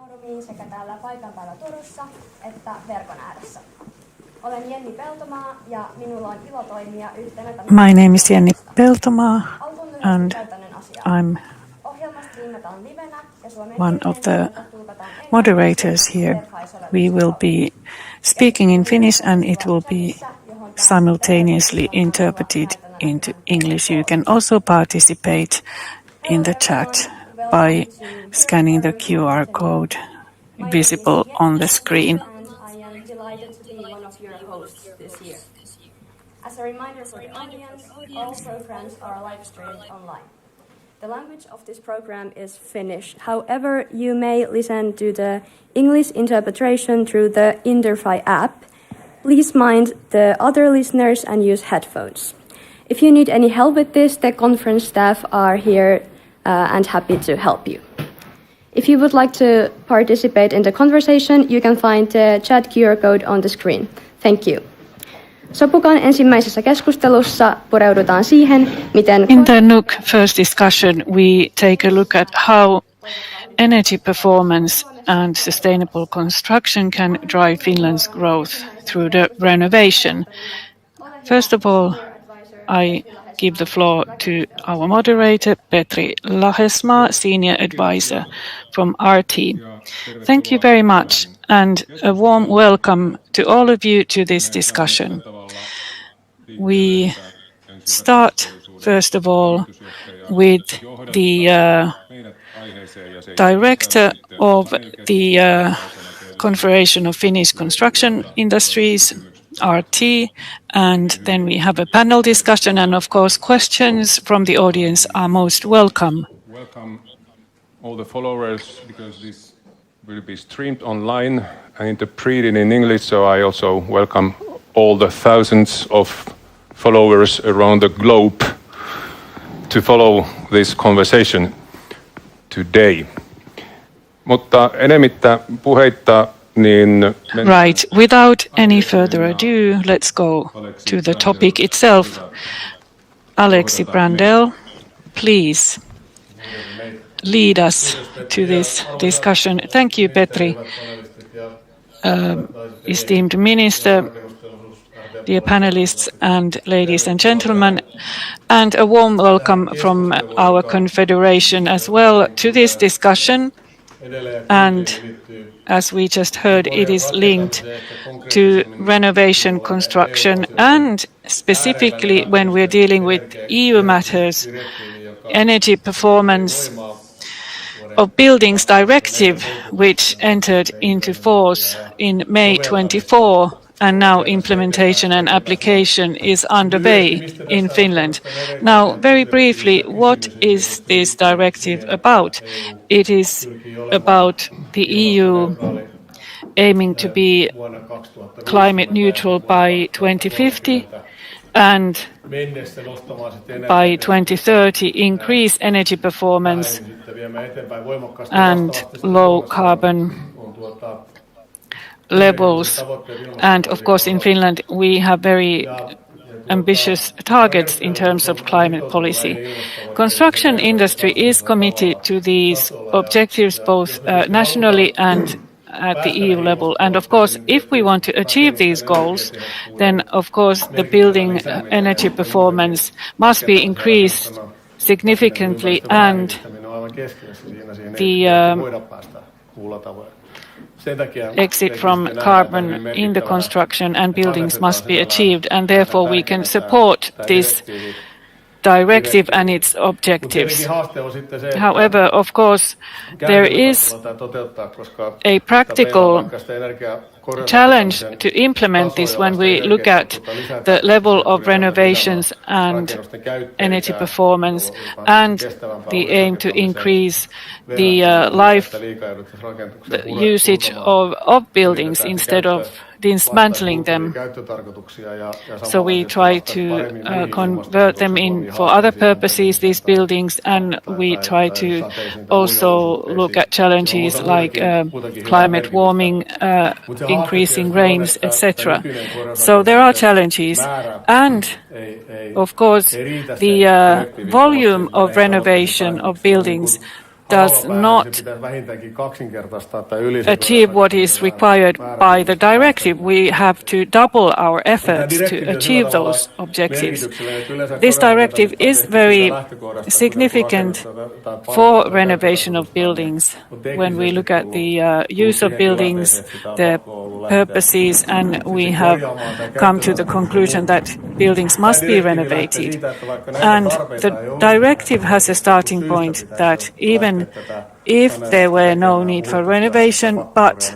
Foorumiin sekä täällä paikan päällä Turussa että verkon ääressä. Olen Jenni Peltomaa ja minulla on ilo toimia yhtenä tämän My name is Jenny Peltomaa and I'm one of the moderators here. We will be speaking in Finnish and it will be simultaneously interpreted into English. You can also participate in the chat by scanning the QR code visible on the screen. I am delighted to be one of your hosts this year. As a reminder for the audience, all programs are live streamed online. The language of this program is Finnish. However, you may listen to the English interpretation through the Interfi app. Please mind the other listeners and use headphones. If you need any help with this, the conference staff are here and happy to help you. If you would like to participate in the conversation, you can find the chat QR code on the screen. Thank you. Sopukan ensimmäisessä keskustelussa pureudutaan siihen, miten... In the Nook first discussion, we take a look at how energy performance and sustainable construction can drive Finland's growth through the renovation. First of all, I give the floor to our moderator, Petri Lahesmaa, Senior Advisor from our team. Thank you very much, and a warm welcome to all of you to this discussion. We start, first of all, with the director of the Confederation of Finnish Construction Industries, RT, and then we have a panel discussion, and of course questions from the audience are most welcome. Welcome all the followers, because this will be streamed online and interpreted in English, so I also welcome all the thousands of followers around the globe to follow this conversation today. Mutta enemmittä puheitta. Right, without any further ado, let's go to the topic itself. Alexi Brandel, please lead us to this discussion. Thank you, Petri. Esteemed Minister, dear panelists and ladies and gentlemen, and a warm welcome from our Confederation as well to this discussion. And as we just heard, it is linked to renovation construction, and specifically when we're dealing with EU matters, energy performance of buildings directive, which entered into force in May 24, and now implementation and application is underway in Finland. Now, very briefly, what is this directive about? It is about the EU aiming to be climate neutral by 2050 and by 2030 increase energy performance and low carbon levels. And of course in Finland we have very ambitious targets in terms of climate policy. Construction industry is committed to these objectives both nationally and at the EU level. And of course, if we want to achieve these goals, then of course the building energy performance must be increased significantly, and the exit from carbon in the construction and buildings must be achieved, and therefore we can support this directive and its objectives. However, of course, there is a practical challenge to implement this when we look at the level of renovations and energy performance and the aim to increase the usage of buildings instead of dismantling them. So we try to convert them in for other purposes, these buildings, and we try to also look at challenges like climate warming, increasing rains, etc. So there are challenges, and of course the volume of renovation of buildings does not achieve what is required by the directive. We have to double our efforts to achieve those objectives. This directive is very significant for renovation of buildings. When we look at the use of buildings, their purposes, and we have come to the conclusion that buildings must be renovated. And the directive has a starting point that even if there were no need for renovation, but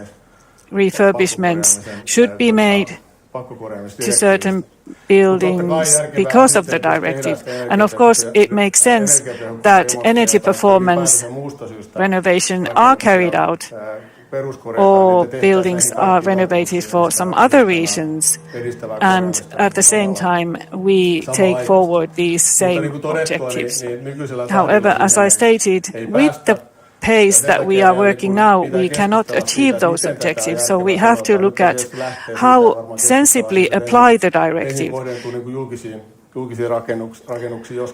refurbishments should be made to certain buildings because of the directive. And of course, it makes sense that energy performance renovation are carried out or buildings are renovated for some other reasons, and at the same time we take forward these same objectives. However, as I stated, with the pace that we are working now, we cannot achieve those objectives. So we have to look at how sensibly apply the directive.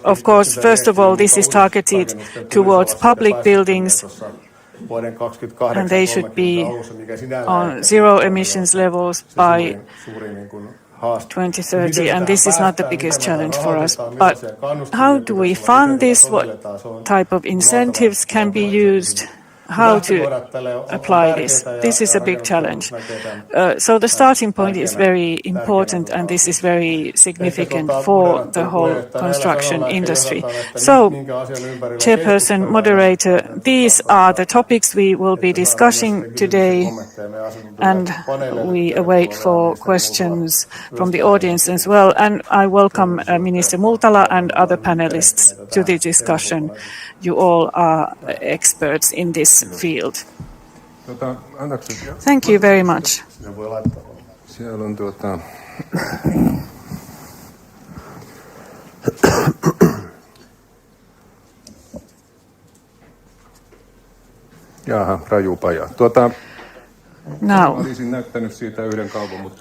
Of course, first of all, this is targeted towards public buildings, and they should be on zero emissions levels by 2030, and this is not the biggest challenge for us. But how do we fund this? What type of incentives can be used? How to apply this? This is a big challenge. So the starting point is very important, and this is very significant for the whole construction industry. So, Chairperson, Moderator, these are the topics we will be discussing today, and we await for questions from the audience as well. And I welcome Minister Multala and other panelists to the discussion. You all are experts in this field. Thank you very much. Siellä on Jaha, raju paja. Now,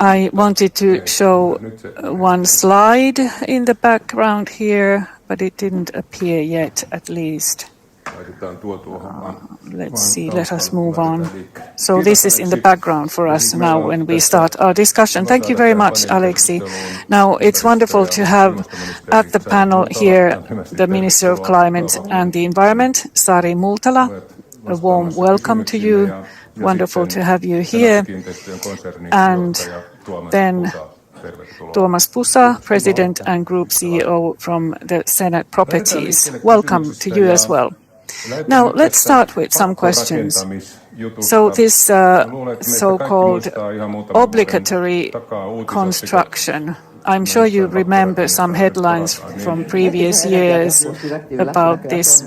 I wanted to show one slide in the background here, but it didn't appear yet, at least. Let's see, let us move on. So this is in the background for us now when we start our discussion. Thank you very much, Aleksi. Now, it's wonderful to have at the panel here the Minister of Climate and the Environment, Sari Multala. A warm welcome to you. Wonderful to have you here. And then Tuomas Pusa, President and Group CEO from the Senate Properties. Welcome to you as well. Now, let's start with some questions. So this so-called obligatory construction, I'm sure you remember some headlines from previous years about this.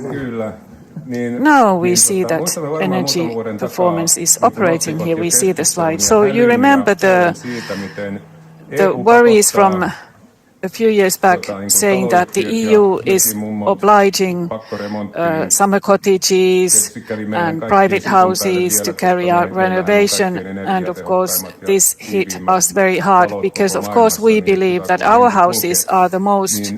Now we see that energy performance is operating here. We see the slide. So you remember the worries from a few years back saying that the EU is obliging summer cottages and private houses to carry out renovation. And of course, this hit us very hard because, of course, we believe that our houses are the most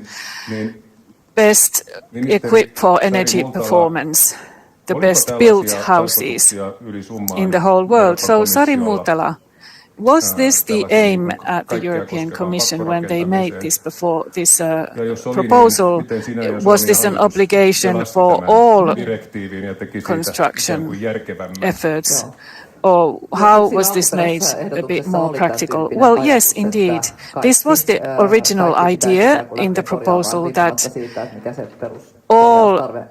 best equipped for energy performance, the best built houses in the whole world. So, Sari Multala, was this the aim at the European Commission when they made this proposal? Was this an obligation for all construction efforts? Or how was this made a bit more practical? Well, yes, indeed. This was the original idea in the proposal that all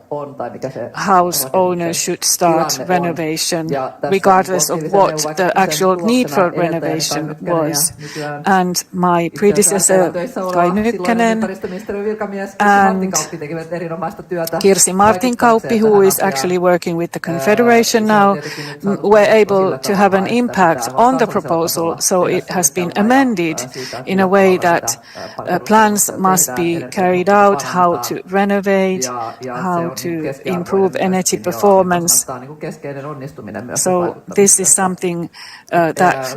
house owners should start renovation, regardless of what the actual need for renovation was. And my predecessor, Kai Mykkänen, and Kirsi Martinkauppi, who is actually working with the Confederation now, were able to have an impact on the proposal. So it has been amended in a way that plans must be carried out, how to renovate, how to improve energy performance. So this is something that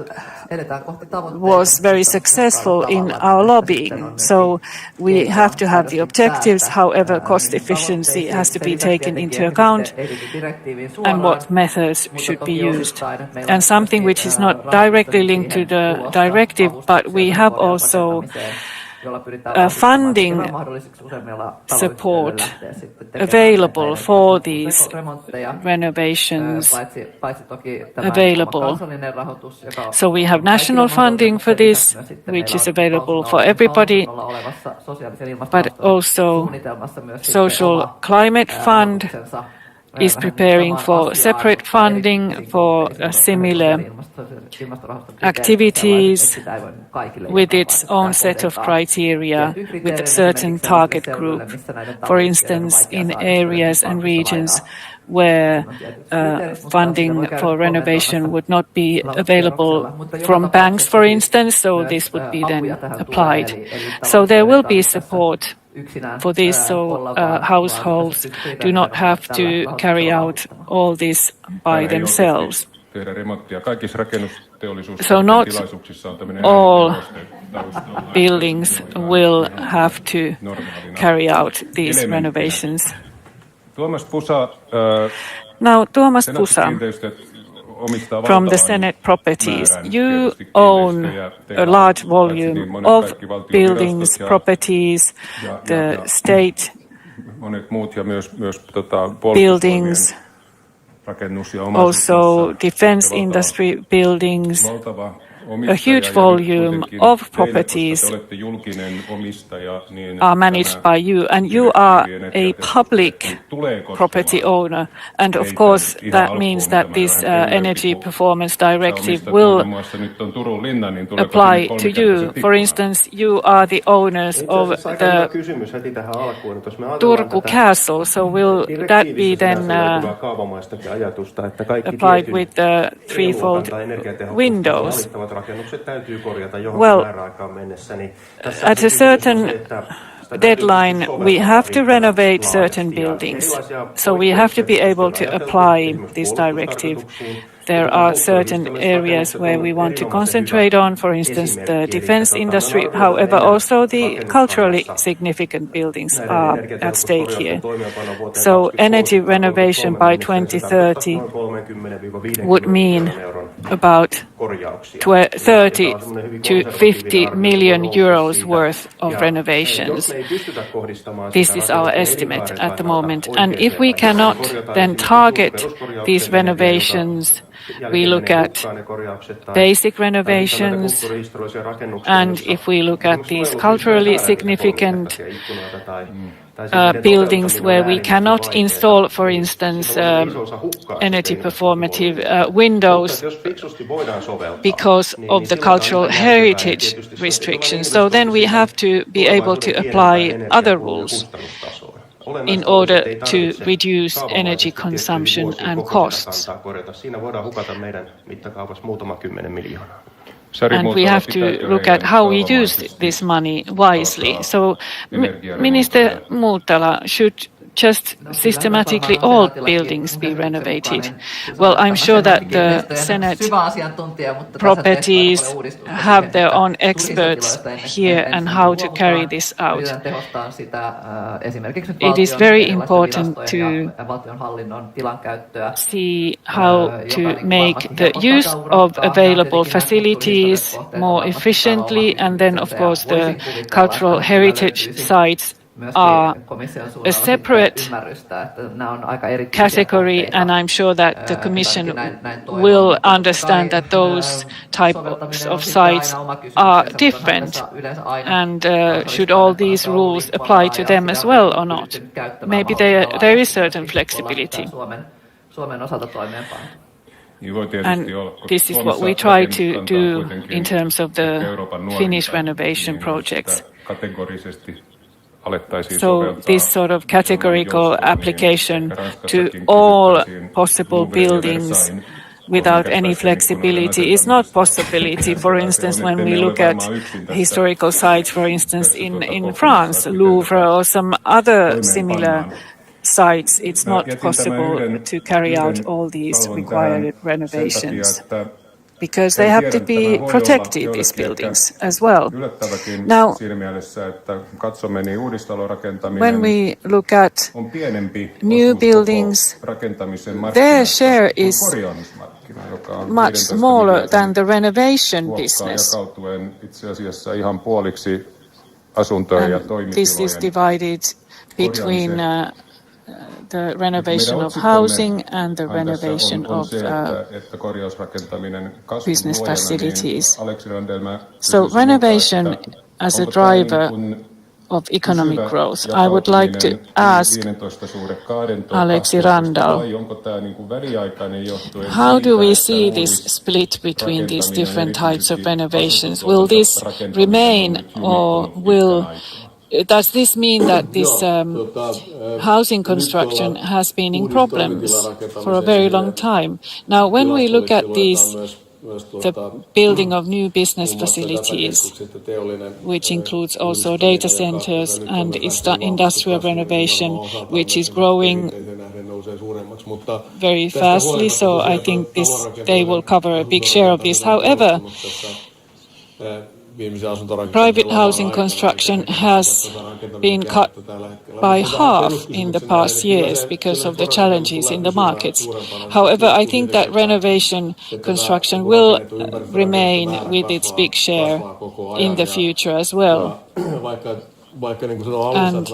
was very successful in our lobbying. So we have to have the objectives, however, cost efficiency has to be taken into account and what methods should be used. And something which is not directly linked to the directive, but we have also funding support available for these renovations available. So we have national funding for this, which is available for everybody, but also Social Climate Fund is preparing for separate funding for similar activities with its own set of criteria with a certain target group. For instance, in areas and regions where funding for renovation would not be available from banks, for instance, so this would be then applied. So there will be support for this, so households do not have to carry out all this by themselves. Tehdä remonttia. Kaikissa So not rakennusteollisuustilaisuuksissa on tämmöinen all äänikirjoiste taustalla. buildings will have to carry out these renovations. Tuomas Pusa, Now, Tuomas Pusa, Senaatti-kiinteistöt omistaa from the valtavan Senate properties, määrän you tietysti own kiinteistöjä. a Teillä large on volume paitsi niin monet of kaikki valtion buildings, virastot ja properties, the state monet muut ja myös puolustusvoimien buildings, rakennus- ja also defense industry buildings, valtava a omistaja, huge ja volume kuitenkin of teille, properties koska te olette julkinen omistaja, niin are managed tämä by you, and you are a public property owner. And of course, that means that this Energy Performance Directive will apply to you. For instance, you are the owners of the Turku Castle, so will that be then applied with the threefold windows? Well, at a certain deadline, we have to renovate certain buildings. So we have to be able to apply this directive. There are certain areas where we want to concentrate on, for instance, the defense industry. However, also the culturally significant buildings are at stake here. So energy renovation by 2030 would mean about 30 to 50 million euros worth of renovations. This is our estimate at the moment. And if we cannot then target these renovations, we look at basic renovations, and if we look at these culturally significant buildings where we cannot install, for instance, energy performative windows because of the cultural heritage restrictions. So then we have to be able to apply other rules in order to reduce energy consumption and costs. And we have to look at how we use this money wisely. So, Minister Muutala, should just systematically all buildings be renovated? Well, I'm sure that the Senate properties have their own experts here and how to carry this out. It is very important to see how to make the use of available facilities more efficiently, and then, of course, the cultural heritage sites are a separate category, and I'm sure that the Commission will understand that those types of sites are different, and should all these rules apply to them as well or not? Maybe there is certain flexibility. And this is what we try to do in terms of the Finnish renovation projects. So this sort of categorical application to all possible buildings without any flexibility is not possibility. For instance, when we look at historical sites, for instance, in France, Louvre or some other similar sites, it's not possible to carry out all these required renovations, because they have to be protected, these buildings, as well. Now, when we look at new buildings, their share is much smaller than the renovation business. And this is divided between the renovation of housing and the renovation of business facilities. So renovation as a driver of economic growth. I would like to ask Aleksi Randall, how do we see this split between these different types of renovations? Will this remain, or does this mean that this housing construction has been in problems for a very long time? Now, when we look at these the building of new business facilities, which includes also data centers and industrial renovation, which is growing very fastly. So I think they will cover a big share of this. However, private housing construction has been cut by half in the past years because of the challenges in the markets. However, I think that renovation construction will remain with its big share in the future as well. And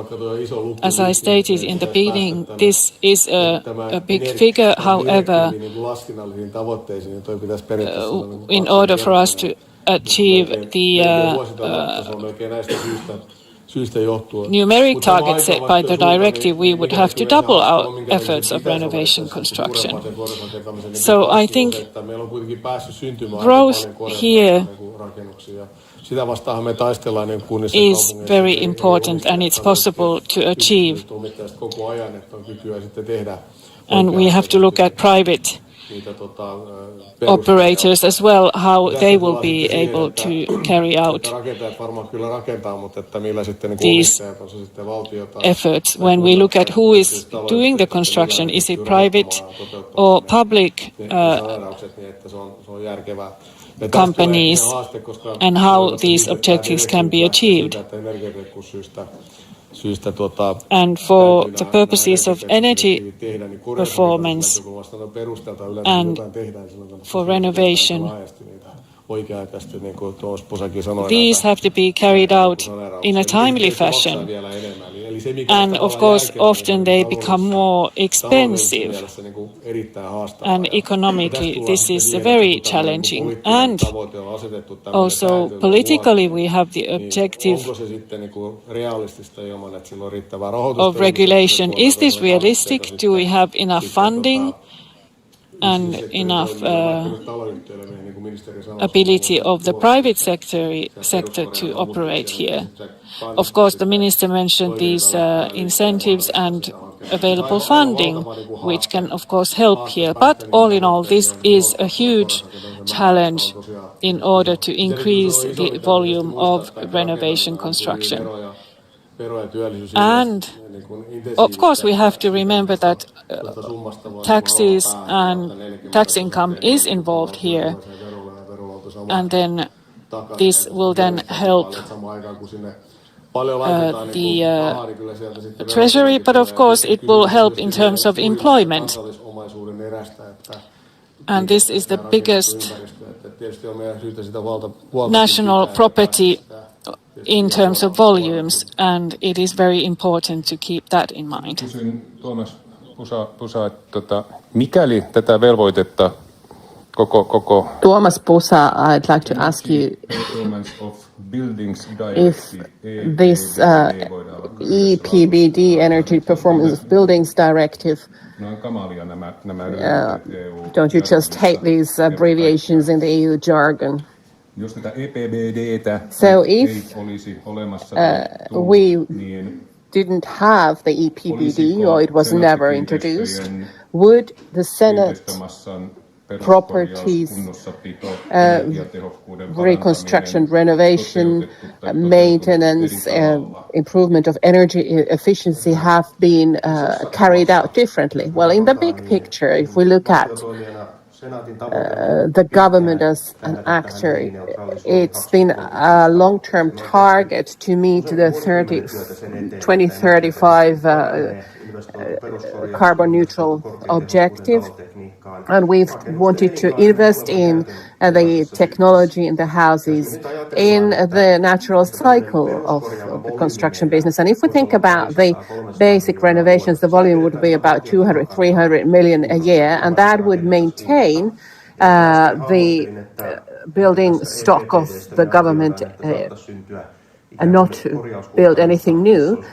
as I stated in the beginning, this is a big figure. However, in order for us to achieve the numeric target set by the directive, we would have to double our efforts of renovation construction. So I think growth here is very important, and it's possible to achieve. And we have to look at private operators as well, how they will be able to carry out these efforts. When we look at who is doing the construction, is it private or public companies, and how these objectives can be achieved. And for the purposes of energy performance and for renovation, these have to be carried out in a timely fashion. And of course, often they become more expensive. And economically, this is very challenging. And also politically, we have the objective of regulation. Is this realistic? Do we have enough funding and enough ability of the private sector to operate here? Of course, the minister mentioned these incentives and available funding, which can, of course, help here. But all in all, this is a huge challenge in order to increase the volume of renovation construction. And, of course, we have to remember that taxes and tax income is involved here. And then this will then help the treasury, but of course it will help in terms of employment. And this is the biggest national property in terms of volumes, and it is very important to keep that in mind. Tuomas Pusa, mikäli tätä velvoitetta koko Tuomas Pusa, I'd like to ask you if this EPBD, Energy Performance of Buildings Directive, don't you just hate these abbreviations in the EU jargon? So if we didn't have the EPBD, or it was never introduced, would the Senate properties, reconstruction, renovation, maintenance, improvement of energy efficiency have been carried out differently? Well, in the big picture, if we look at the government as an actor, it's been a long-term target to meet the 2035 carbon neutral objective. And we've wanted to invest in the technology in the houses, in the natural cycle of the construction business. And if we think about the basic renovations, the volume would be about 200, 300 million a year, and that would maintain the building stock of the government not to build anything new.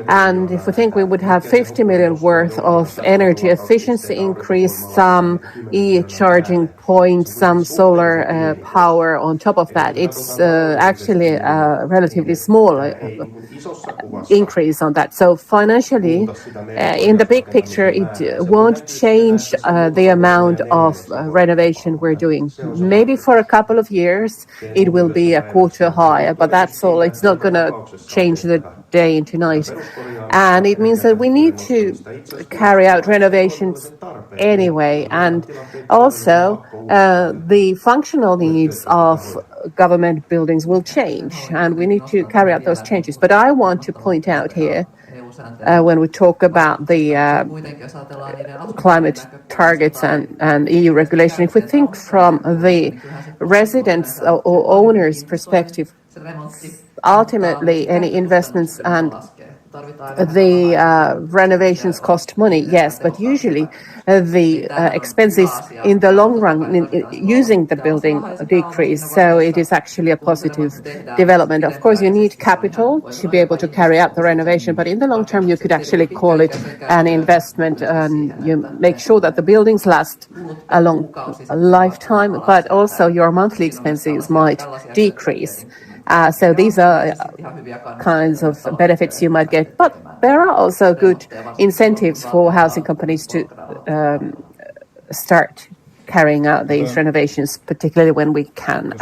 And if we think we would have 50 million worth of energy efficiency increase, some e-charging points, some solar power on top of that, it's actually a relatively small increase on that. So financially, in the big picture, it won't change the amount of renovation we're doing. Maybe for a couple of years, it will be a quarter higher, but that's all. It's not going to change the day into night. And it means that we need to carry out renovations anyway. And also, the functional needs of government buildings will change, and we need to carry out those changes. But I want to point out here, when we talk about the climate targets and EU regulation, if we think from the residents' or owners' perspective, ultimately any investments and the renovations cost money, yes, but usually the expenses in the long run in using the building decrease. So it is actually a positive development. Of course, you need capital to be able to carry out the renovation, but in the long term, you could actually call it an investment, and you make sure that the buildings last a long lifetime, but also your monthly expenses might decrease. So these are kinds of benefits you might get, but there are also good incentives for housing companies to start carrying out these renovations, particularly when we can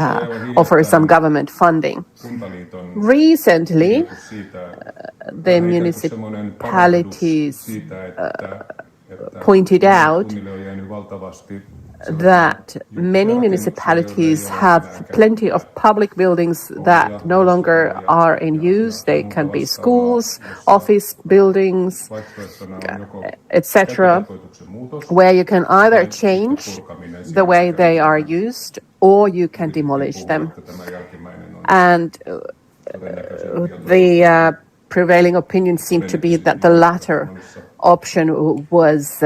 offer some government funding. Recently, the municipalities pointed out that many municipalities have plenty of public buildings that no longer are in use. They can be schools, office buildings, etc., where you can either change the way they are used or you can demolish them. And the prevailing opinion seemed to be that the latter option was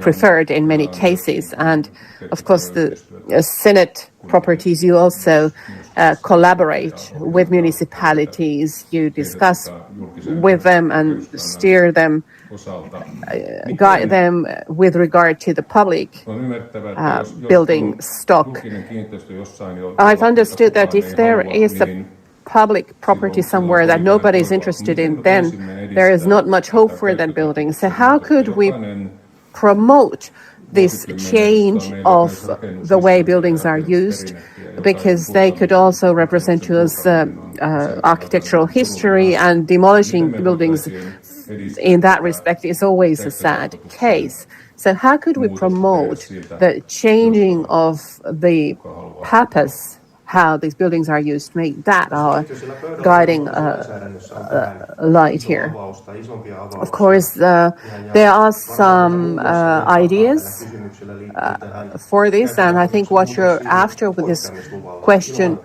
preferred in many cases. And of course, the Senate properties, you also collaborate with municipalities, you discuss with them and steer them, guide them with regard to the public building stock. I've understood that if there is a public property somewhere that nobody is interested in, then there is not much hope for that building. So how could we promote this change of the way buildings are used, because they could also represent to us architectural history, and demolishing buildings in that respect is always a sad case. So how could we promote the changing of the purpose, how these buildings are used, make that our guiding light here? Of course, there are some ideas for this, and I think what you're after with this question,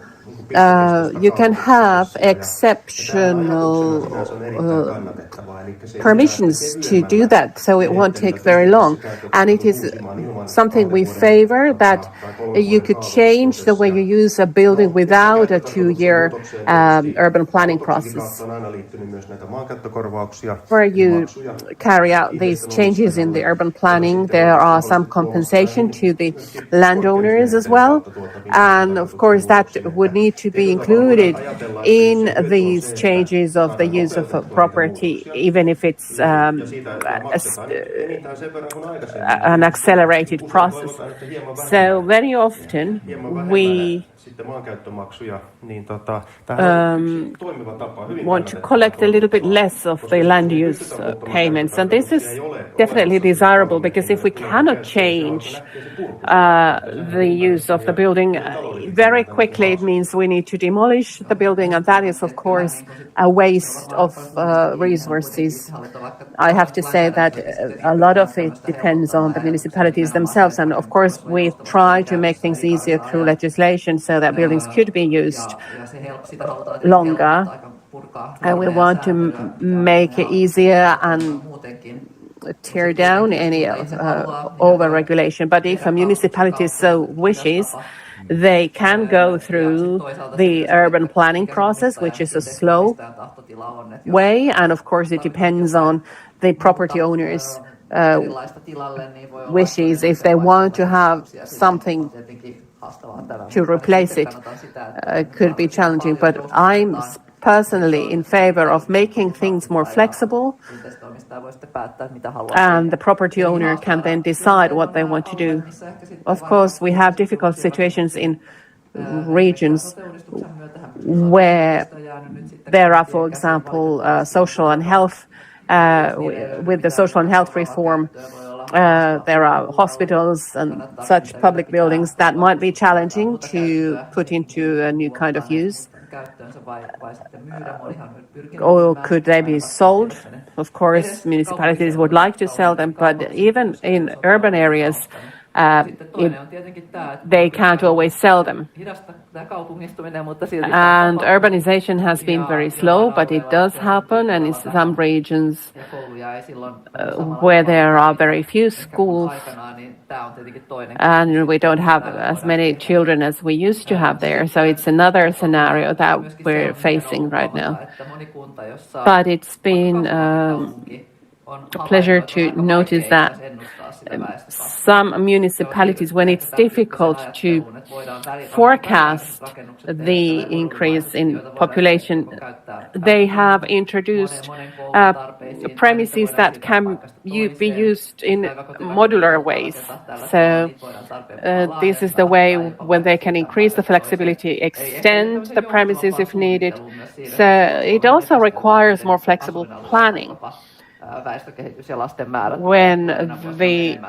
you can have exceptional permissions to do that, so it won't take very long. And it is something we favor, that you could change the way you use a building without a 2-year urban planning process. Where you carry out these changes in the urban planning, there are some compensation to the landowners as well. And of course, that would need to be included in these changes of the use of a property, even if it's an accelerated process. So very often we want to collect a little bit less of the land use payments, and this is definitely desirable, because if we cannot change the use of the building very quickly, it means we need to demolish the building, and that is of course a waste of resources. I have to say that a lot of it depends on the municipalities themselves, and of course we try to make things easier through legislation so that buildings could be used longer, and we want to make it easier and tear down any over-regulation. But if a municipality so wishes, they can go through the urban planning process, which is a slow way. And of course, it depends on the property owners' wishes. If they want to have something to replace it, could be challenging. But I'm personally in favor of making things more flexible, and the property owner can then decide what they want to do. Of course, we have difficult situations in regions where there are, for example, social and health, with the social and health reform, there are hospitals and such public buildings that might be challenging to put into a new kind of use. Or could they be sold? Of course, municipalities would like to sell them, but even in urban areas, they can't always sell them. And urbanization has been very slow, but it does happen, and in some regions where there are very few schools, and we don't have as many children as we used to have there. So it's another scenario that we're facing right now. But it's been a pleasure to notice that some municipalities, when it's difficult to forecast the increase in population, they have introduced premises that can be used in modular ways. So this is the way when they can increase the flexibility, extend the premises if needed. So it also requires more flexible planning. When the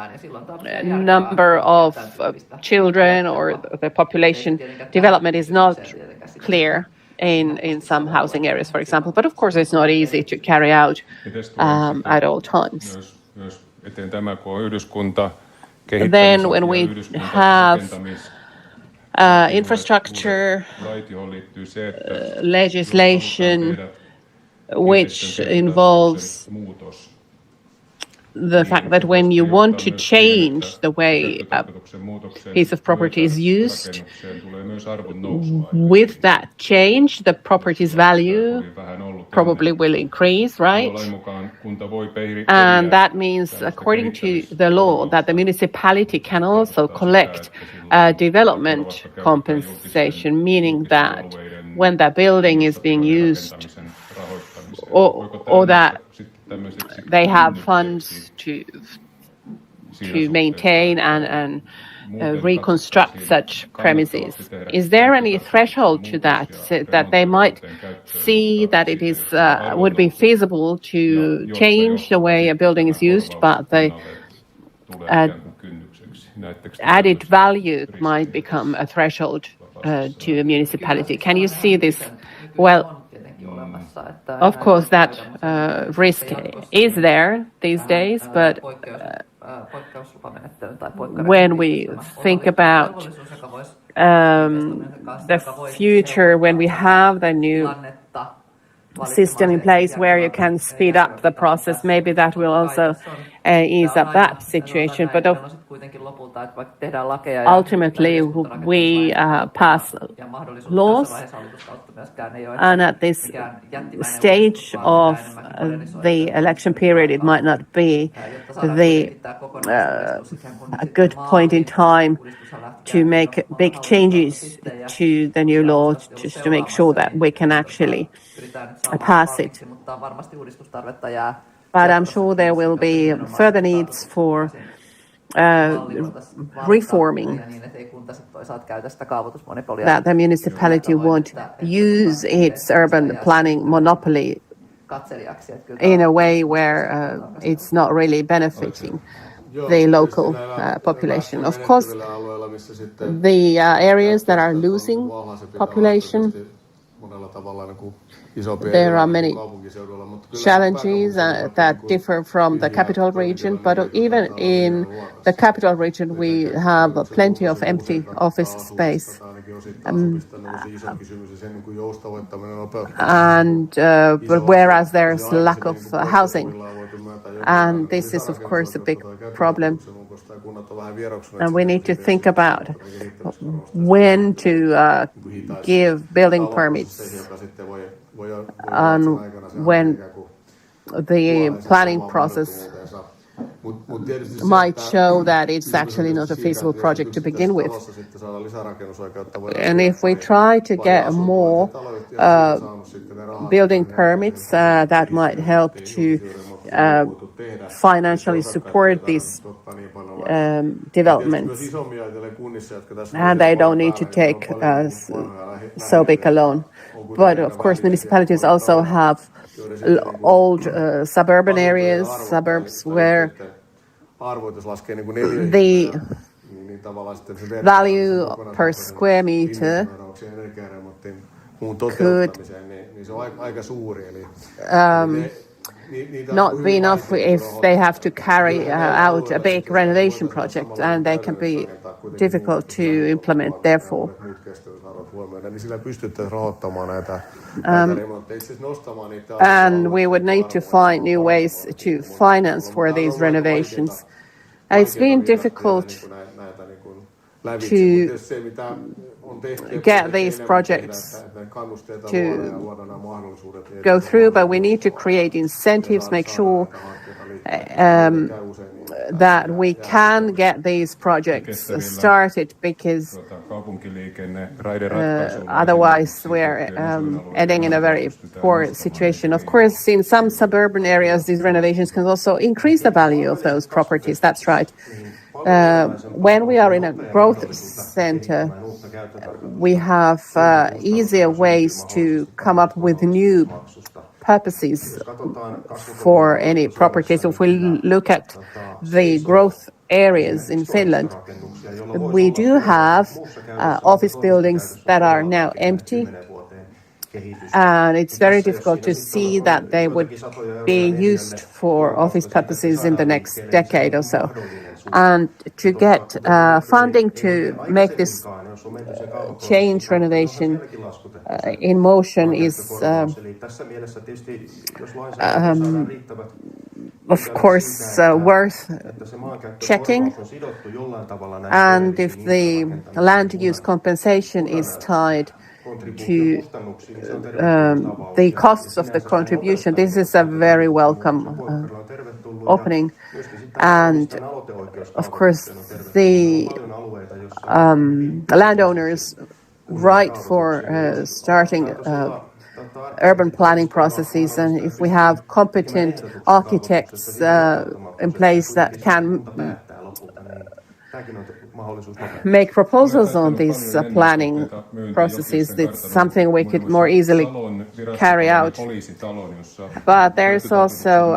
number of children or the population development is not clear in some housing areas, for example. But of course, it's not easy to carry out at all times. Then when we have infrastructure legislation, which involves the fact that when you want to change the way a piece of property is used, with that change, the property's value probably will increase, right? And that means, according to the law, that the municipality can also collect development compensation, meaning that when the building is being used or that they have funds to maintain and reconstruct such premises. Is there any threshold to that, so that they might see that it is would be feasible to change the way a building is used, but the added value might become a threshold to a municipality? Can you see this? Well, of course, that risk is there these days, but when we think about the future, when we have the new system in place where you can speed up the process, maybe that will also ease up that situation. But ultimately, we pass laws, and at this stage of the election period, it might not be a good point in time to make big changes to the new law, just to make sure that we can actually pass it. But I'm sure there will be further needs for reforming, that the municipality won't use its urban planning monopoly in a way where it's not really benefiting the local population. Of course, the areas that are losing population, There are many challenges that differ from the capital region, but even in the capital region, we have plenty of empty office space. But whereas there's lack of housing, and this is of course a big problem, and we need to think about when to give building permits and when the planning process might show that it's actually not a feasible project to begin with. And if we try to get more building permits, that might help to financially support these developments. And they don't need to take so big a loan. But of course, municipalities also have old suburban areas, suburbs where the value per square meter could not be enough if they have to carry out a big renovation project, and they can be difficult to implement, therefore. And we would need to find new ways to finance for these renovations. It's been difficult to get these projects to go through, but we need to create incentives, make sure that we can get these projects started, because otherwise we're ending in a very poor situation. Of course, in some suburban areas, these renovations can also increase the value of those properties. That's right. When we are in a growth center, we have easier ways to come up with new purposes for any properties. If we look at the growth areas in Finland, we do have office buildings that are now empty, and it's very difficult to see that they would be used for office purposes in the next decade or so. And to get funding to make this change renovation in motion is, of course, worth checking. And if the land use compensation is tied to the costs of the contribution, this is a very welcome opening. And of course, the landowners' right for starting urban planning processes, and if we have competent architects in place that can make proposals on these planning processes, it's something we could more easily carry out. But there's also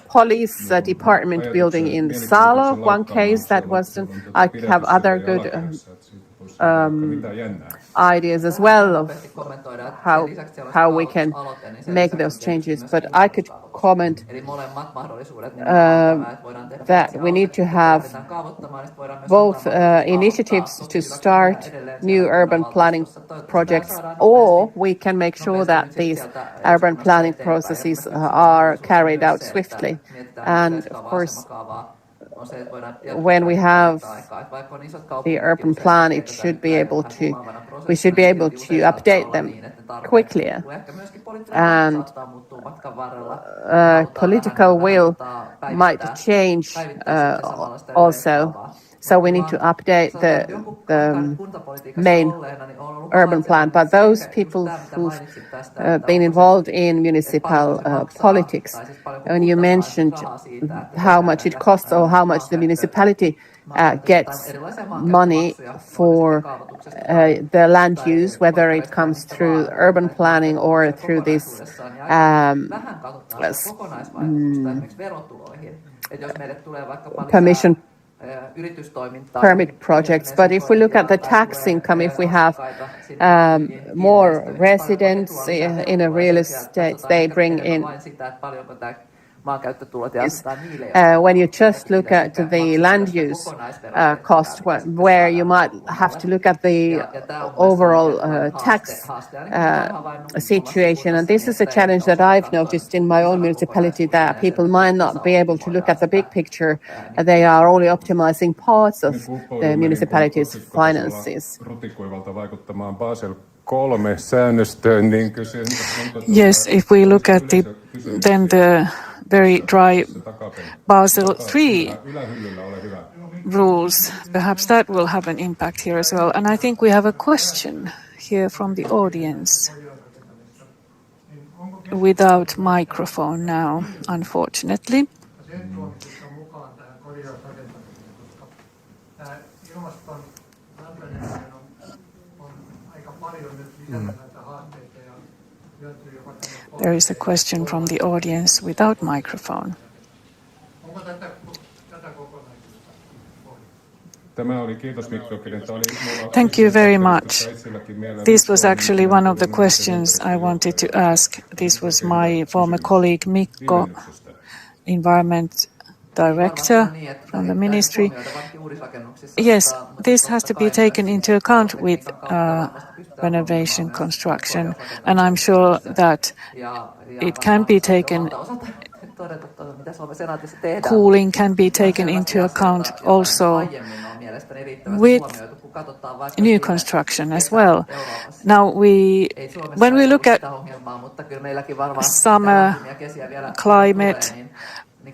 police department building in Salo, one case that wasn't. I have other good ideas as well of how we can make those changes. But I could comment that we need to have both initiatives to start new urban planning projects, or we can make sure that these urban planning processes are carried out swiftly. And of course, when we have the urban plan, we should be able to update them quickly. And political will might change also. So we need to update the main urban plan. But those people who've been involved in municipal politics, and you mentioned how much it costs or how much the municipality gets money for the land use, whether it comes through urban planning or through this permission permit projects. But if we look at the tax income, if we have more residents in a real estate, they bring in. When you just look at the land use cost, where you might have to look at the overall tax situation. And this is a challenge that I've noticed in my own municipality, that people might not be able to look at the big picture. They are only optimizing parts of the municipality's finances. Yes, if we look at the very dry Basel III rules, perhaps that will have an impact here as well. And I think we have a question here from the audience. Without microphone now, unfortunately. There is a question from the audience without microphone. Thank you very much. This was actually one of the questions I wanted to ask. This was my former colleague Mikko, Environment Director from the Ministry. Yes, this has to be taken into account with renovation construction, and I'm sure that it can be taken. Cooling can be taken into account also with new construction as well. Now, when we look at summer climate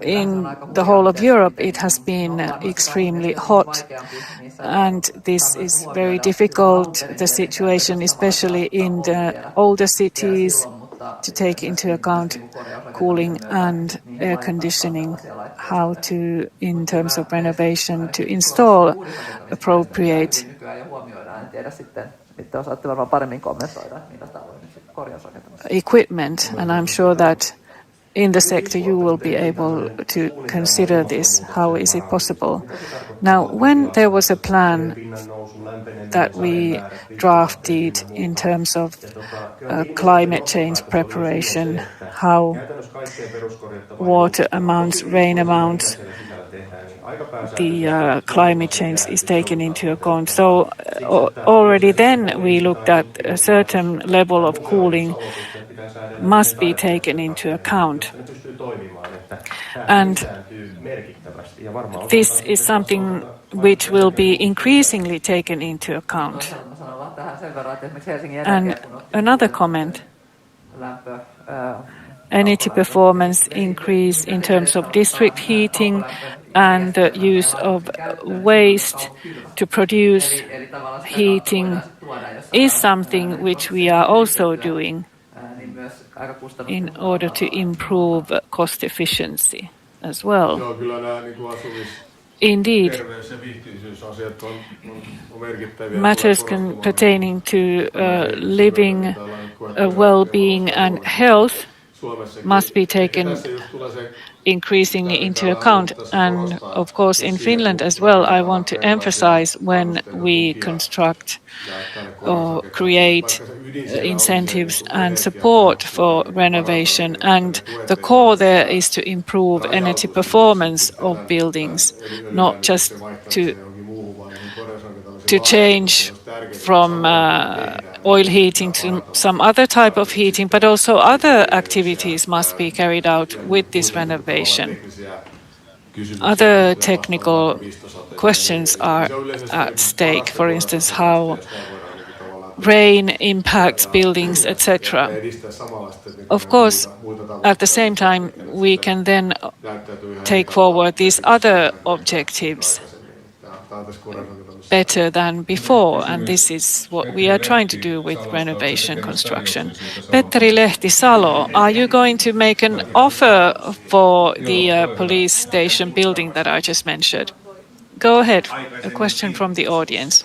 in the whole of Europe, it has been extremely hot, and this is very difficult, the situation, especially in the older cities, to take into account cooling and air conditioning, how to, in terms of renovation, to install appropriate equipment. And I'm sure that in the sector you will be able to consider this. How is it possible? Now, when there was a plan that we drafted in terms of climate change preparation, how water amounts, rain amounts, the climate change is taken into account. So already then we looked at a certain level of cooling must be taken into account. And this is something which will be increasingly taken into account. And another comment, energy performance increase in terms of district heating and the use of waste to produce heating is something which we are also doing in order to improve cost efficiency as well. Indeed, matters pertaining to living, well-being and health must be taken increasingly into account. And of course in Finland as well, I want to emphasize, when we construct or create incentives and support for renovation, and the core there is to improve energy performance of buildings, not just to change from oil heating to some other type of heating, but also other activities must be carried out with this renovation. Other technical questions are at stake, for instance, how rain impacts buildings, etc. Of course, at the same time, we can then take forward these other objectives better than before, and this is what we are trying to do with renovation construction. Petteri Lehti-Salo, are you going to make an offer for the police station building that I just mentioned? Go ahead, a question from the audience.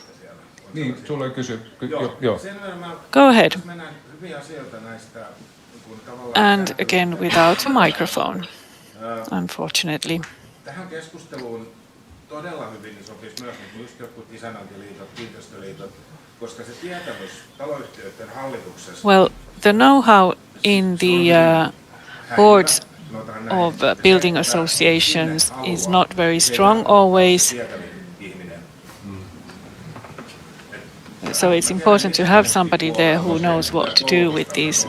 Go ahead. And again, without a microphone, unfortunately. todella hyvin niin sopisi myös niin just jotkut isännöintiliitot, kiinteistöliitot, koska se tietämys taloyhtiöiden hallituksessa. Well, the know-how in the boards of building associations is not very strong always. So it's important to have somebody there who knows what to do with these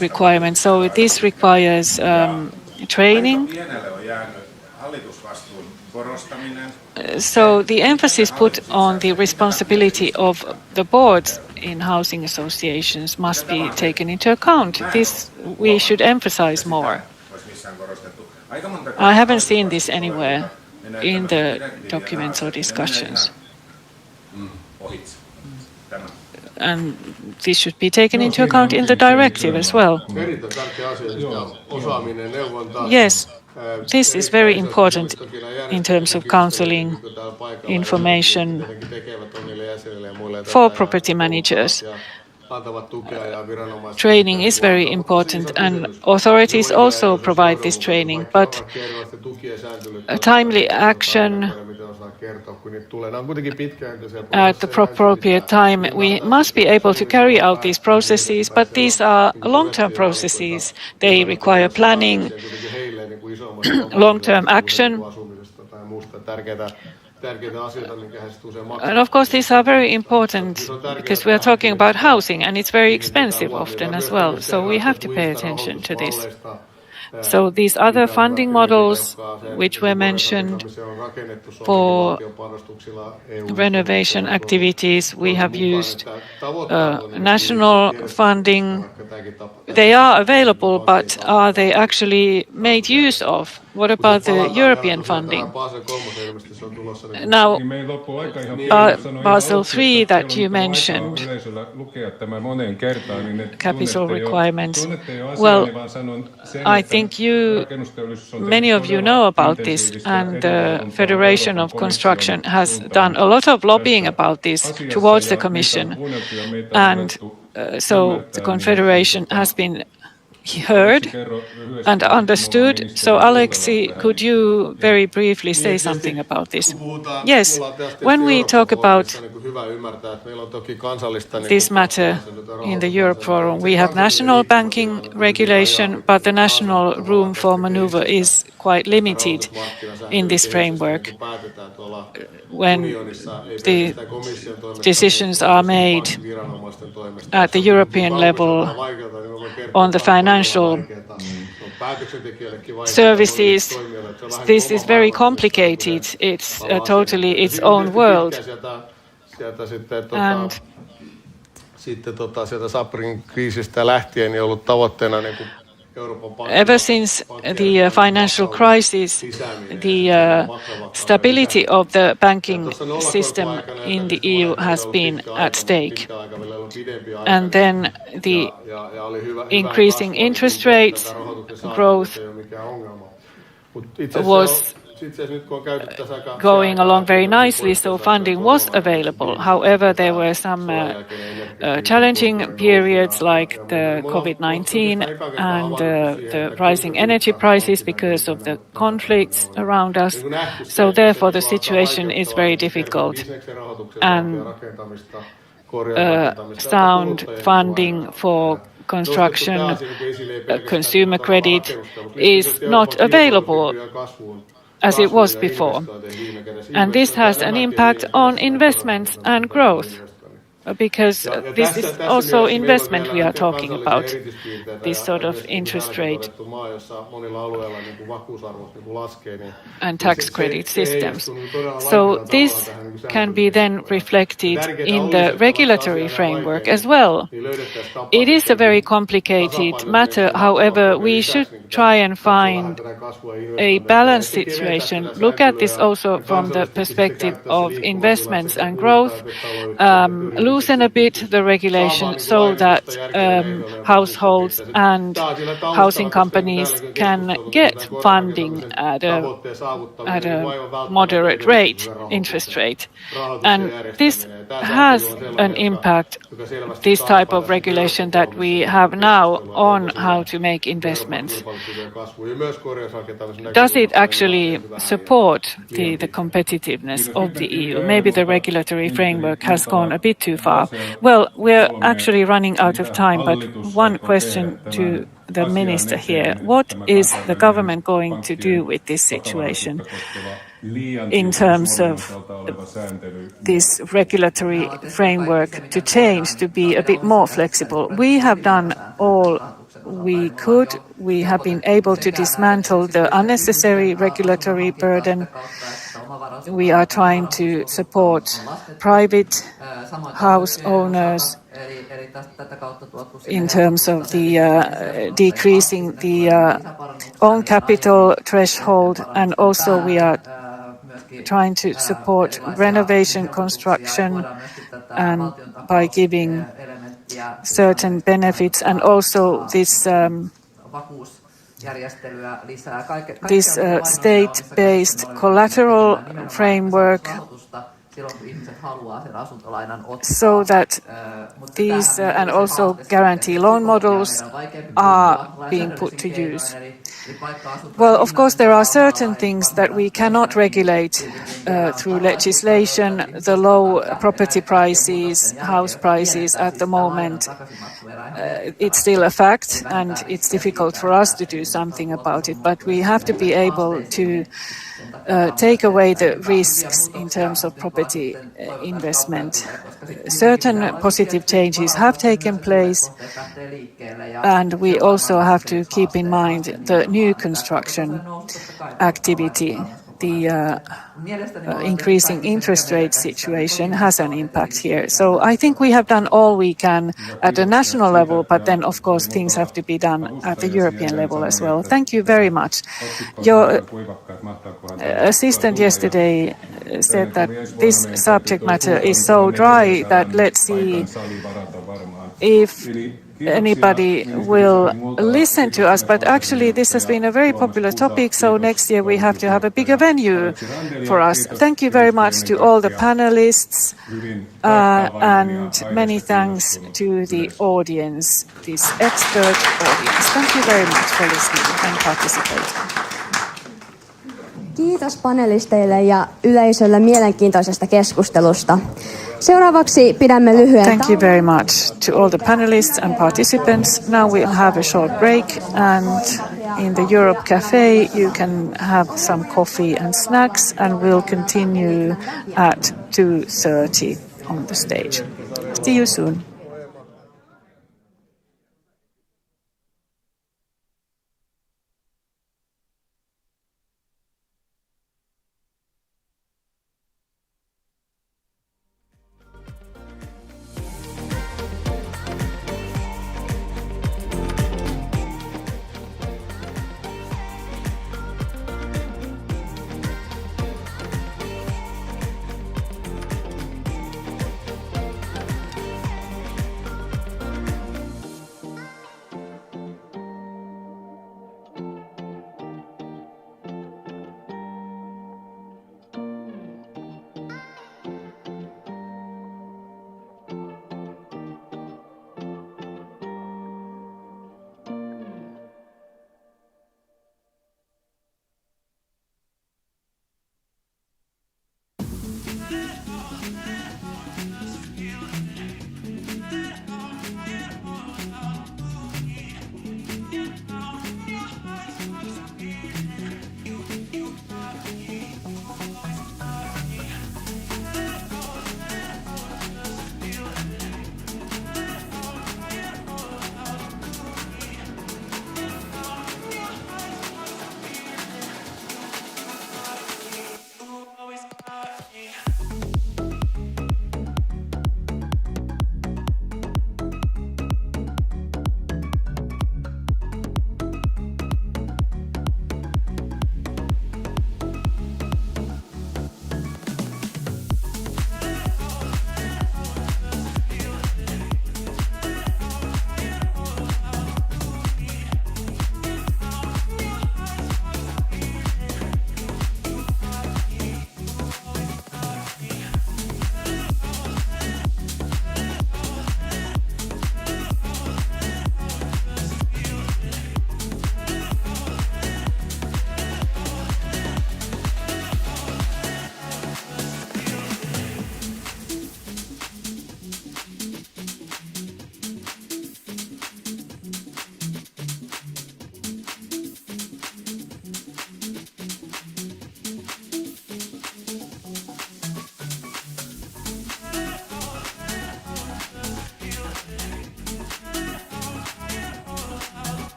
requirements. So this requires training. So the emphasis put on the responsibility of the boards in housing associations must be taken into account. This we should emphasize more. I haven't seen this anywhere in the documents or discussions. And this should be taken into account in the directive as well. Yes, this is very important in terms of counseling, information for property managers. Training is very important, and authorities also provide this training, but a timely action at the appropriate time, we must be able to carry out these processes, but these are long-term processes. They require planning, long-term action. And of course, these are very important because we are talking about housing, and it's very expensive often as well. So we have to pay attention to this. So these other funding models, which were mentioned for renovation activities, we have used national funding. They are available, but are they actually made use of? What about the European funding? Now, Basel III that you mentioned, capital requirements. Well, I think many of you know about this, and the Federation of Construction has done a lot of lobbying about this towards the Commission. And so the Confederation has been heard and understood. So, Aleksi, could you very briefly say something about this? Yes, when we talk about this matter in the Europe Forum, we have national banking regulation, but the national room for maneuver is quite limited in this framework. When the decisions are made at the European level on the financial services, this is very complicated. It's totally its own world. And ever since the financial crisis, the stability of the banking system in the EU has been at stake. And then the increasing interest rates, growth was going along very nicely, so funding was available. However, there were some challenging periods like the COVID-19 and the rising energy prices because of the conflicts around us. So therefore, the situation is very difficult. And sound funding for construction, consumer credit is not available as it was before. And this has an impact on investments and growth, because this is also investment we are talking about, this sort of interest rate and tax credit systems. So this can be then reflected in the regulatory framework as well. It is a very complicated matter. However, we should try and find a balanced situation. Look at this also from the perspective of investments and growth. loosen a bit the regulation so that households and housing companies can get funding at a moderate rate, interest rate. And this has an impact, this type of regulation that we have now, on how to make investments. Does it actually support the competitiveness of the EU? Maybe the regulatory framework has gone a bit too far. Well, we're actually running out of time, but one question to the minister here. What is the government going to do with this situation in terms of this regulatory framework to change, to be a bit more flexible? We have done all we could. We have been able to dismantle the unnecessary regulatory burden. We are trying to support private house owners in terms of the decreasing the own capital threshold, and also we are trying to support renovation construction and by giving certain benefits, and also this state-based collateral framework, so that these and also guarantee loan models are being put to use. Well, of course, there are certain things that we cannot regulate through legislation. The low property prices, house prices at the moment, it's still a fact, and it's difficult for us to do something about it. But we have to be able to take away the risks in terms of property investment. Certain positive changes have taken place, and we also have to keep in mind the new construction activity. The increasing interest rate situation has an impact here. So I think we have done all we can at a national level, but then of course things have to be done at the European level as well. Thank you very much. Your assistant yesterday said that this subject matter is so dry that let's see if anybody will listen to us. But actually this has been a very popular topic, so next year we have to have a bigger venue for us. Thank you very much to all the panelists, and many thanks to the audience, this expert audience. Thank you very much for listening and participating. Kiitos panelisteille ja yleisölle mielenkiintoisesta keskustelusta. Seuraavaksi pidämme lyhyen Thank you very much to all the panelists and participants. Now we'll have a short break, and in the Europe Cafe you can have some coffee and snacks, and we'll continue at 2:30 on the stage. See you soon.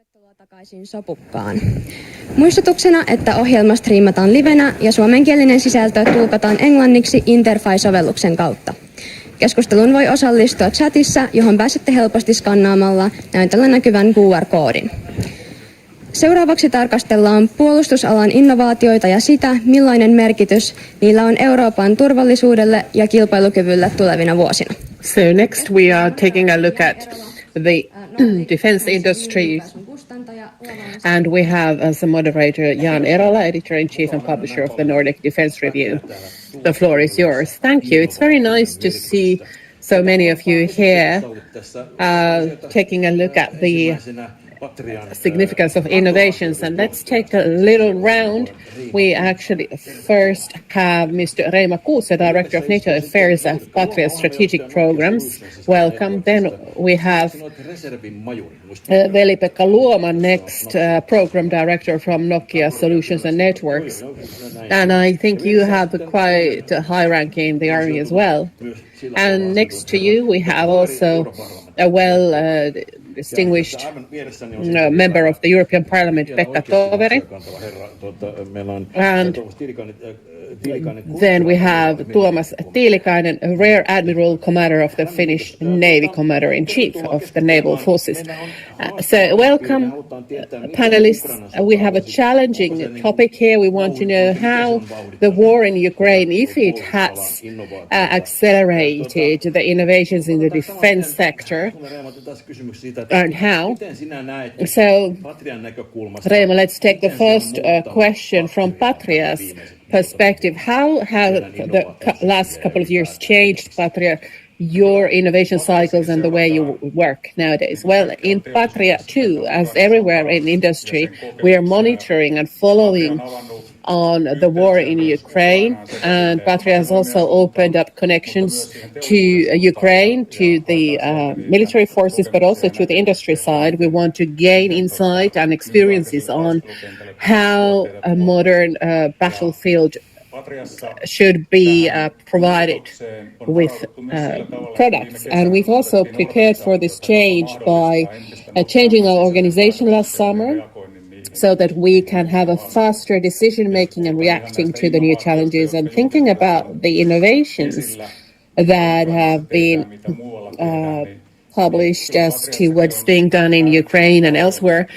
Tervetuloa takaisin Sopukkaan. Muistutuksena, että ohjelma striimataan livenä ja suomenkielinen sisältö tulkataan englanniksi Interfy-sovelluksen kautta. Keskusteluun voi osallistua chatissa, johon pääsette helposti skannaamalla näytöllä näkyvän QR-koodin. Seuraavaksi tarkastellaan puolustusalan innovaatioita ja sitä, millainen merkitys niillä on Euroopan turvallisuudelle ja kilpailukyvylle tulevina vuosina. So next we are taking a look at the defense industry, and we have as a moderator Jan Erola, editor-in-chief and publisher of the Nordic Defense Review. The floor is yours. Thank you. It's very nice to see so many of you here taking a look at the significance of innovations. And let's take a little round. We actually first have Mr. Reima Kuuse, Director of NATO Affairs at Patria Strategic Programs. Welcome. Then we have Veli-Pekka Luoma next, Program Director from Nokia Solutions and Networks. And I think you have quite a high rank in the Army as well. And next to you we have also a distinguished member of the European Parliament, Pekka Toveri. And then we have Tuomas Tiilikainen, a Rear Admiral, Commander of the Finnish Navy, Commander-in-Chief of the Naval Forces. So welcome, panelists. We have a challenging topic here. We want to know how the war in Ukraine, if it has accelerated the innovations in the defense sector, and how. So, Reima, let's take the first question from Patria's perspective. How have the last couple of years changed, Patria, your innovation cycles and the way you work nowadays? Well, in Patria too, as everywhere in industry, we are monitoring and following on the war in Ukraine, and Patria has also opened up connections to Ukraine, to the military forces, but also to the industry side. We want to gain insight and experiences on how a modern battlefield should be provided with products. And we've also prepared for this change by changing our organization last summer, so that we can have a faster decision-making and reacting to the new challenges and thinking about the innovations that have been published as to what's being done in Ukraine and elsewhere.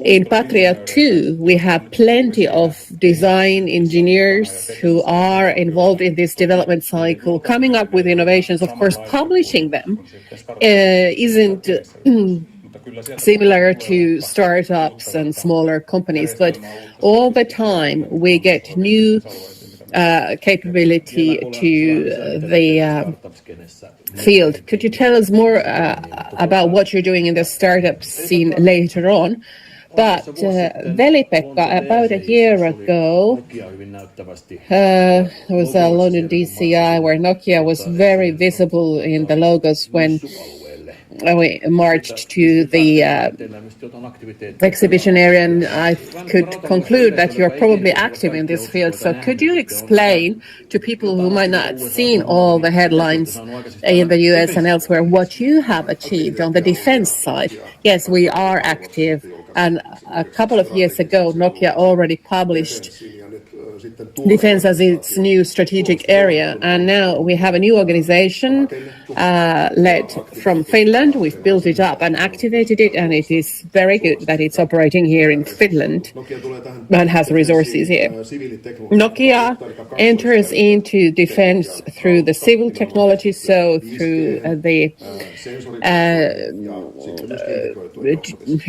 In Patria too, we have plenty of design engineers who are involved in this development cycle, coming up with innovations. Of course, publishing them isn't similar to startups and smaller companies, but all the time we get new capability to the field. Could you tell us more about what you're doing in the startup scene later on? But Veli-Pekka, about a year ago, there was a London DCI where Nokia was very visible in the logos when we marched to the exhibition area, and I could conclude that you're probably active in this field. So could you explain to people who might not have seen all the headlines in the US and elsewhere what you have achieved on the defense side? Yes, we are active, and a couple of years ago Nokia already published defense as its new strategic area, and now we have a new organization led from Finland. We've built it up and activated it, and it is very good that it's operating here in Finland and has resources here. Nokia enters into defense through the civil technology, so through the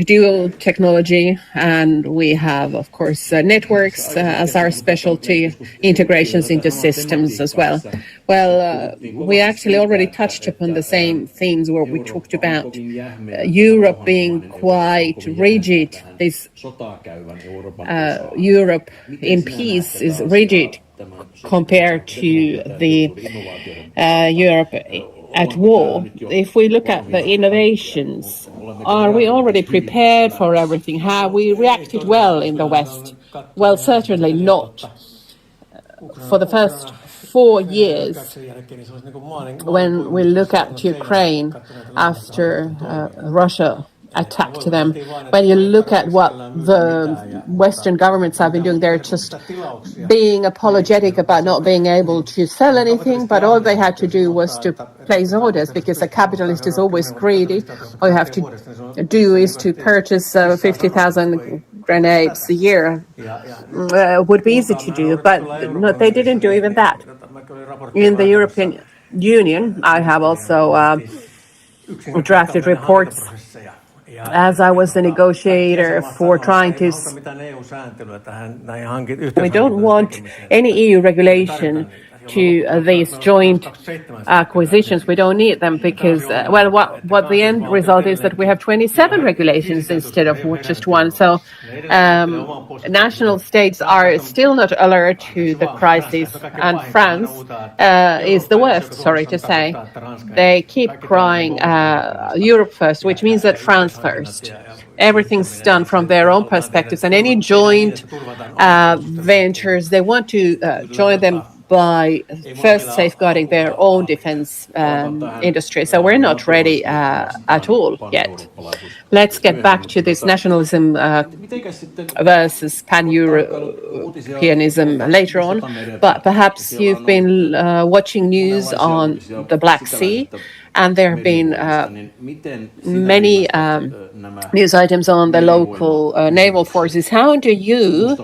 dual technology, and we have, of course, networks as our specialty, integrations into systems as well. Well, we actually already touched upon the same themes where we talked about Europe being quite rigid. This Europe in peace is rigid compared to the Europe at war. If we look at the innovations, are we already prepared for everything? Have we reacted well in the West? Well, certainly not. For the first 4 years, when we look at Ukraine after Russia attacked them. When you look at what the Western governments have been doing, they're just being apologetic about not being able to sell anything, but all they had to do was to place orders, because a capitalist is always greedy. All you have to do is to purchase 50,000 grenades a year. Would be easy to do, but no, they didn't do even that. In the European Union, I have also drafted reports as I was the negotiator for trying to... We don't want any EU regulation to these joint acquisitions. We don't need them because, what the end result is that we have 27 regulations instead of just one. So national states are still not alert to the crisis, and France is the worst, sorry to say. They keep crying Europe first, which means that France first. Everything's done from their own perspectives, and any joint ventures, they want to join them by first safeguarding their own defense industry. So we're not ready at all yet. Let's get back to this nationalism versus pan-Europeanism later on. But perhaps you've been watching news on the Black Sea, and there have been many news items on the local naval forces. How do you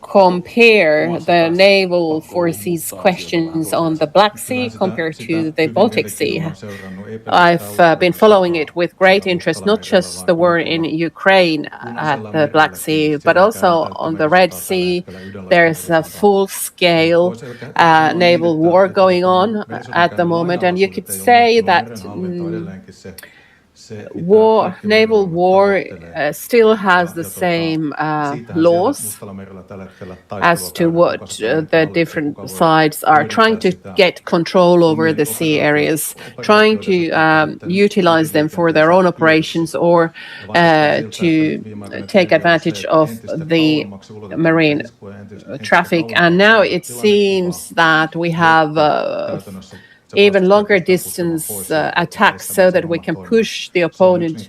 compare the naval forces questions on the Black Sea compared to the Baltic Sea? I've been following it with great interest, not just the war in Ukraine at the Black Sea, but also on the Red Sea. There's a full-scale naval war going on at the moment, and you could say that naval war still has the same laws as to what the different sides are trying to get control over the sea areas, trying to utilize them for their own operations or to take advantage of the marine traffic. And now it seems that we have even longer distance attacks so that we can push the opponent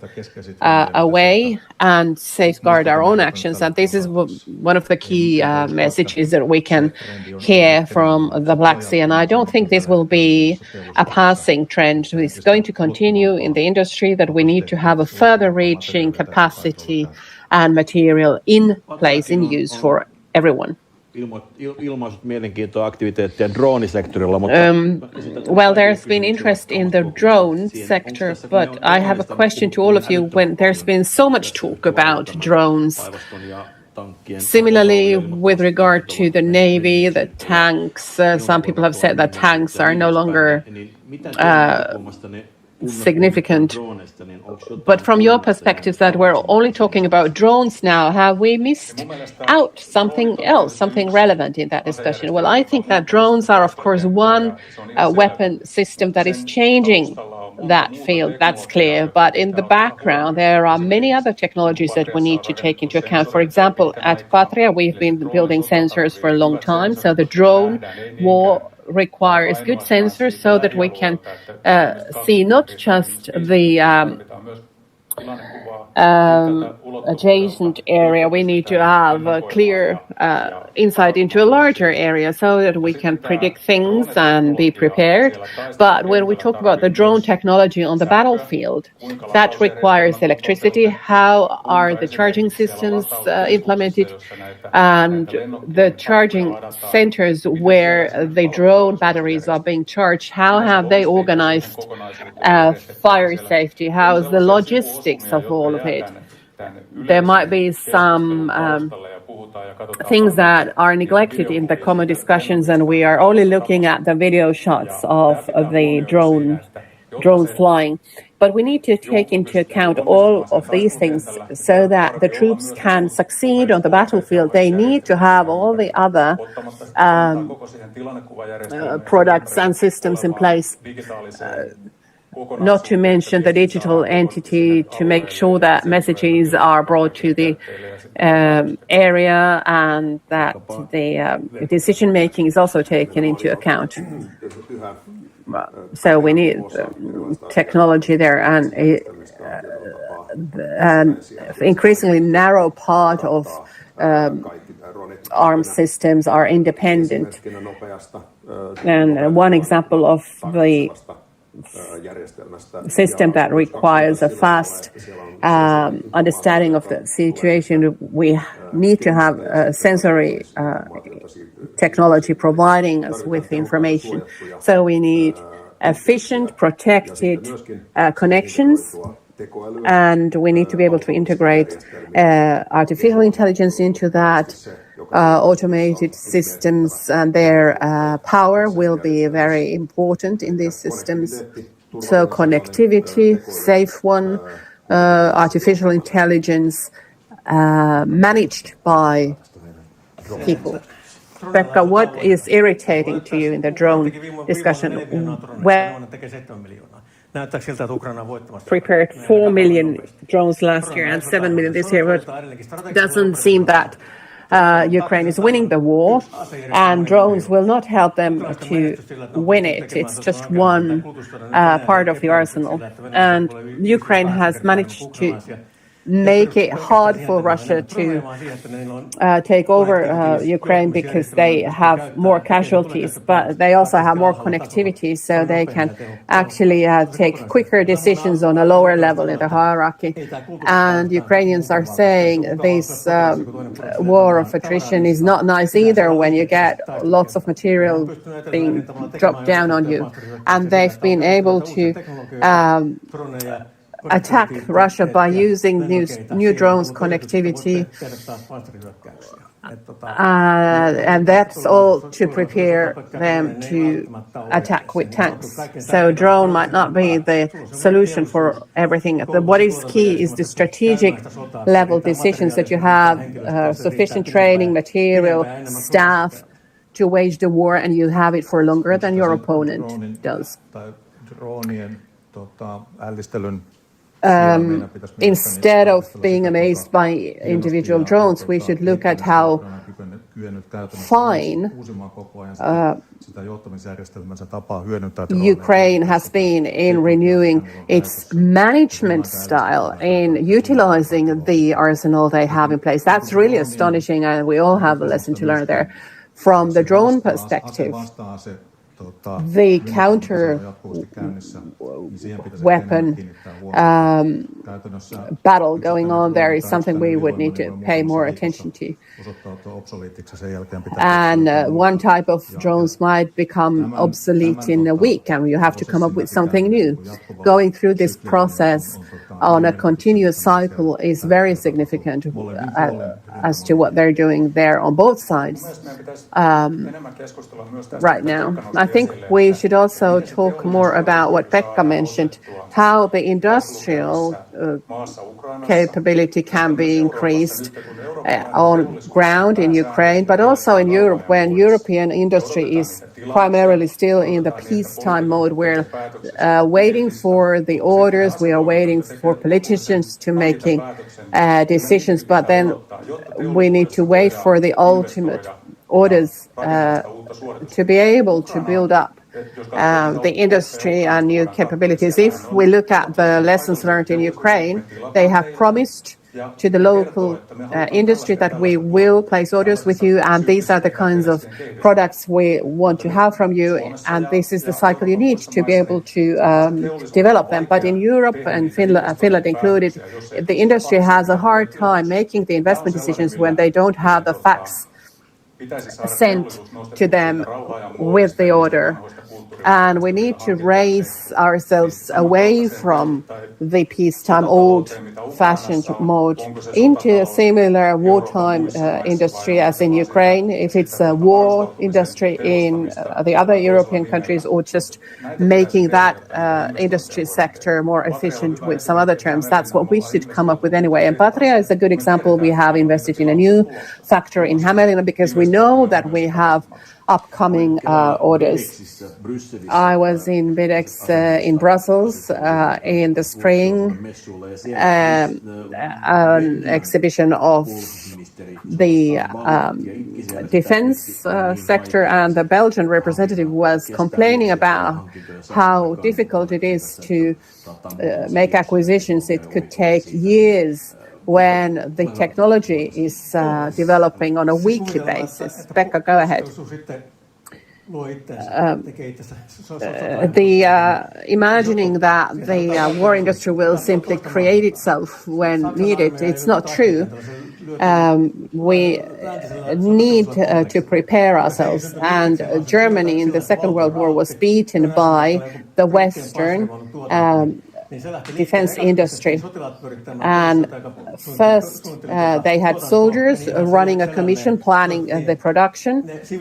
away and safeguard our own actions. And this is one of the key messages that we can hear from the Black Sea. And I don't think this will be a passing trend. It's going to continue in the industry, that we need to have a further reaching capacity and material in place, in use for everyone. Well, there's been interest in the drone sector, but I have a question to all of you. When there's been so much talk about drones, similarly with regard to the Navy, the tanks, some people have said that tanks are no longer significant. But from your perspective, that we're only talking about drones now, have we missed out something else, something relevant in that discussion? Well, I think that drones are, of course, one weapon system that is changing that field. That's clear. But in the background, there are many other technologies that we need to take into account. For example, at Patria, we've been building sensors for a long time. So the drone war requires good sensors so that we can see not just the adjacent area. We need to have a clear insight into a larger area so that we can predict things and be prepared. But when we talk about the drone technology on the battlefield, that requires electricity. How are the charging systems implemented? And the charging centers where the drone batteries are being charged, how have they organized fire safety? How is the logistics of all of it? There might be some things that are neglected in the common discussions, and we are only looking at the video shots of the drones flying. But we need to take into account all of these things so that the troops can succeed on the battlefield. They need to have all the other products and systems in place. Not to mention the digital entity to make sure that messages are brought to the area and that the decision making is also taken into account. So we need technology there, and an increasingly narrow part of arms systems are independent. And one example of the system that requires a fast understanding of the situation, we need to have sensory technology providing us with information. So we need efficient, protected connections, and we need to be able to integrate artificial intelligence into that. Automated systems and their power will be very important in these systems. So connectivity, safe one, artificial intelligence managed by people. Pekka, what is irritating to you in the drone discussion? Well, prepared 4 million drones last year and 7 million this year, but it doesn't seem that Ukraine is winning the war, and drones will not help them to win it. It's just one part of the arsenal. And Ukraine has managed to make it hard for Russia to take over Ukraine because they have more casualties, but they also have more connectivity, so they can actually take quicker decisions on a lower level in the hierarchy. And Ukrainians are saying this war of attrition is not nice either when you get lots of material being dropped down on you. And they've been able to attack Russia by using new drones connectivity, and that's all to prepare them to attack with tanks. So drone might not be the solution for everything. What is key is the strategic level decisions that you have sufficient training, material, staff to wage the war, and you have it for longer than your opponent does. Instead of being amazed by individual drones, we should look at how fine Ukraine has been in renewing its management style, in utilizing the arsenal they have in place. That's really astonishing, and we all have a lesson to learn there. From the drone perspective, the counter weapon battle going on there is something we would need to pay more attention to. And one type of drones might become obsolete in a week, and you have to come up with something new. Going through this process on a continuous cycle is very significant as to what they're doing there on both sides right now. I think we should also talk more about what Pekka mentioned, how the industrial capability can be increased on ground in Ukraine, but also in Europe, when European industry is primarily still in the peacetime mode. We're waiting for the orders, we are waiting for politicians to making decisions, but then we need to wait for the ultimate orders to be able to build up the industry and new capabilities. If we look at the lessons learned in Ukraine, they have promised to the local industry that we will place orders with you, and these are the kinds of products we want to have from you, and this is the cycle you need to be able to develop them. But in Europe, and Finland included, the industry has a hard time making the investment decisions when they don't have the facts sent to them with the order. And we need to raise ourselves away from the peacetime old-fashioned mode into a similar wartime industry as in Ukraine. If it's a war industry in the other European countries, or just making that industry sector more efficient with some other terms, that's what we should come up with anyway. And Patria is a good example. We have invested in a new factory in Hämeenlinna because we know that we have upcoming orders. I was in BIDEX in Brussels in the spring, an exhibition of the defense sector, and the Belgian representative was complaining about how difficult it is to make acquisitions. It could take years when the technology is developing on a weekly basis. Pekka, go ahead. Imagining that the war industry will simply create itself when needed, it's not true. We need to prepare ourselves, and Germany in the Second World War was beaten by the Western defense industry. And first, they had soldiers running a commission, planning the production.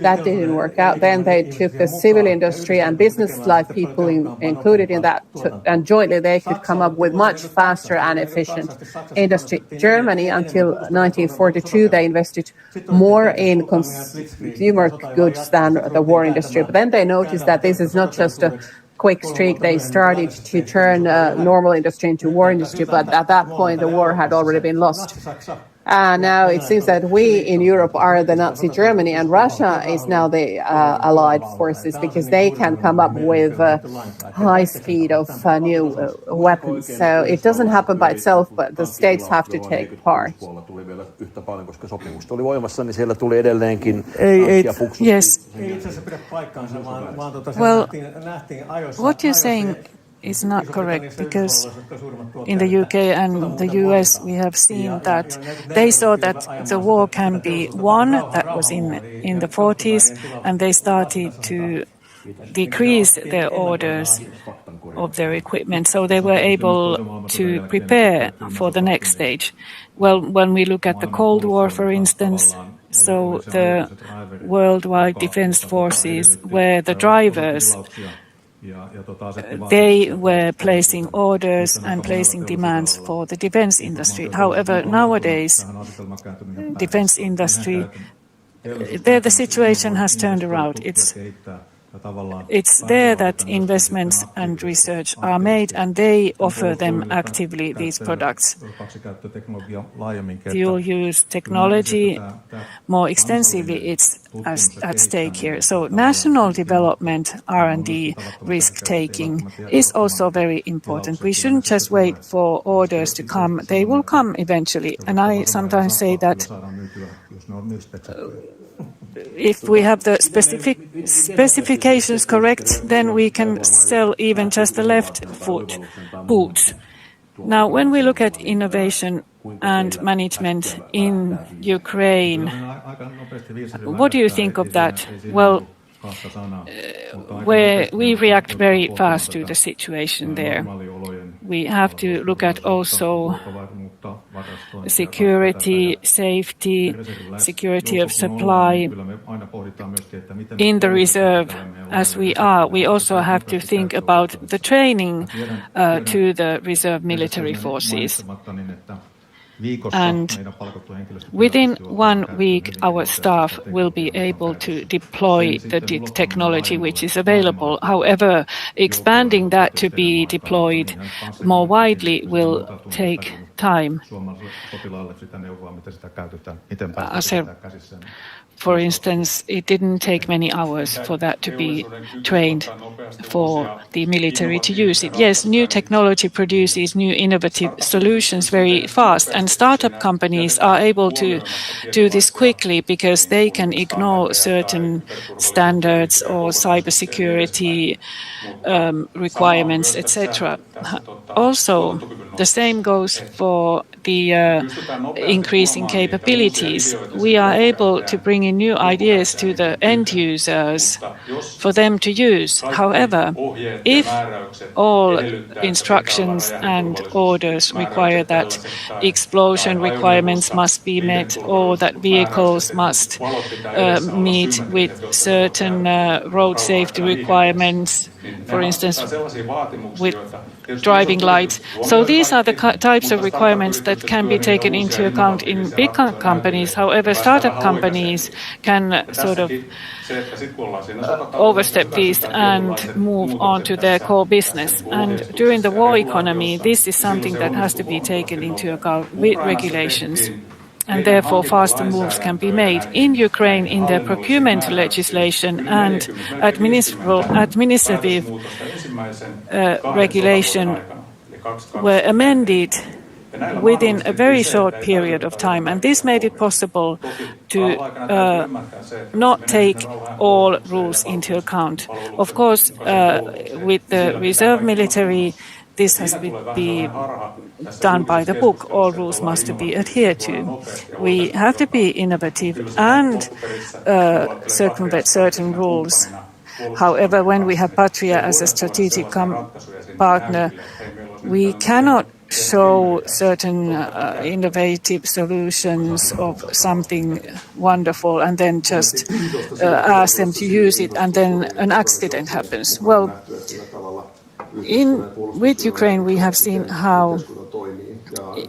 That didn't work out. Then they took the civil industry and business life people included in that, and jointly they could come up with much faster and efficient industry. Germany, until 1942, they invested more in consumer goods than the war industry. But then they noticed that this is not just a quick streak. They started to turn normal industry into war industry, but at that point the war had already been lost. Now it seems that we in Europe are the Nazi Germany, and Russia is now the allied forces, because they can come up with high speed of new weapons. So it doesn't happen by itself, but the states have to take part. Yes. Well, what you're saying is not correct, because in the UK and the US we have seen that they saw that the war can be won. That was in the 40s, and they started to decrease their orders of their equipment, so they were able to prepare for the next stage. Well, when we look at the Cold War, for instance, so the worldwide defense forces were the drivers. They were placing orders and placing demands for the defense industry. However, nowadays, defense industry, there the situation has turned around. It's there that investments and research are made, and they offer them actively, these products. Dual-use technology more extensively, it's at stake here. So national development, R&D, risk-taking is also very important. We shouldn't just wait for orders to come. They will come eventually. And I sometimes say that if we have the specifications correct, then we can sell even just the left foot boots. Now, when we look at innovation and management in Ukraine, what do you think of that? Well, where we react very fast to the situation there. We have to look at also security, safety, security of supply. In the reserve, as we are, we also have to think about the training to the reserve military forces. And within 1 week, our staff will be able to deploy the technology which is available. However, expanding that to be deployed more widely will take time. For instance, it didn't take many hours for that to be trained for the military to use it. Yes, new technology produces new innovative solutions very fast, and startup companies are able to do this quickly because they can ignore certain standards or cybersecurity requirements, etc. Also, the same goes for the increasing capabilities. We are able to bring in new ideas to the end users for them to use. However, if all instructions and orders require that explosion requirements must be met, or that vehicles must meet with certain road safety requirements, for instance, with driving lights. So these are the types of requirements that can be taken into account in big companies. However, startup companies can sort of overstep these and move on to their core business. And during the war economy, this is something that has to be taken into account with regulations. And therefore faster moves can be made. In Ukraine, in their procurement legislation and administrative regulation were amended within a very short period of time. And this made it possible to not take all rules into account. Of course, with the reserve military, this has to be done by the book. All rules must be adhered to. We have to be innovative and circumvent certain rules. However, when we have Patria as a strategic partner, we cannot show certain innovative solutions of something wonderful and then just ask them to use it and then an accident happens. Well, with Ukraine, we have seen how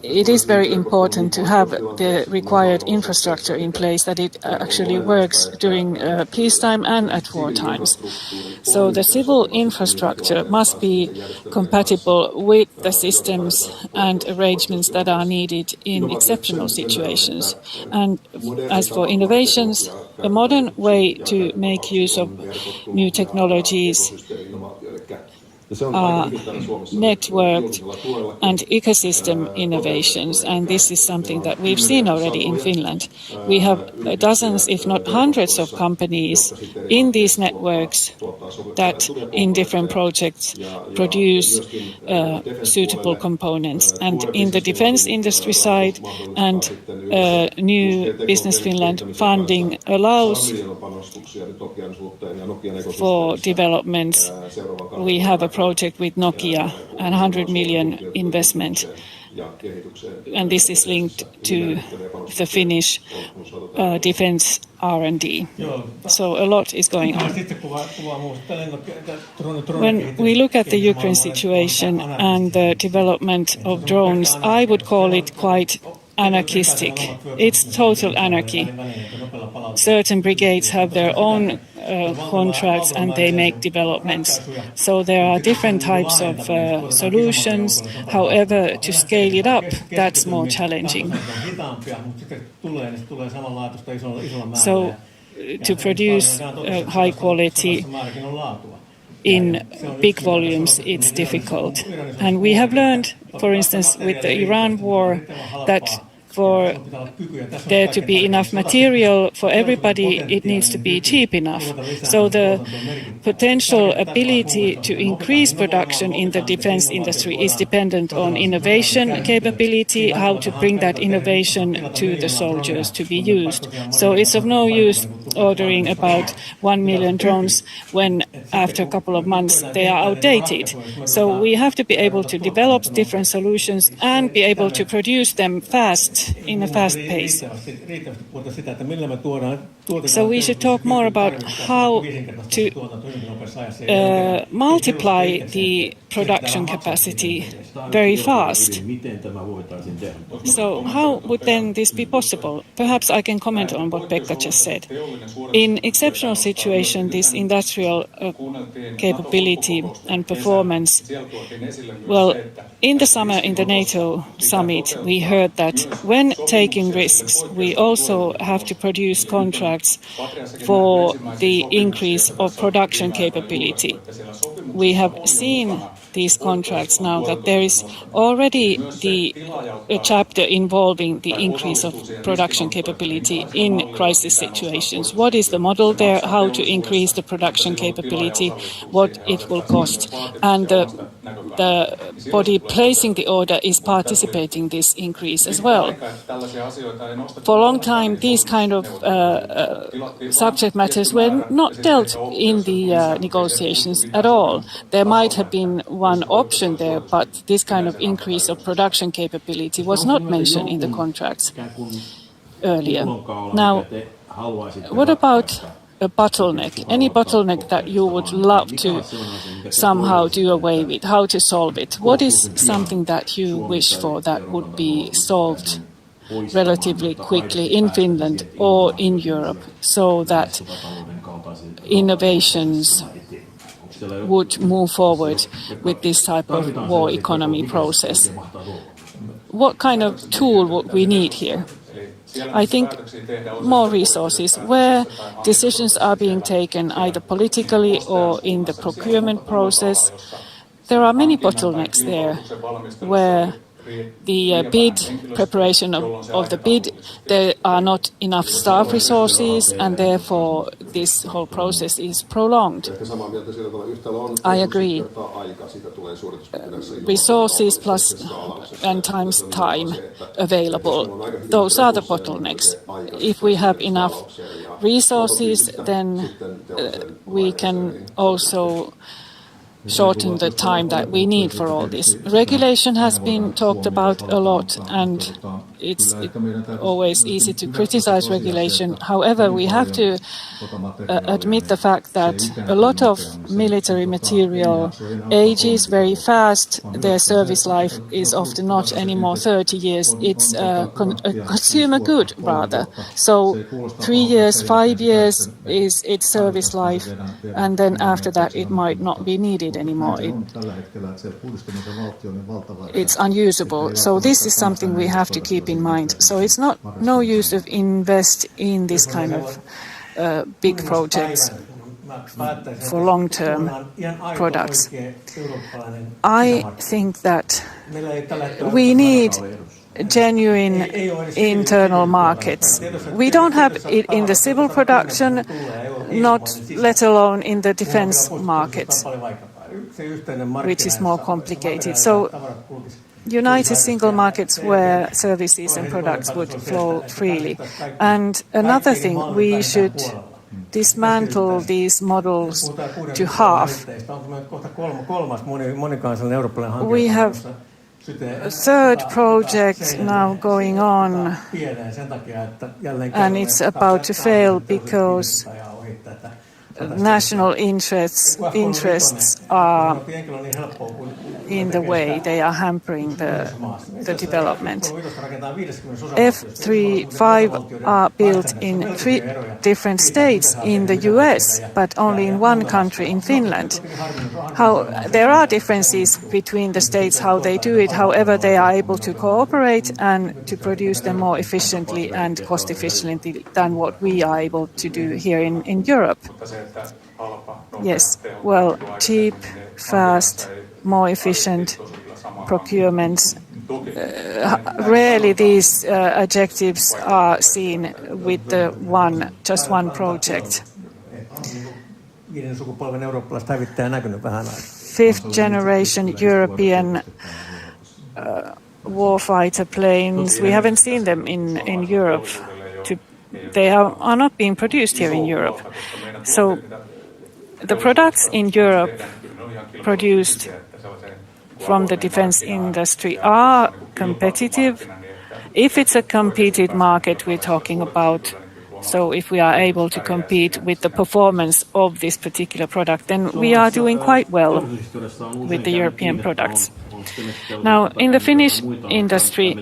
it is very important to have the required infrastructure in place, that it actually works during peacetime and at war times. So the civil infrastructure must be compatible with the systems and arrangements that are needed in exceptional situations. And as for innovations, a modern way to make use of new technologies are networked and ecosystem innovations, and this is something that we've seen already in Finland. We have dozens, if not hundreds, of companies in these networks that in different projects produce suitable components. And in the defense industry side and new Business Finland funding allows for developments. We have a project with Nokia, and 100 million investment, and this is linked to the Finnish defense R&D. So a lot is going on. When we look at the Ukraine situation and the development of drones, I would call it quite anarchistic. It's total anarchy. Certain brigades have their own contracts and they make developments. So there are different types of solutions. However, to scale it up, that's more challenging. So to produce high quality in big volumes, it's difficult. And we have learned, for instance, with the Iran war, that for there to be enough material for everybody, it needs to be cheap enough. So the potential ability to increase production in the defense industry is dependent on innovation capability, how to bring that innovation to the soldiers to be used. So it's of no use ordering about 1 million drones when after a couple of months they are outdated. So we have to be able to develop different solutions and be able to produce them fast, in a fast pace. So we should talk more about how to multiply the production capacity very fast. So how would then this be possible? Perhaps I can comment on what Pekka just said. In exceptional situation, this industrial capability and performance, well, in the summer in the NATO summit, we heard that when taking risks, we also have to produce contracts for the increase of production capability. We have seen these contracts now that there is already a chapter involving the increase of production capability in crisis situations. What is the model there? How to increase the production capability? What it will cost? And the body placing the order is participating this increase as well. For a long time, these kind of subject matters were not dealt in the negotiations at all. There might have been one option there, but this kind of increase of production capability was not mentioned in the contracts earlier. Now, what about a bottleneck, any bottleneck that you would love to somehow do away with, how to solve it? What is something that you wish for that would be solved relatively quickly in Finland or in Europe so that innovations would move forward with this type of war economy process? What kind of tool would we need here? I think more resources where decisions are being taken either politically or in the procurement process. There are many bottlenecks there where the bid, preparation of the bid, there are not enough staff resources and therefore this whole process is prolonged. I agree. Resources plus and times time available, those are the bottlenecks. If we have enough resources, then we can also shorten the time that we need for all this. Regulation has been talked about a lot, and it's always easy to criticize regulation. However, we have to admit the fact that a lot of military material ages very fast. Their service life is often not anymore 30 years. It's a consumer good, rather. So 3 years, 5 years is its service life, and then after that it might not be needed anymore. It's unusable. So this is something we have to keep in mind. So it's no use of invest in this kind of big projects for long-term products. I think that we need genuine internal markets. We don't have it in the civil production, not let alone in the defense markets, which is more complicated. So united single markets where services and products would flow freely. And another thing, we should dismantle these models to half. We have a third project now going on, and it's about to fail because national interests are in the way. They are hampering the development. F-35 are built in 3 different states in the US, but only in one country, in Finland. There are differences between the states how they do it. However, they are able to cooperate and to produce them more efficiently and cost efficiently than what we are able to do here in Europe. Yes, well, cheap, fast, more efficient procurements. Rarely these adjectives are seen with just one project. 5th generation European warfighter planes. We haven't seen them in Europe. They are not being produced here in Europe. So the products in Europe produced from the defense industry are competitive. If it's a competed market we're talking about, so if we are able to compete with the performance of this particular product, then we are doing quite well with the European products. Now, in the Finnish industry,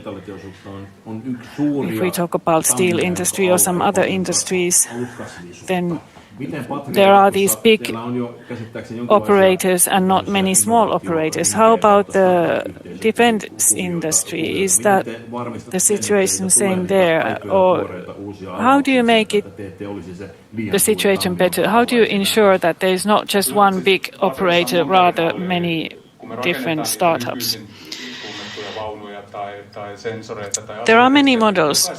if we talk about steel industry or some other industries, then there are these big operators and not many small operators. How about the defense industry? Is that the situation same there? Or how do you make the situation better? How do you ensure that there is not just one big operator, rather many different startups? There are many models.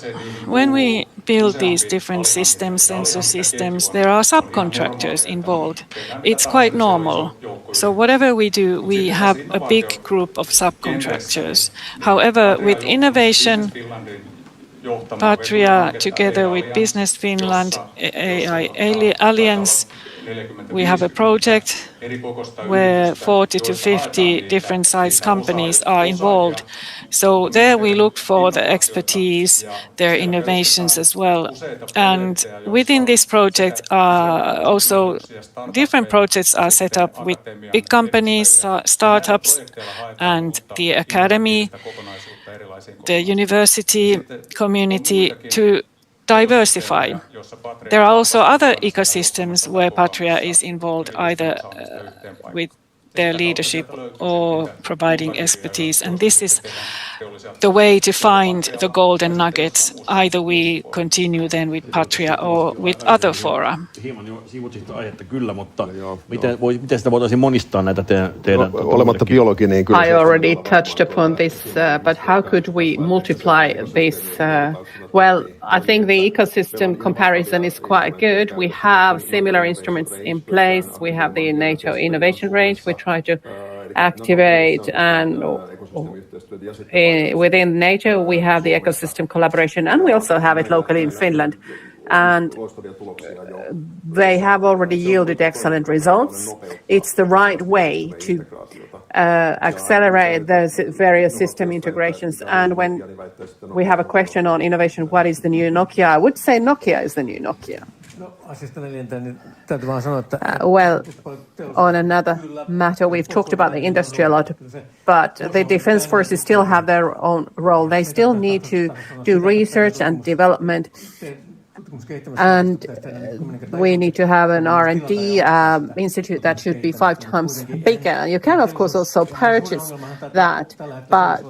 When we build these different systems, sensor systems, there are subcontractors involved. It's quite normal. So whatever we do, we have a big group of subcontractors. However, with innovation, Patria, together with Business Finland, AI Alliance, we have a project where 40 to 50 different size companies are involved. So there we look for the expertise, their innovations as well. And within this project, also different projects are set up with big companies, startups, and the academy, the university community to diversify. There are also other ecosystems where Patria is involved, either with their leadership or providing expertise. And this is the way to find the golden nuggets. Either we continue then with Patria or with other fora. Hieman jo sivusit aihetta kyllä, mutta miten sitä voitaisiin monistaa näitä teidän... Olematta biologi, niin kyllä... I already touched upon this, but how could we multiply this? Well, I think the ecosystem comparison is quite good. We have similar instruments in place. We have the NATO innovation range. We try to activate, and within NATO we have the ecosystem collaboration, and we also have it locally in Finland. And they have already yielded excellent results. It's the right way to accelerate those various system integrations. And when we have a question on innovation, what is the new Nokia? I would say Nokia is the new Nokia. Well, on another matter, we've talked about the industry a lot, but the defense forces still have their own role. They still need to do research and development, and we need to have an R&D institute that should be 5 times bigger. You can, of course, also purchase that, but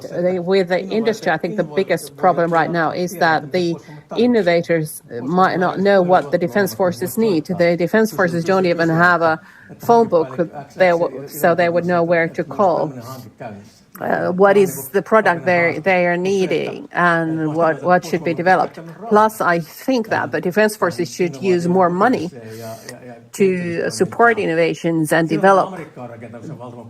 with the industry, I think the biggest problem right now is that the innovators might not know what the defense forces need. The defense forces don't even have a phone book, so they would know where to call. What is the product they are needing and what should be developed. Plus, I think that the defense forces should use more money to support innovations and develop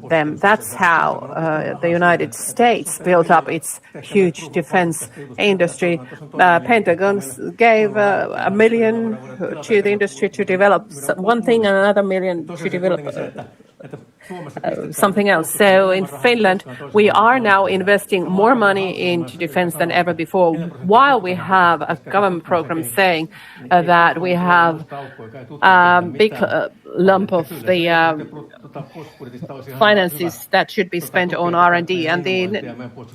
them. That's how the United States built up its huge defense industry. Pentagon gave $1 million to the industry to develop one thing and another $1 million to develop something else. So in Finland, we are now investing more money into defense than ever before, while we have a government program saying that we have a big lump of the finances that should be spent on R&D, and the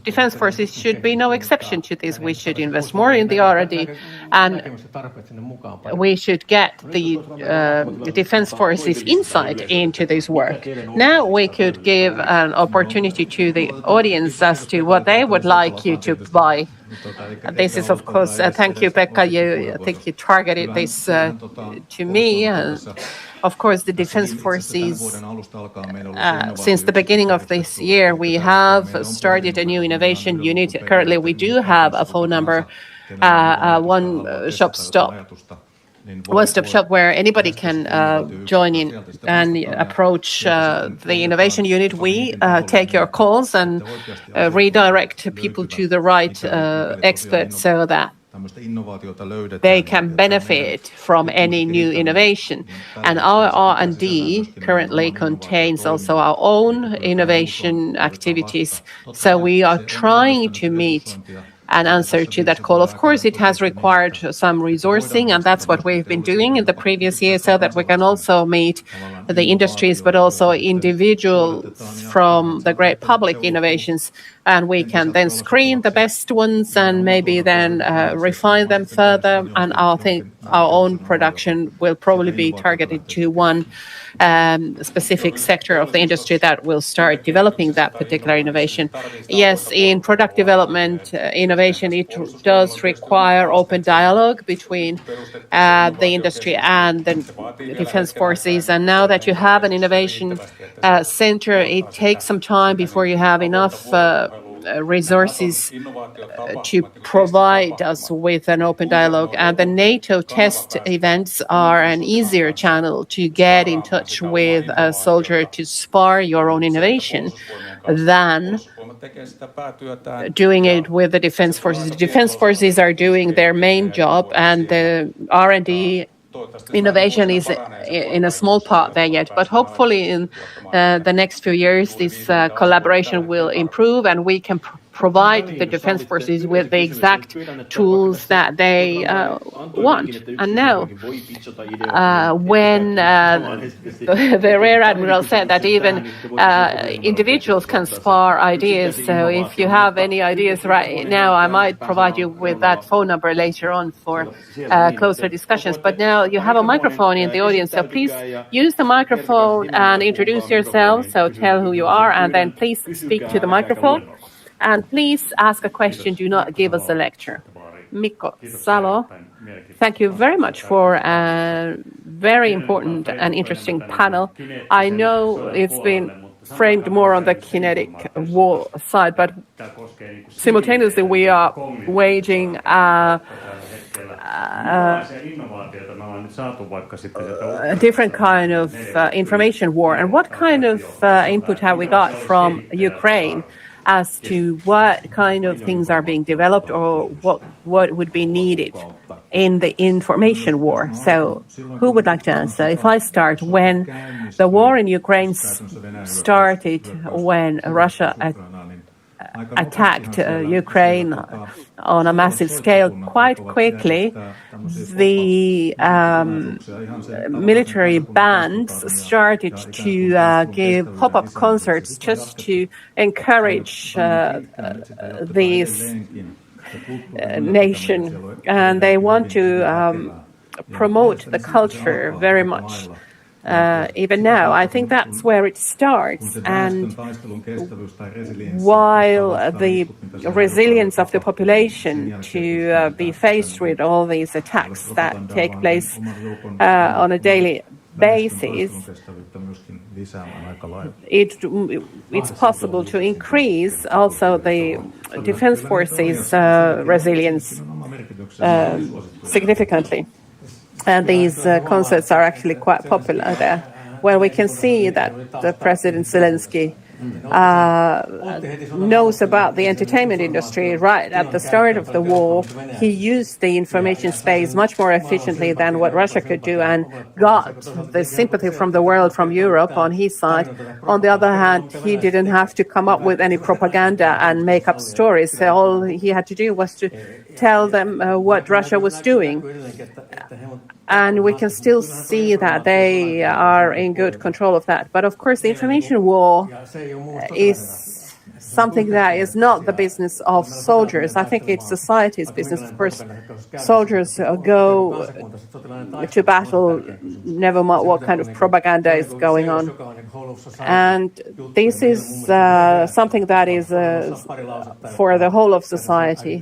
defense forces should be no exception to this. We should invest more in the R&D, and we should get the defense forces insight into this work. Now we could give an opportunity to the audience as to what they would like you to buy. This is, of course, thank you, Pekka. I think you targeted this to me. Of course, the defense forces, since the beginning of this year, we have started a new innovation unit. Currently, we do have a phone number, one-stop shop where anybody can join in and approach the innovation unit. We take your calls and redirect people to the right experts so that they can benefit from any new innovation. And our R&D currently contains also our own innovation activities. So we are trying to meet an answer to that call. Of course, it has required some resourcing, and that's what we've been doing in the previous year, so that we can also meet the industries, but also individuals from the great public innovations. And we can then screen the best ones and maybe then refine them further. And I think our own production will probably be targeted to one specific sector of the industry that will start developing that particular innovation. Yes, in product development, innovation, it does require open dialogue between the industry and the defense forces. And now that you have an innovation center, it takes some time before you have enough resources to provide us with an open dialogue. And the NATO test events are an easier channel to get in touch with a soldier to spar your own innovation than doing it with the defense forces. The defense forces are doing their main job, and the R&D innovation is in a small part there yet, but hopefully in the next few years this collaboration will improve and we can provide the defense forces with the exact tools that they want. And now, when the Rear Admiral said that even individuals can spar ideas, so if you have any ideas right now, I might provide you with that phone number later on for closer discussions. But now you have a microphone in the audience, so please use the microphone and introduce yourselves, so tell who you are, and then please speak to the microphone. And please ask a question, do not give us a lecture. Mikko Salo, thank you very much for a very important and interesting panel. I know it's been framed more on the kinetic war side, but simultaneously we are waging a different kind of information war. And what kind of input have we got from Ukraine as to what kind of things are being developed or what would be needed in the information war? So who would like to answer? If I start, when the war in Ukraine started, when Russia attacked Ukraine on a massive scale, quite quickly the military bands started to give pop-up concerts just to encourage these nation, and they want to promote the culture very much. Even now, I think that's where it starts. And while the resilience of the population to be faced with all these attacks that take place on a daily basis, it's possible to increase also the defense forces' resilience significantly. And these concerts are actually quite popular there, where we can see that the President Zelensky knows about the entertainment industry right at the start of the war. He used the information space much more efficiently than what Russia could do and got the sympathy from the world, from Europe on his side. On the other hand, he didn't have to come up with any propaganda and make up stories. So all he had to do was to tell them what Russia was doing. And we can still see that they are in good control of that. But of course, the information war is something that is not the business of soldiers. I think it's society's business. Of course, soldiers go to battle, never mind what kind of propaganda is going on. And this is something that is for the whole of society.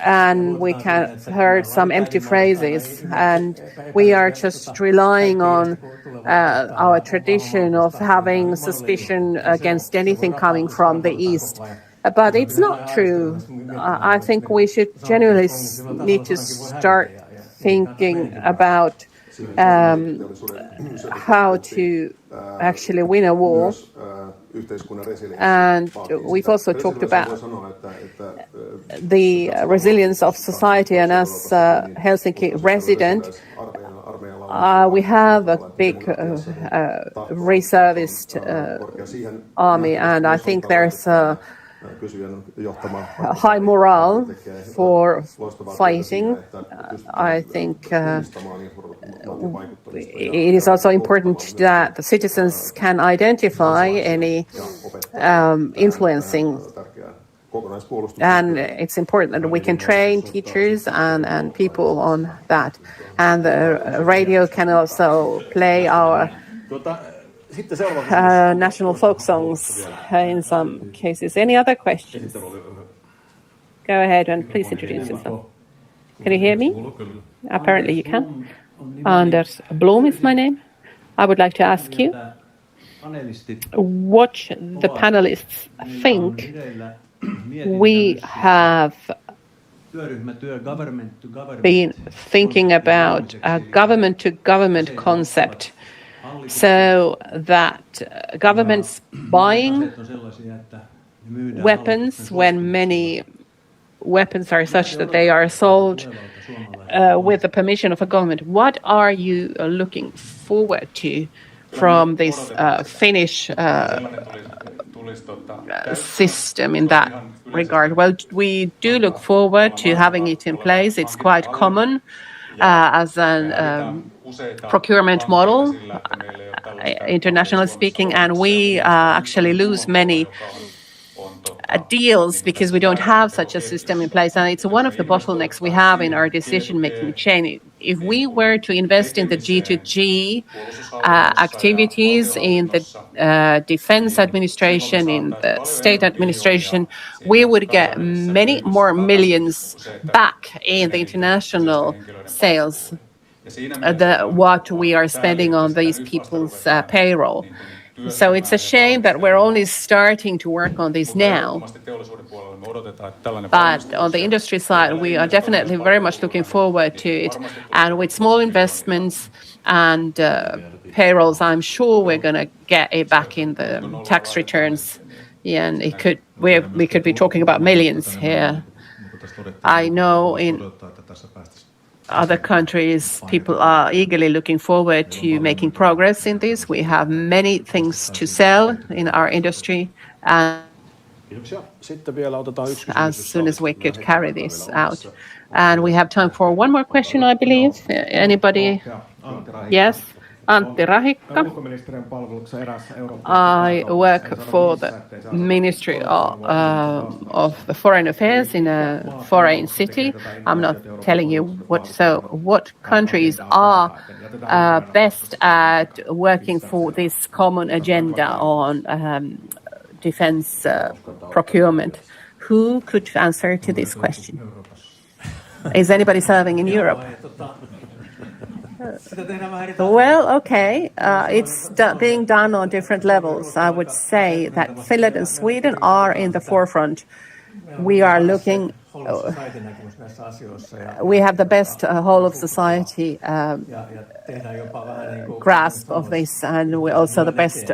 And we can heard some empty phrases, and we are just relying on our tradition of having suspicion against anything coming from the East. But it's not true. I think we should genuinely need to start thinking about how to actually win a war. And we've also talked about the resilience of society, and as Helsinki resident, we have a big reservist army, and I think there's a high morale for fighting. I think it is also important that the citizens can identify any influencing, and it's important that we can train teachers and people on that. And the radio can also play our national folk songs in some cases. Any other questions? Go ahead and please introduce yourself. Can you hear me? Apparently you can. Anders Blom is my name. I would like to ask you what the panelists think. We have been thinking about a government-to-government concept, so that governments buying weapons, when many weapons are such that they are sold with the permission of a government. What are you looking forward to from this Finnish system in that regard? Well, we do look forward to having it in place. It's quite common as an procurement model, internationally speaking, and we actually lose many deals because we don't have such a system in place. And it's one of the bottlenecks we have in our decision-making chain. If we were to invest in the G2G activities, in the defense administration, in the state administration, we would get many more millions back in the international sales what we are spending on these people's payroll. So it's a shame that we're only starting to work on this now. But on the industry side, we are definitely very much looking forward to it. And with small investments and payrolls, I'm sure we're going to get it back in the tax returns. Yeah, and we could be talking about millions here. I know in other countries, people are eagerly looking forward to making progress in this. We have many things to sell in our industry, and as soon as we could carry this out. And we have time for one more question, I believe. Anybody? Yes? Antti Rahikka. I work for the Ministry of the Foreign Affairs in a foreign city. I'm not telling you what countries are best at working for this common agenda on defense procurement. Who could answer to this question? Is anybody serving in Europe? Well, okay. It's being done on different levels. I would say that Finland and Sweden are in the forefront. We are looking. We have the best whole of society grasp of this, and we also the best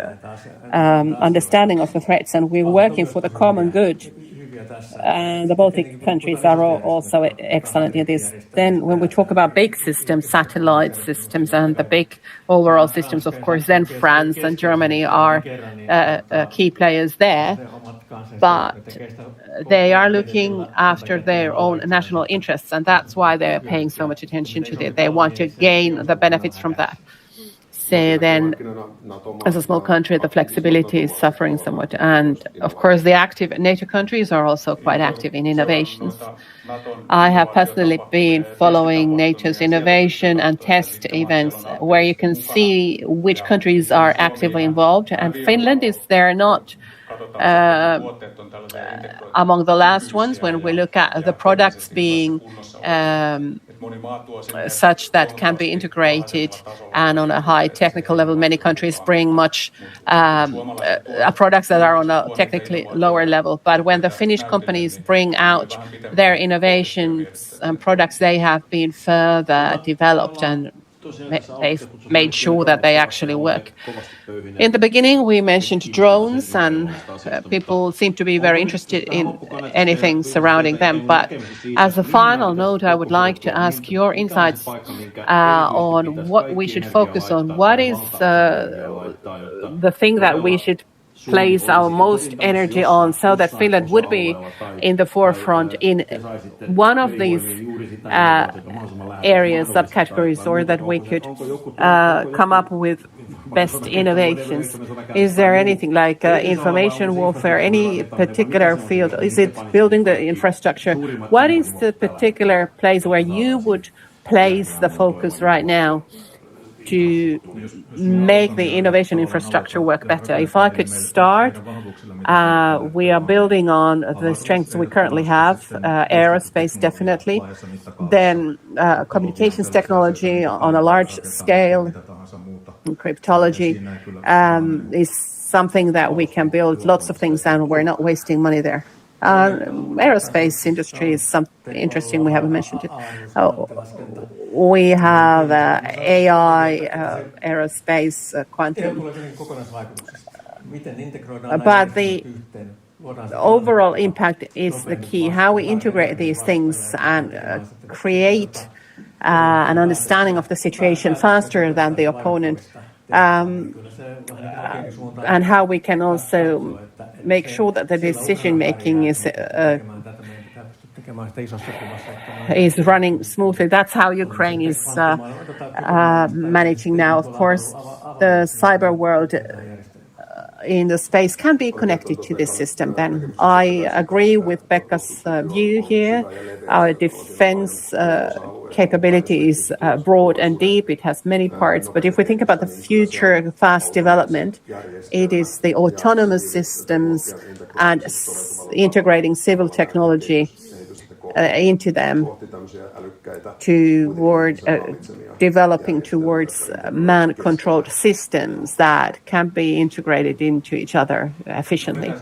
understanding of the threats. And we're working for the common good. And the Baltic countries are also excellent in this. Then when we talk about big systems, satellite systems, and the big overall systems, of course, then France and Germany are key players there. But they are looking after their own national interests, and that's why they're paying so much attention to it. They want to gain the benefits from that. So then, as a small country, the flexibility is suffering somewhat. And, of course, the active NATO countries are also quite active in innovations. I have personally been following NATO's innovation and test events where you can see which countries are actively involved. And Finland is there not among the last ones when we look at the products being such that can be integrated and on a high technical level. Many countries bring much products that are on a technically lower level. But when the Finnish companies bring out their innovations and products, they have been further developed and they've made sure that they actually work. In the beginning, we mentioned drones, and people seem to be very interested in anything surrounding them. But as a final note, I would like to ask your insights on what we should focus on. What is the thing that we should place our most energy on so that Finland would be in the forefront in one of these areas, subcategories, or that we could come up with best innovations? Is there anything like information warfare, any particular field? Is it building the infrastructure? What is the particular place where you would place the focus right now to make the innovation infrastructure work better? If I could start, we are building on the strengths we currently have, aerospace definitely, then communications technology on a large scale, cryptology is something that we can build lots of things and we're not wasting money there. Aerospace industry is something interesting. We haven't mentioned it. We have AI, aerospace, quantum. But the overall impact is the key. How we integrate these things and create an understanding of the situation faster than the opponent, and how we can also make sure that the decision making is running smoothly. That's how Ukraine is managing now. Of course, the cyber world in the space can be connected to this system. Then I agree with Pekka's view here. Our defense capability is broad and deep. It has many parts. But if we think about the future fast development, it is the autonomous systems and integrating civil technology into them toward developing towards man-controlled systems that can be integrated into each other efficiently.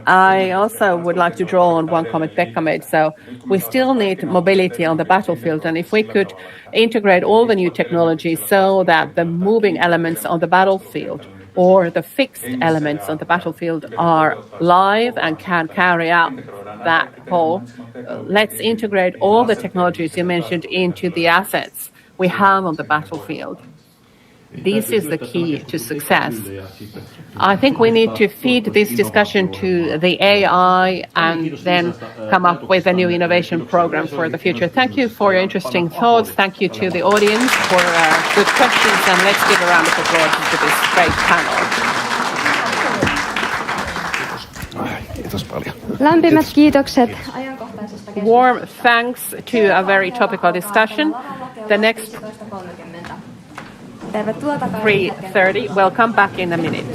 I also would like to draw on one comment Pekka made. So we still need mobility on the battlefield, and if we could integrate all the new technologies so that the moving elements on the battlefield or the fixed elements on the battlefield are live and can carry out that whole. Let's integrate all the technologies you mentioned into the assets we have on the battlefield. This is the key to success. I think we need to feed this discussion to the AI and then come up with a new innovation program for the future. Thank you for your interesting thoughts. Thank you to the audience for good questions, and let's give a round of applause to this great panel. Lämpimät kiitokset. Warm thanks to a very topical discussion. The next 3:30. We'll come back in a minute.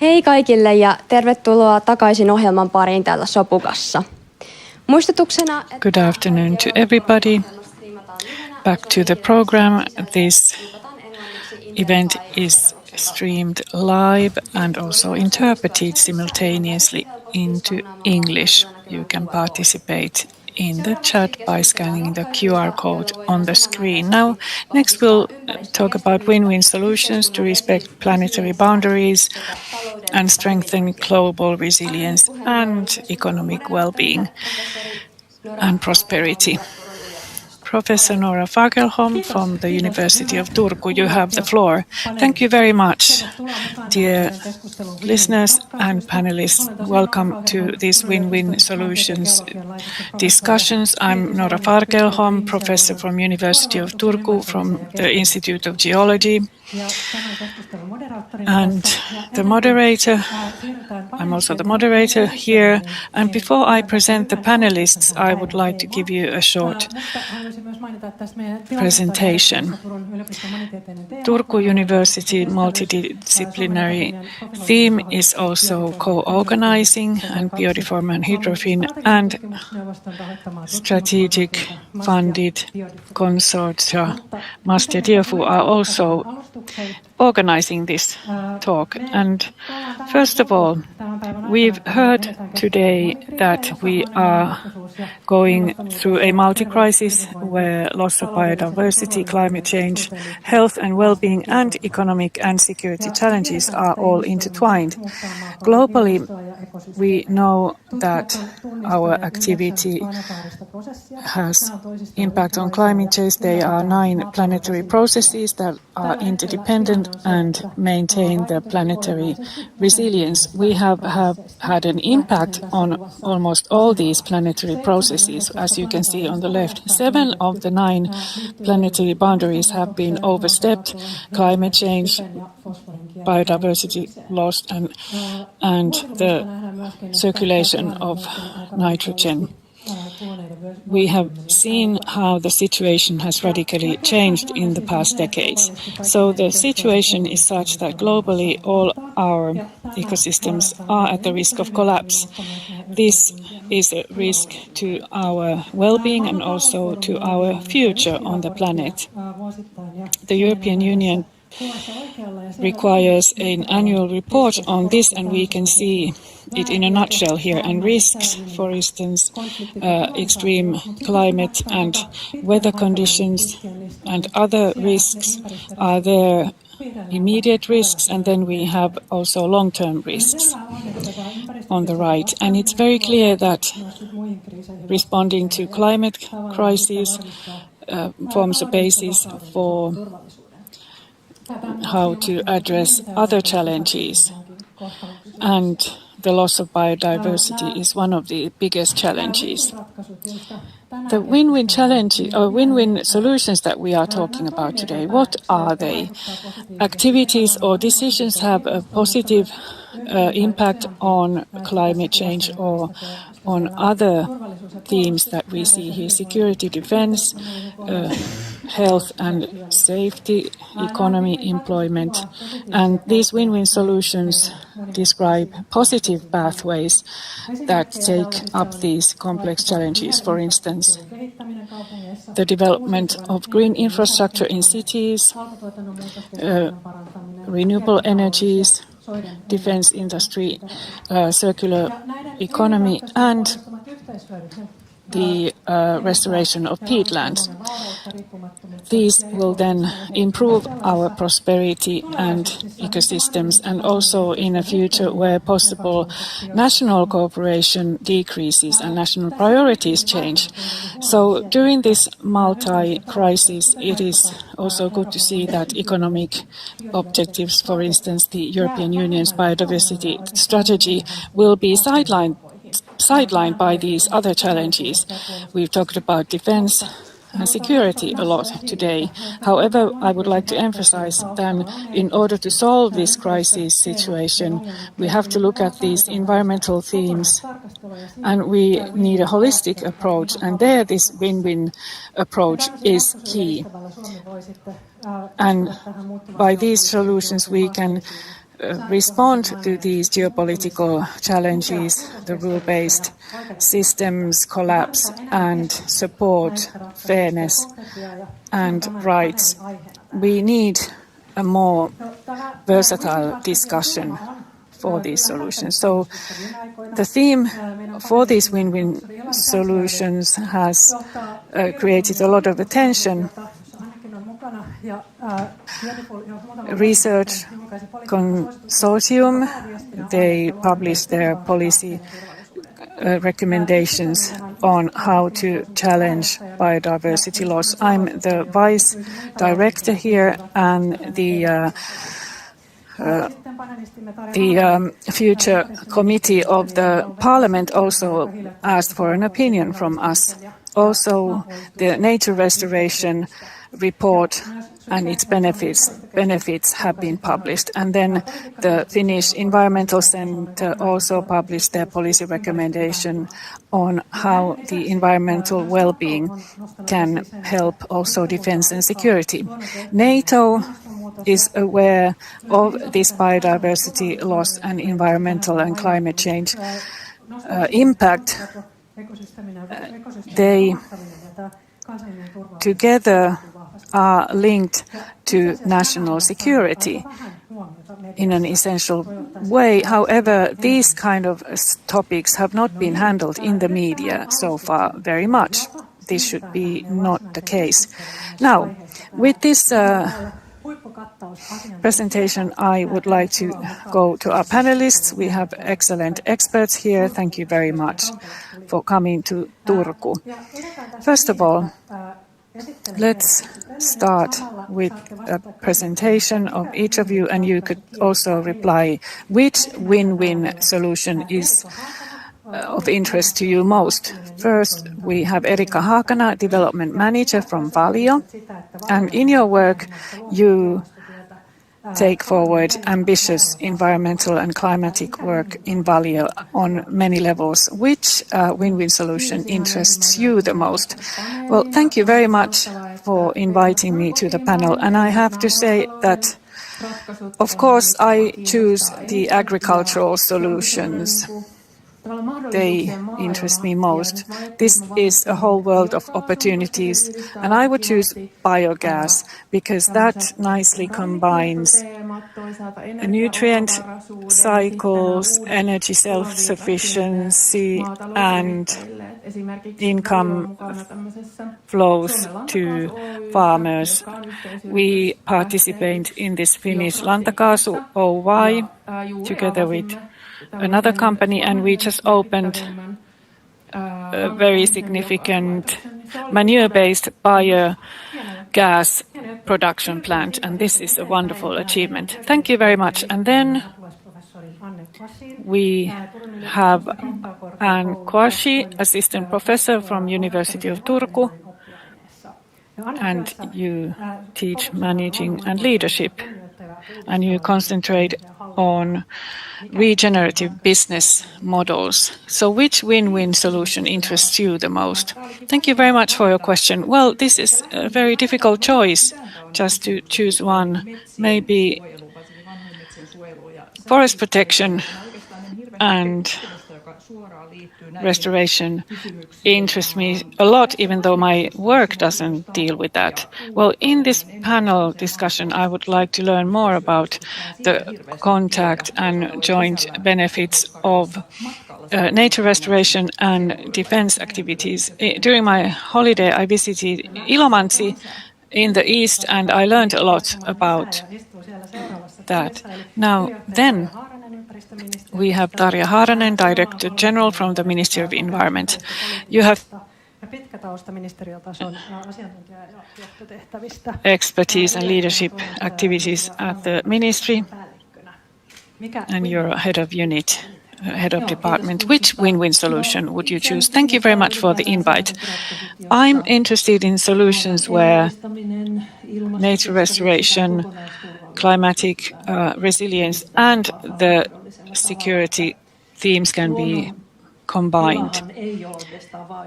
Hei kaikille ja tervetuloa takaisin ohjelman pariin täällä Sopukassa. Muistutuksena, Good afternoon to everybody. Back to the program. This event is streamed live and also interpreted simultaneously into English. You can participate in the chat by scanning the QR code on the screen. Now, next we'll talk about win-win solutions to respect planetary boundaries and strengthen global resilience and economic well-being and prosperity. Professor Nora Fagerholm from the University of Turku, you have the floor. Thank you very much, dear listeners and panelists. Welcome to this Win-Win Solutions discussions. I'm Nora Fagerholm, professor from University of Turku from the Institute of Geology. And the moderator, I'm also the moderator here. And before I present the panelists, I would like to give you a short presentation. Turku University multidisciplinary theme is also co-organizing and biodiform and hydrofin and strategic funded consortia MAST ja DIOFU are also organizing this talk. And first of all, we've heard today that we are going through a multi-crisis where loss of biodiversity, climate change, health and well-being and economic and security challenges are all intertwined. Globally, we know that our activity has impact on climate change. There are 9 planetary processes that are interdependent and maintain the planetary resilience. We have had an impact on almost all these planetary processes, as you can see on the left. 7 of the 9 planetary boundaries have been overstepped: climate change, biodiversity loss, and the circulation of nitrogen. We have seen how the situation has radically changed in the past decades. So the situation is such that globally all our ecosystems are at the risk of collapse. This is a risk to our well-being and also to our future on the planet. The European Union requires an annual report on this, and we can see it in a nutshell here. And risks, for instance, extreme climate and weather conditions and other risks are there, immediate risks, and then we have also long-term risks on the right. And it's very clear that responding to climate crisis forms a basis for how to address other challenges, and the loss of biodiversity is one of the biggest challenges. The win-win challenge or win-win solutions that we are talking about today, what are they? Activities or decisions have a positive impact on climate change or on other themes that we see here: security, defense, health and safety, economy, employment. And these win-win solutions describe positive pathways that take up these complex challenges. For instance, the development of green infrastructure in cities, renewable energies, defense industry, circular economy, and the restoration of peatlands. These will then improve our prosperity and ecosystems, and also in a future where possible national cooperation decreases and national priorities change. So during this multi-crisis, it is also good to see that economic objectives, for instance, the European Union's biodiversity strategy, will be sidelined by these other challenges. We've talked about defense and security a lot today. However, I would like to emphasize that in order to solve this crisis situation, we have to look at these environmental themes, and we need a holistic approach, and there this win-win approach is key. And by these solutions we can respond to these geopolitical challenges, the rule-based systems collapse, and support fairness and rights. We need a more versatile discussion for these solutions. So the theme for these win-win solutions has created a lot of attention. Research consortium, they published their policy recommendations on how to challenge biodiversity loss. I'm the vice director here, and the future committee of the parliament also asked for an opinion from us. Also, the nature restoration report and its benefits have been published. And then the Finnish Environmental Center also published their policy recommendation on how the environmental well-being can help also defense and security. NATO is aware of this biodiversity loss and environmental and climate change impact. They together are linked to national security in an essential way. However, these kind of topics have not been handled in the media so far very much. This should be not the case. Now, with this presentation, I would like to go to our panelists. We have excellent experts here. Thank you very much for coming to Turku. First of all, let's start with a presentation of each of you, and you could also reply which win-win solution is of interest to you most. First, we have Erika Haakana, Development Manager from Valio, and in your work you take forward ambitious environmental and climatic work in Valio on many levels. Which win-win solution interests you the most? Well, thank you very much for inviting me to the panel, and I have to say that, of course, I choose the agricultural solutions. They interest me most. This is a whole world of opportunities, and I would choose biogas because that nicely combines nutrient cycles, energy self-sufficiency, and income flows to farmers. We participate in this Finnish Lantakaasu Oy together with another company, and we just opened a very significant manure-based biogas production plant, and this is a wonderful achievement. Thank you very much. And then we have Anne Kwashi, Assistant Professor from University of Turku, and you teach managing and leadership, and you concentrate on regenerative business models. So which win-win solution interests you the most? Thank you very much for your question. Well, this is a very difficult choice, just to choose one. Maybe forest protection and restoration interests me a lot, even though my work doesn't deal with that. Well, in this panel discussion, I would like to learn more about the contact and joint benefits of nature restoration and defense activities. During my holiday, I visited Ilomantsi in the east, and I learned a lot about that. Now, then, we have Tarja Haaranen, Director General from the Ministry of Environment. You have expertise and leadership activities at the ministry, and you're a head of unit, head of department. Which win-win solution would you choose? Thank you very much for the invite. I'm interested in solutions where nature restoration, climatic resilience, and the security themes can be combined.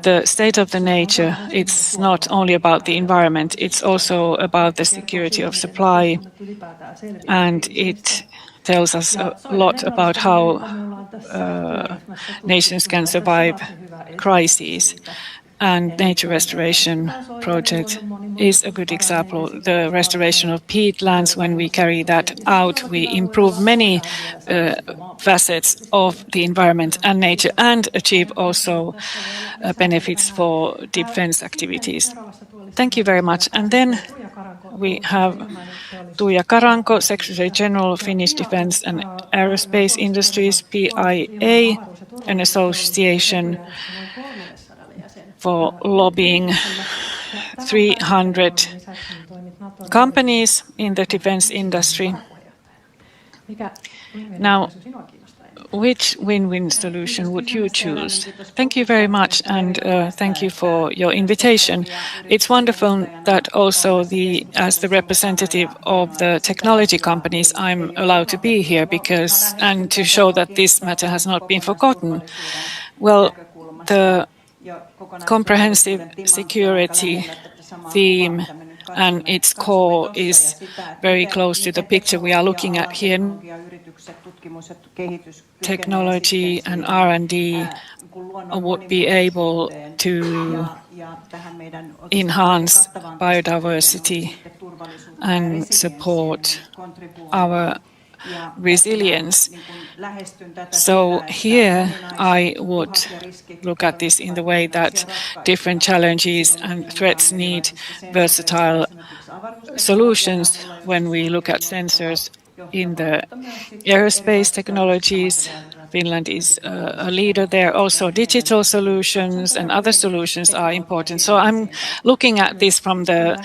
The state of the nature, it's not only about the environment, it's also about the security of supply, and it tells us a lot about how nations can survive crises. And nature restoration project is a good example. The restoration of peatlands, when we carry that out, we improve many facets of the environment and nature and achieve also benefits for defense activities. Thank you very much. And then we have Tuija Karanko, Secretary General of Finnish Defence and Aerospace Industries, PIA, an association for lobbying 300 companies in the defense industry. Now, which win-win solution would you choose? Thank you very much, and thank you for your invitation. It's wonderful that also as the representative of the technology companies, I'm allowed to be here and to show that this matter has not been forgotten. Well, the comprehensive security theme and its core is very close to the picture we are looking at here. Technology and R&D would be able to enhance biodiversity and support our resilience. So here I would look at this in the way that different challenges and threats need versatile solutions. When we look at sensors in the aerospace technologies, Finland is a leader there. Also digital solutions and other solutions are important. So I'm looking at this from the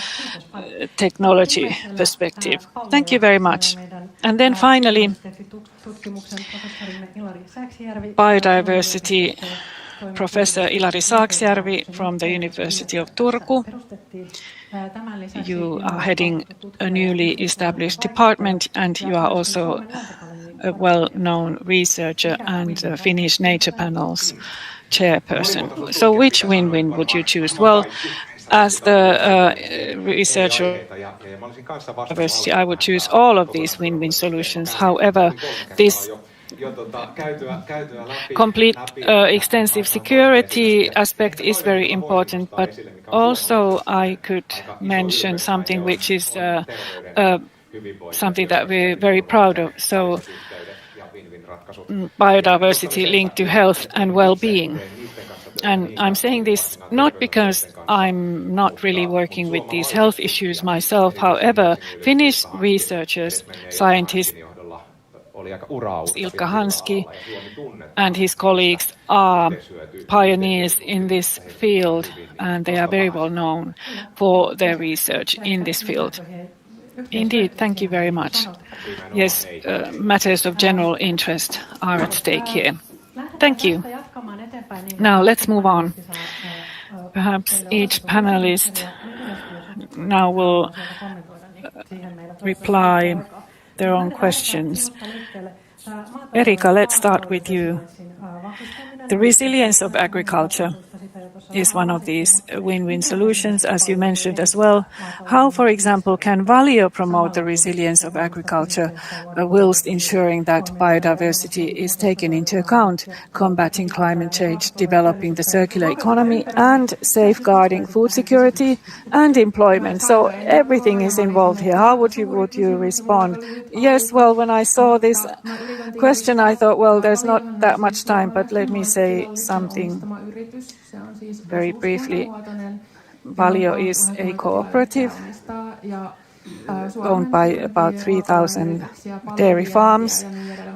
technology perspective. Thank you very much. And then finally, biodiversity Professor Ilari Saaksjärvi from the University of Turku. You are heading a newly established department, and you are also a well-known researcher and the Finnish Nature Panel's chairperson. So which win-win would you choose? Well, as the researcher, I would choose all of these win-win solutions. However, this complete extensive security aspect is very important, but also I could mention something which is something that we're very proud of. So biodiversity linked to health and well-being. And I'm saying this not because I'm not really working with these health issues myself. However, Finnish researchers, scientists, Ilkka Hanski and his colleagues are pioneers in this field, and they are very well known for their research in this field. Indeed, thank you very much. Yes, matters of general interest are at stake here. Thank you. Now let's move on. Perhaps each panelist now will reply their own questions. Erika, let's start with you. The resilience of agriculture is one of these win-win solutions, as you mentioned as well. How, for example, can Valio promote the resilience of agriculture whilst ensuring that biodiversity is taken into account, combating climate change, developing the circular economy, and safeguarding food security and employment? So everything is involved here. How would you respond? Yes, well, when I saw this question, I thought, well, there's not that much time, but let me say something very briefly. Valio is a cooperative owned by about 3,000 dairy farms.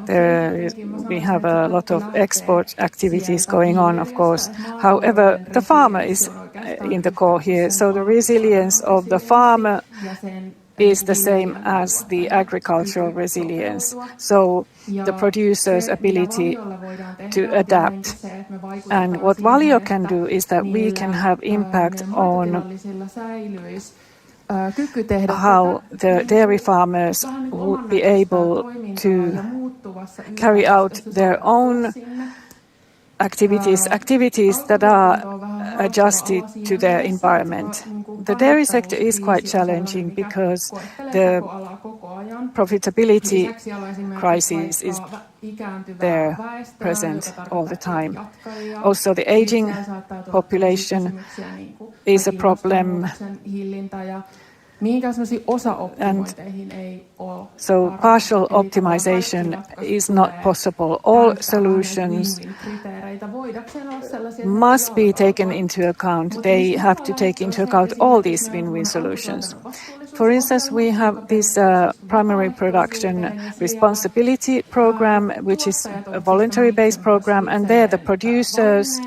We have a lot of export activities going on, of course. However, the farmer is in the core here. So the resilience of the farmer is the same as the agricultural resilience. So the producer's ability to adapt. And what Valio can do is that we can have impact on how the dairy farmers would be able to carry out their own activities that are adjusted to their environment. The dairy sector is quite challenging because the profitability crisis is there present all the time. Also, the aging population is a problem. And so partial optimization is not possible. All solutions must be taken into account. They have to take into account all these win-win solutions. For instance, we have this primary production responsibility program, which is a voluntary-based program, and there the producers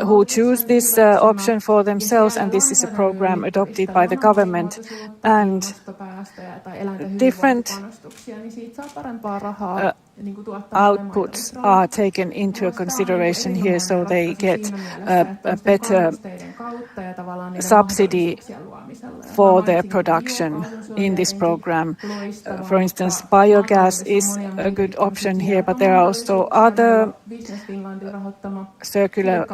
who choose this option for themselves, and this is a program adopted by the government, and different outputs are taken into consideration here, so they get a better subsidy for their production in this program. For instance, biogas is a good option here, but there are also other circular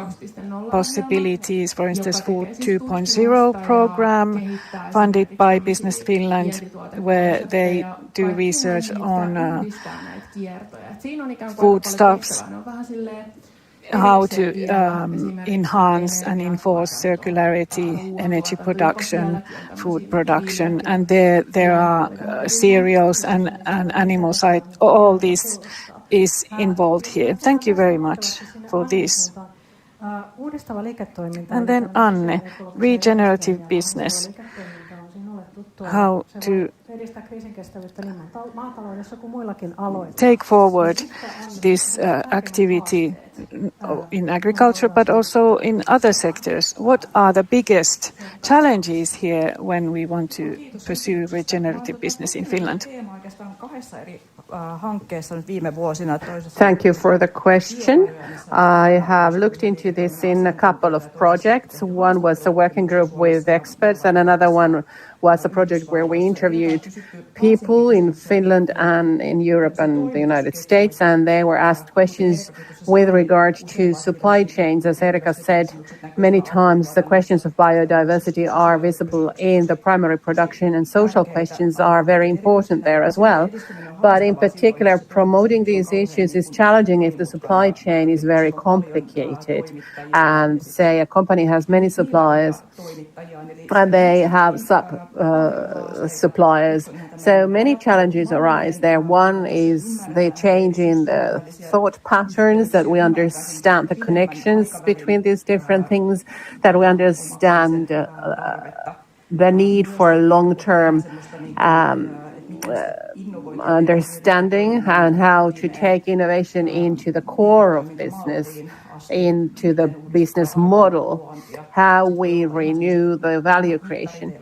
possibilities. For instance, Food 2.0 program funded by Business Finland, where they do research on foodstuffs, how to enhance and enforce circularity, energy production, food production, and there are cereals and animal side. All this is involved here. Thank you very much for this. And then Anne, regenerative business. How to take forward this activity in agriculture, but also in other sectors. What are the biggest challenges here when we want to pursue regenerative business in Finland? Thank you for the question. I have looked into this in a couple of projects. One was a working group with experts, and another one was a project where we interviewed people in Finland and in Europe and the United States, and they were asked questions with regard to supply chains. As Erika said, many times the questions of biodiversity are visible in the primary production, and social questions are very important there as well. But in particular, promoting these issues is challenging if the supply chain is very complicated. And say a company has many suppliers and they have suppliers. So many challenges arise there. One is the change in the thought patterns, that we understand the connections between these different things, that we understand the need for long-term understanding and how to take innovation into the core of business, into the business model, how we renew the value creation.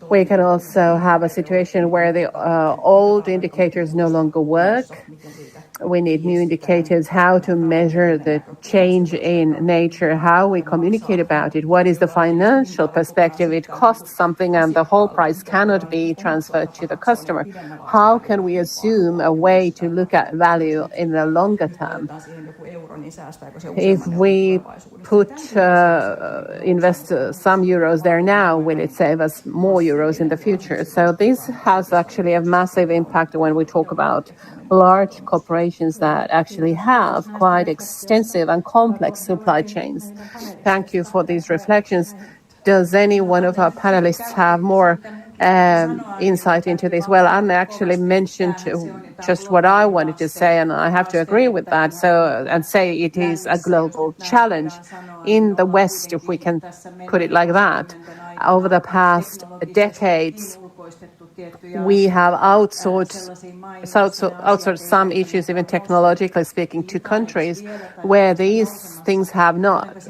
We can also have a situation where the old indicators no longer work. We need new indicators, how to measure the change in nature, how we communicate about it, what is the financial perspective. It costs something and the whole price cannot be transferred to the customer. How can we assume a way to look at value in the longer term? If we invest some euros there now, will it save us more euros in the future? So this has actually a massive impact when we talk about large corporations that actually have quite extensive and complex supply chains. Thank you for these reflections. Does any one of our panelists have more insight into this? Well, Anne actually mentioned just what I wanted to say, and I have to agree with that. And say it is a global challenge in the West, if we can put it like that. Over the past decades, we have outsourced some issues, even technologically speaking, to countries where these things have not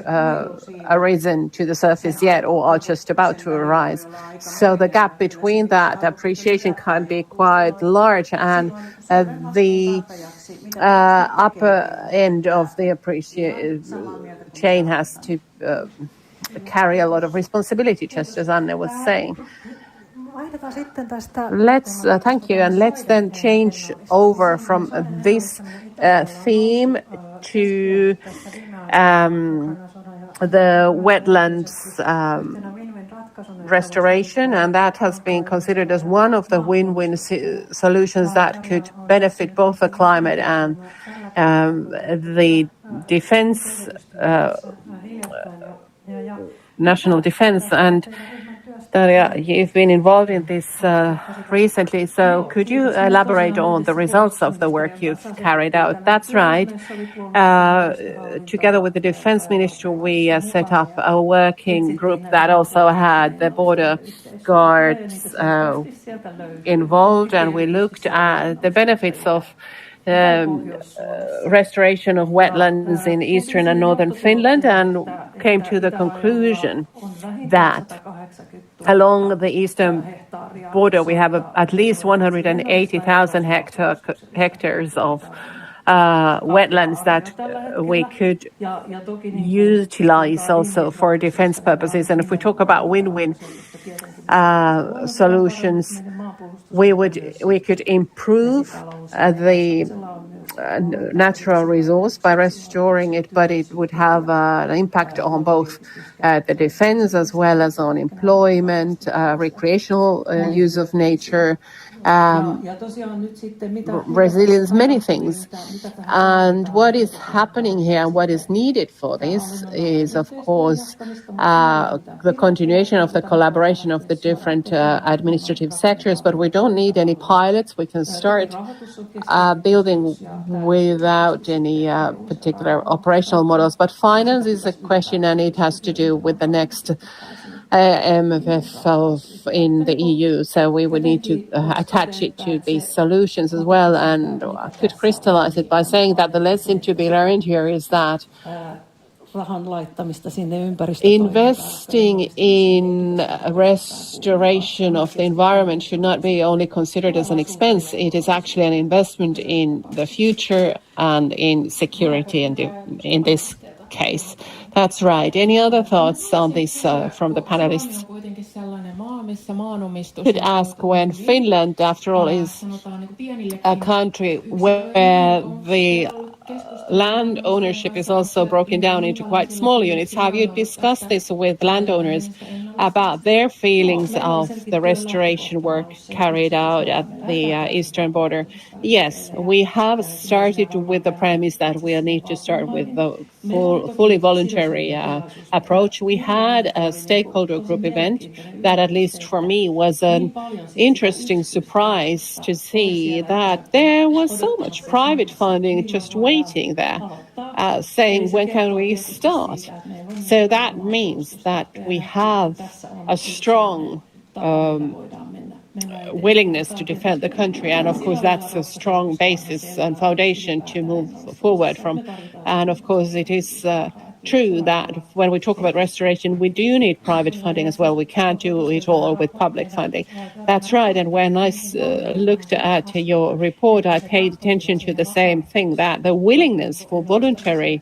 arisen to the surface yet or are just about to arise. So the gap between that appreciation can be quite large, and the upper end of the chain has to carry a lot of responsibility, just as Anne was saying. Let's thank you, and let's then change over from this theme to the wetlands restoration, and that has been considered as one of the win-win solutions that could benefit both the climate and the defense, national defense. And Daria, you've been involved in this recently, so could you elaborate on the results of the work you've carried out? That's right. Together with the Defense Ministry, we set up a working group that also had the border guards involved, and we looked at the benefits of restoration of wetlands in eastern and northern Finland, and came to the conclusion that along the eastern border we have at least 180,000 hectares of wetlands that we could utilize also for defense purposes. And if we talk about win-win solutions, we could improve the natural resource by restoring it, but it would have an impact on both the defense as well as on employment, recreational use of nature, resilience, many things. And what is happening here and what is needed for this is, of course, the continuation of the collaboration of the different administrative sectors, but we don't need any pilots. We can start building without any particular operational models. But finance is a question, and it has to do with the next MFF in the EU. So we would need to attach it to these solutions as well. And I could crystallize it by saying that the lesson to be learned here is that investing in restoration of the environment should not be only considered as an expense. It is actually an investment in the future and in security in this case. That's right. Any other thoughts on this from the panelists? I could ask, when Finland, after all, is a country where the land ownership is also broken down into quite small units. Have you discussed this with landowners about their feelings of the restoration work carried out at the eastern border? Yes, we have started with the premise that we'll need to start with the fully voluntary approach. We had a stakeholder group event that, at least for me, was an interesting surprise to see that there was so much private funding just waiting there, saying, when can we start? So that means that we have a strong willingness to defend the country, and of course that's a strong basis and foundation to move forward from. And of course it is true that when we talk about restoration, we do need private funding as well. We can't do it all with public funding. That's right. And when I looked at your report, I paid attention to the same thing, that the willingness for voluntary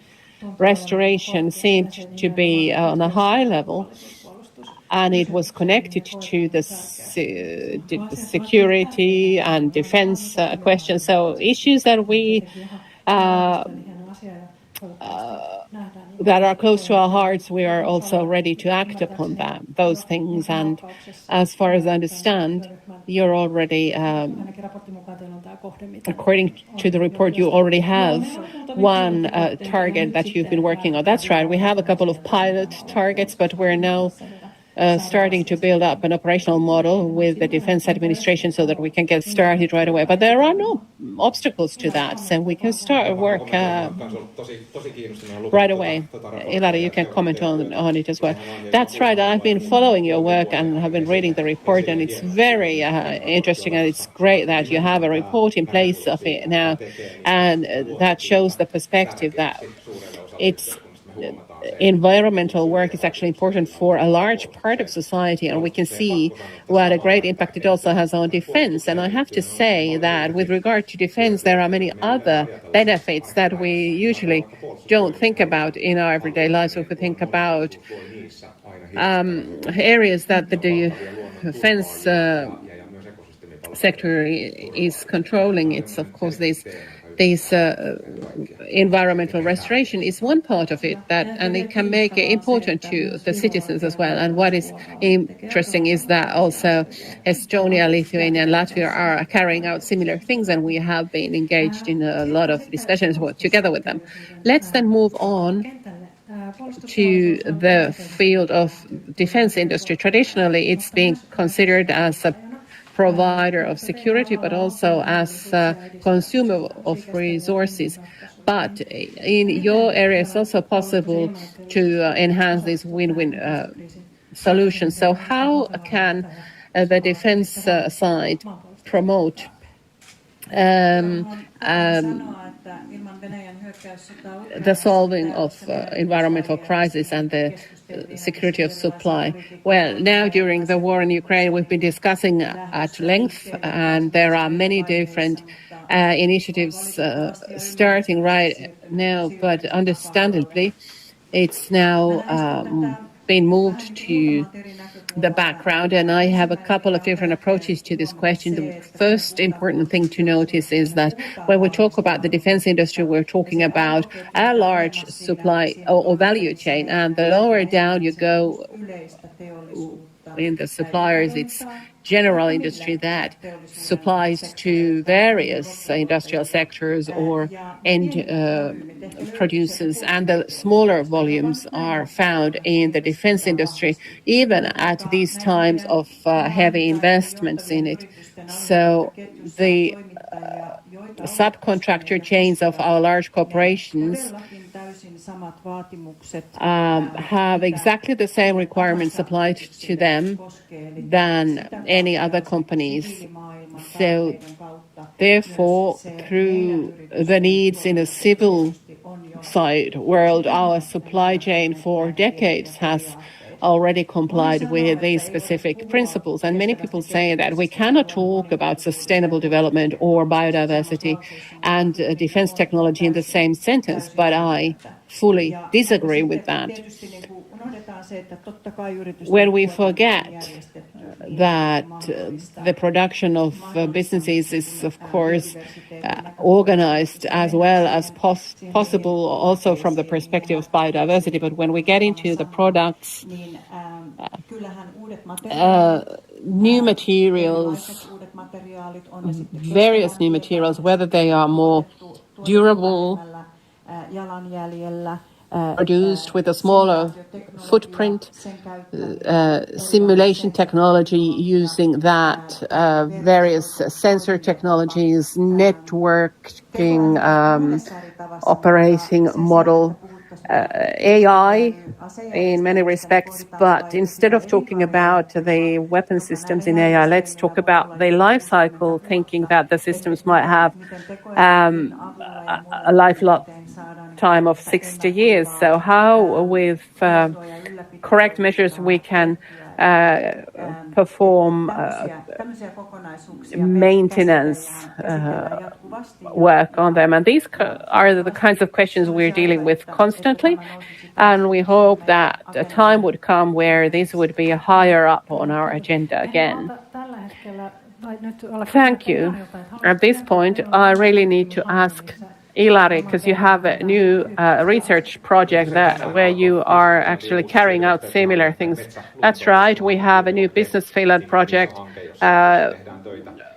restoration seemed to be on a high level, and it was connected to the security and defense questions. So issues that we that are close to our hearts, we are also ready to act upon those things. And as far as I understand, you're already, according to the report, you already have one target that you've been working on. That's right. We have a couple of pilot targets, but we're now starting to build up an operational model with the Defense Administration so that we can get started right away. But there are no obstacles to that, so we can start work right away. Ilari, you can comment on it as well. That's right. I've been following your work and have been reading the report, and it's very interesting, and it's great that you have a report in place of it now, and that shows the perspective that it's environmental work is actually important for a large part of society, and we can see what a great impact it also has on defense. And I have to say that with regard to defense, there are many other benefits that we usually don't think about in our everyday lives. If we think about areas that the defense sector is controlling, it's of course these this environmental restoration is one part of it, and it can make it important to the citizens as well. And what is interesting is that also Estonia, Lithuania, and Latvia are carrying out similar things, and we have been engaged in a lot of discussions together with them. Let's then move on to the field of defense industry. Traditionally, it's been considered as a provider of security, but also as a consumer of resources. But in your area, it's also possible to enhance these win-win solutions. So how can the defense side promote the solving of environmental crisis and the security of supply? Well, now during the war in Ukraine, we've been discussing at length, and there are many different initiatives starting right now, but understandably, it's now been moved to the background, and I have a couple of different approaches to this question. The first important thing to notice is that when we talk about the defense industry, we're talking about a large supply or value chain, and the lower down you go in the suppliers, it's general industry that supplies to various industrial sectors or end producers, and the smaller volumes are found in the defense industry, even at these times of heavy investments in it. So the subcontractor chains of our large corporations have exactly the same requirements applied to them than any other companies. So therefore, through the needs in a civil side world, our supply chain for decades has already complied with these specific principles. And many people say that we cannot talk about sustainable development or biodiversity and defense technology in the same sentence, but I fully disagree with that. When we forget that the production of businesses is, of course, organized as well as possible also from the perspective of biodiversity, but when we get into the products, new materials, various new materials, whether they are more durable, produced with a smaller footprint, simulation technology using that, various sensor technologies, networking, operating model, AI in many respects, but instead of talking about the weapon systems in AI, let's talk about the life cycle, thinking that the systems might have a lifetime of 60 years. So how, with correct measures, we can perform maintenance work on them. And these are the kinds of questions we're dealing with constantly. And we hope that a time would come where this would be higher up on our agenda again. Thank you. At this point, I really need to ask Ilari, because you have a new research project where you are actually carrying out similar things. That's right. We have a new Business Finland project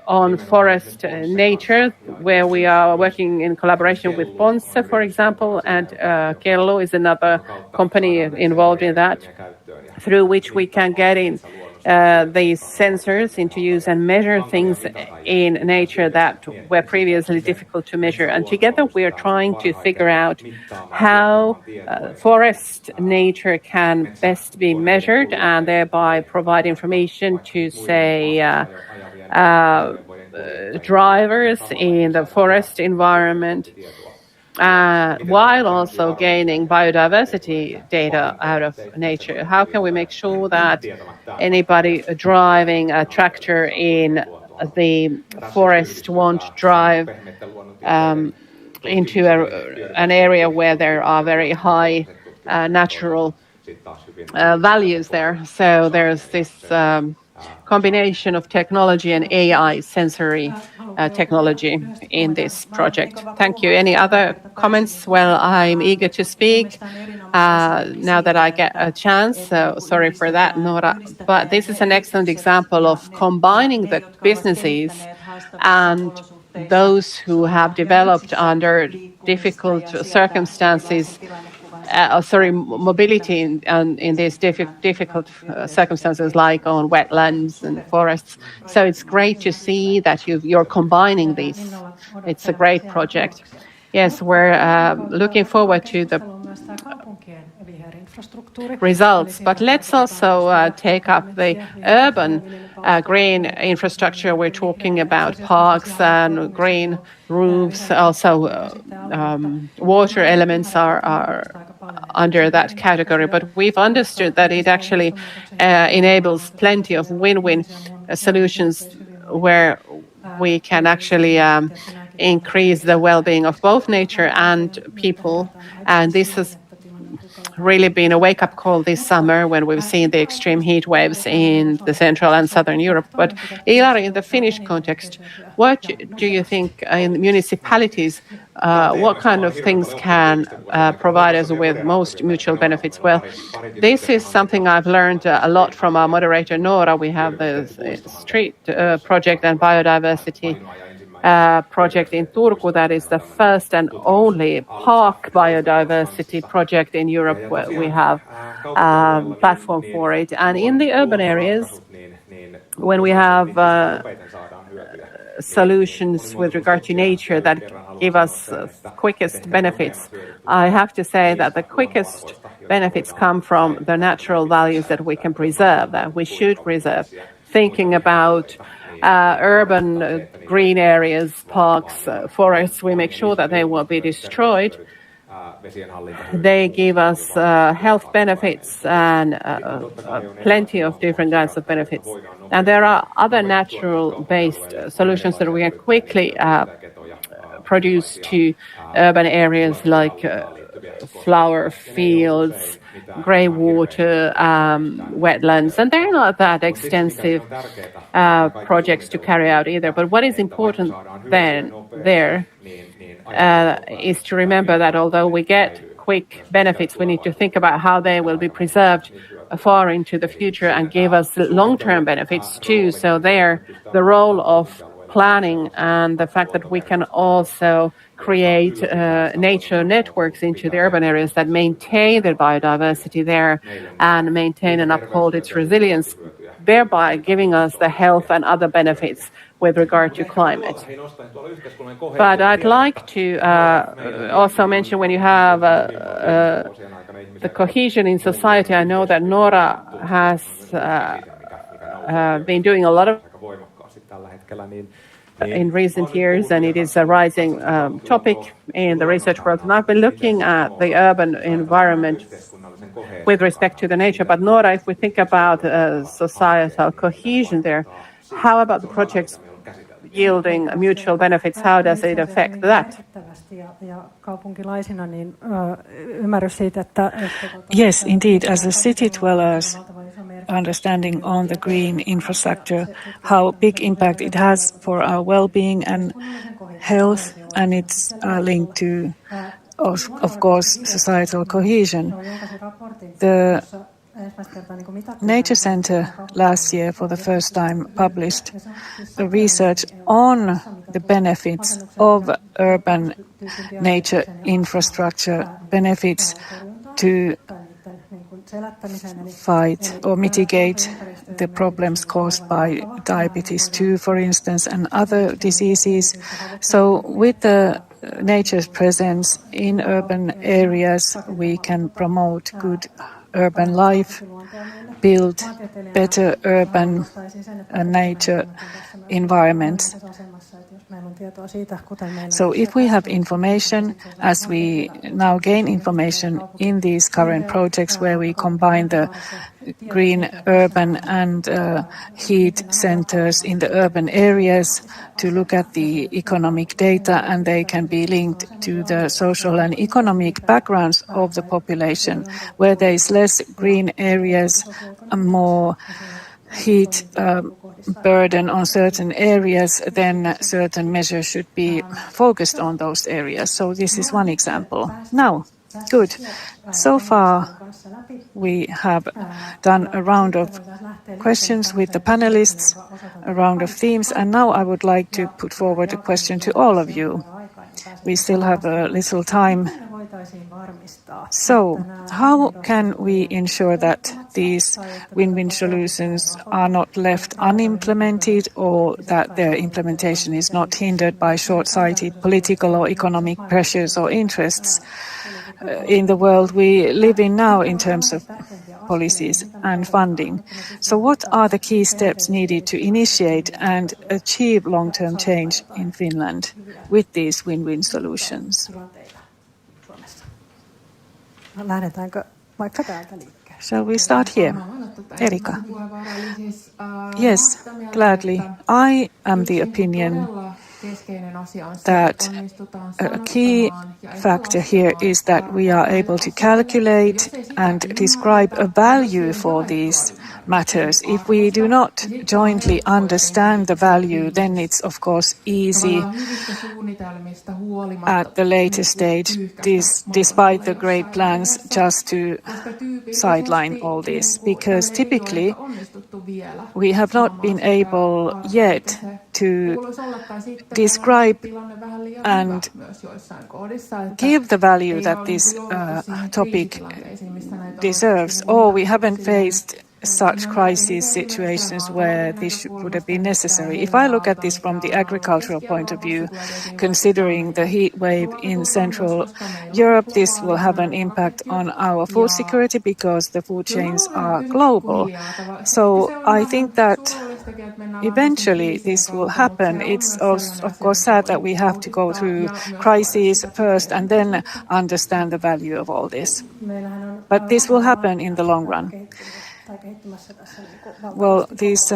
on forest nature, where we are working in collaboration with Ponsse, for example, and Kello is another company involved in that, through which we can get in these sensors into use and measure things in nature that were previously difficult to measure. And together we are trying to figure out how forest nature can best be measured and thereby provide information to, say, drivers in the forest environment, while also gaining biodiversity data out of nature. How can we make sure that anybody driving a tractor in the forest won't drive into an area where there are very high natural values there? So there's this combination of technology and AI sensory technology in this project. Thank you. Any other comments? Well, I'm eager to speak now that I get a chance. So sorry for that, Nora. But this is an excellent example of combining the businesses and those who have developed under difficult circumstances, mobility in these difficult circumstances, like on wetlands and forests. So it's great to see that you're combining these. It's a great project. Yes, we're looking forward to the results, but let's also take up the urban green infrastructure. We're talking about parks and green roofs. Also, water elements are under that category, but we've understood that it actually enables plenty of win-win solutions where we can actually increase the well-being of both nature and people. And this has really been a wake-up call this summer when we've seen the extreme heat waves in the Central and Southern Europe. But Ilari, in the Finnish context, what do you think in municipalities, what kind of things can provide us with most mutual benefits? Well, this is something I've learned a lot from our moderator, Nora. We have the street project and biodiversity project in Turku that is the first and only park biodiversity project in Europe where we have a platform for it. And in the urban areas, when we have solutions with regard to nature that give us quickest benefits, I have to say that the quickest benefits come from the natural values that we can preserve, that we should preserve. Thinking about urban green areas, parks, forests, we make sure that they won't be destroyed. They give us health benefits and plenty of different kinds of benefits. And there are other natural-based solutions that we can quickly produce to urban areas like flower fields, grey water, wetlands, and they're not that extensive projects to carry out either. But what is important then there is to remember that although we get quick benefits, we need to think about how they will be preserved far into the future and give us long-term benefits too. So there, the role of planning and the fact that we can also create nature networks into the urban areas that maintain the biodiversity there and maintain and uphold its resilience, thereby giving us the health and other benefits with regard to climate. But I'd like to also mention when you have the cohesion in society, I know that Nora has been doing a lot of in recent years, and it is a rising topic in the research world. And I've been looking at the urban environment with respect to the nature. But Nora, if we think about societal cohesion there, how about the projects yielding mutual benefits? How does it affect that? Yes, indeed. As a city dwellers, understanding on the green infrastructure, how big impact it has for our well-being and health, and it's linked to, of course, societal cohesion. The Nature Center last year for the first time published the research on the benefits of urban nature infrastructure, benefits to fight or mitigate the problems caused by diabetes 2, for instance, and other diseases. So with the nature's presence in urban areas, we can promote good urban life, build better urban nature environments. So if we have information, as we now gain information in these current projects where we combine the green urban and heat centers in the urban areas to look at the economic data, and they can be linked to the social and economic backgrounds of the population, where there is less green areas, more heat burden on certain areas, then certain measures should be focused on those areas. So this is one example. Now, good. So far, we have done a round of questions with the panelists, a round of themes, and now I would like to put forward a question to all of you. We still have a little time. So, how can we ensure that these win-win solutions are not left unimplemented, or that their implementation is not hindered by short-sighted political or economic pressures or interests in the world we live in now in terms of policies and funding? So what are the key steps needed to initiate and achieve long-term change in Finland with these win-win solutions? Shall we start here? Erika. Yes, gladly. I am the opinion that a key factor here is that we are able to calculate and describe a value for these matters. If we do not jointly understand the value, then it's of course easy at the later stage, despite the great plans, just to sideline all this, because typically we have not been able yet to describe and give the value that this topic deserves, or we haven't faced such crisis situations where this would have been necessary. If I look at this from the agricultural point of view, considering the heat wave in Central Europe, this will have an impact on our food security because the food chains are global. So I think that eventually this will happen. It's also, of course, sad that we have to go through crises first and then understand the value of all this. But this will happen in the long run. Well, these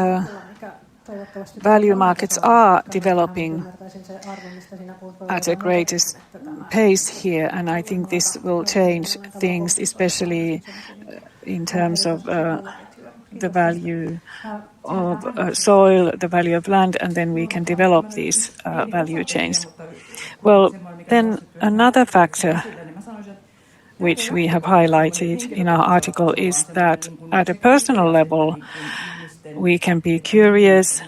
value markets are developing at a greatest pace here, and I think this will change things, especially in terms of the value of soil, the value of land, and then we can develop these value chains. Well, then another factor which we have highlighted in our article is that at a personal level, we can be curious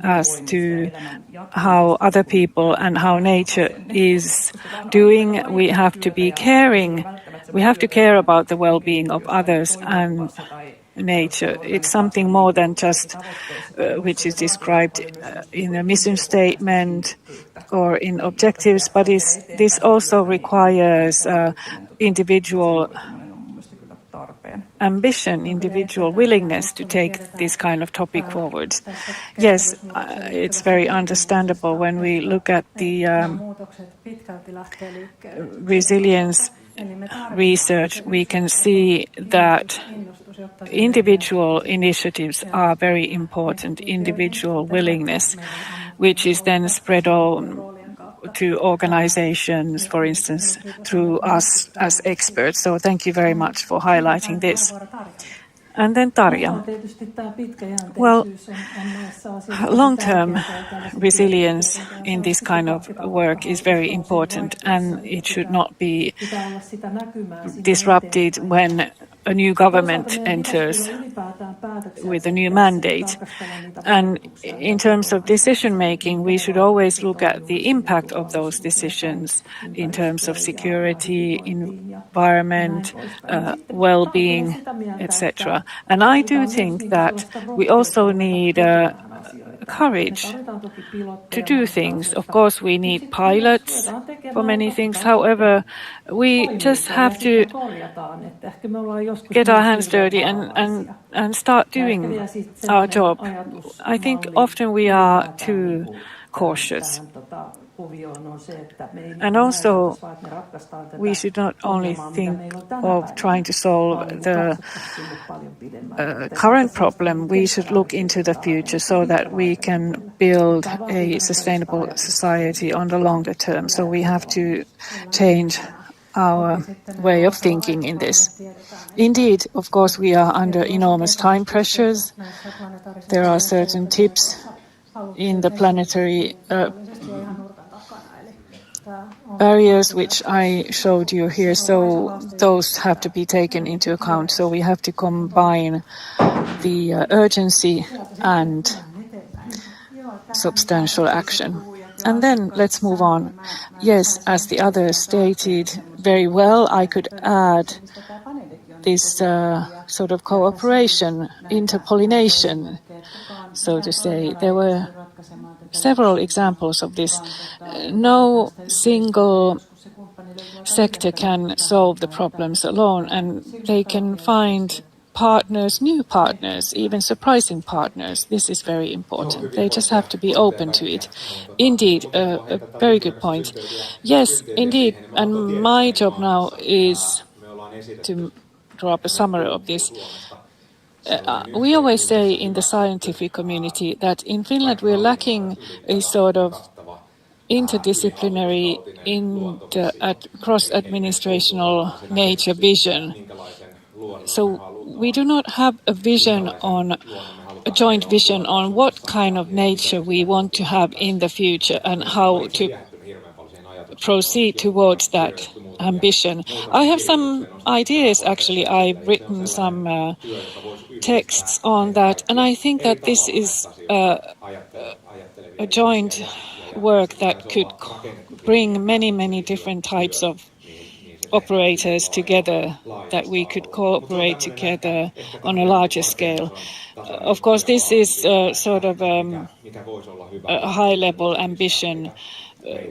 as to how other people and how nature is doing. We have to be caring. We have to care about the well-being of others and nature. It's something more than just which is described in a mission statement or in objectives, but this also requires individual ambition, individual willingness to take this kind of topic forward. Yes, it's very understandable when we look at the resilience research, we can see that individual initiatives are very important, individual willingness, which is then spread on to organizations, for instance, through us as experts. So thank you very much for highlighting this. And then Tarja. Well, long-term resilience in this kind of work is very important, and it should not be disrupted when a new government enters with a new mandate. And in terms of decision-making, we should always look at the impact of those decisions in terms of security, environment, well-being, etc. And I do think that we also need courage to do things. Of course, we need pilots for many things. However, we just have to get our hands dirty and start doing our job. I think often we are too cautious. And also, we should not only think of trying to solve the current problem, we should look into the future so that we can build a sustainable society on the longer term. So we have to change our way of thinking in this. Indeed, of course, we are under enormous time pressures. There are certain tips in the planetary barriers which I showed you here, so those have to be taken into account. So we have to combine the urgency and substantial action. And then let's move on. Yes, as the others stated very well, I could add this sort of cooperation, interpollination, so to say. There were several examples of this. No single sector can solve the problems alone, and they can find partners, new partners, even surprising partners. This is very important. They just have to be open to it. Indeed, a very good point. Yes, indeed. And my job now is to draw up a summary of this. We always say in the scientific community that in Finland we're lacking a sort of interdisciplinary, cross-administrational nature vision. So we do not have a joint vision on what kind of nature we want to have in the future and how to proceed towards that ambition. I have some ideas, actually. I've written some texts on that, and I think that this is a joint work that could bring many, many different types of operators together, that we could cooperate together on a larger scale. Of course, this is sort of a high-level ambition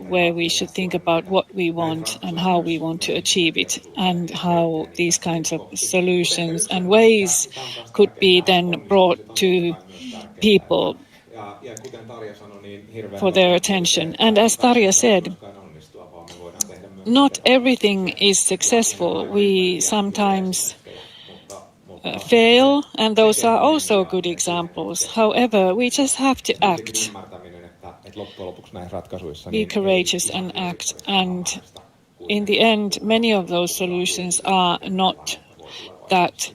where we should think about what we want and how we want to achieve it, and how these kinds of solutions and ways could be then brought to people for their attention. And as Tarja said, not everything is successful. We sometimes fail, and those are also good examples. However, we just have to act, be courageous and act. And in the end, many of those solutions are not that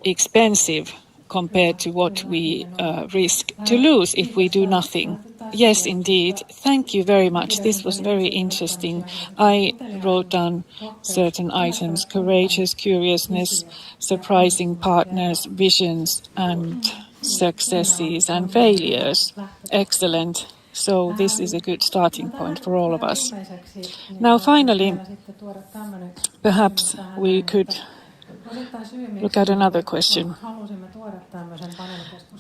expensive compared to what we risk to lose if we do nothing. Yes, indeed. Thank you very much. This was very interesting. I wrote down certain items: courageous, curiousness, surprising partners, visions, and successes and failures. Excellent. So this is a good starting point for all of us. Now, finally, perhaps we could look at another question.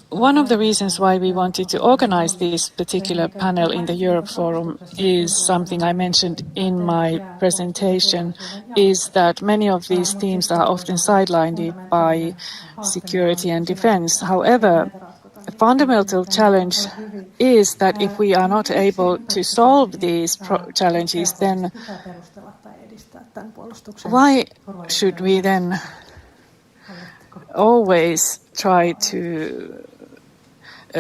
One of the reasons why we wanted to organize this particular panel in the Europe Forum is something I mentioned in my presentation, is that many of these themes are often sidelined by security and defense. However, a fundamental challenge is that if we are not able to solve these challenges, then why should we then always try to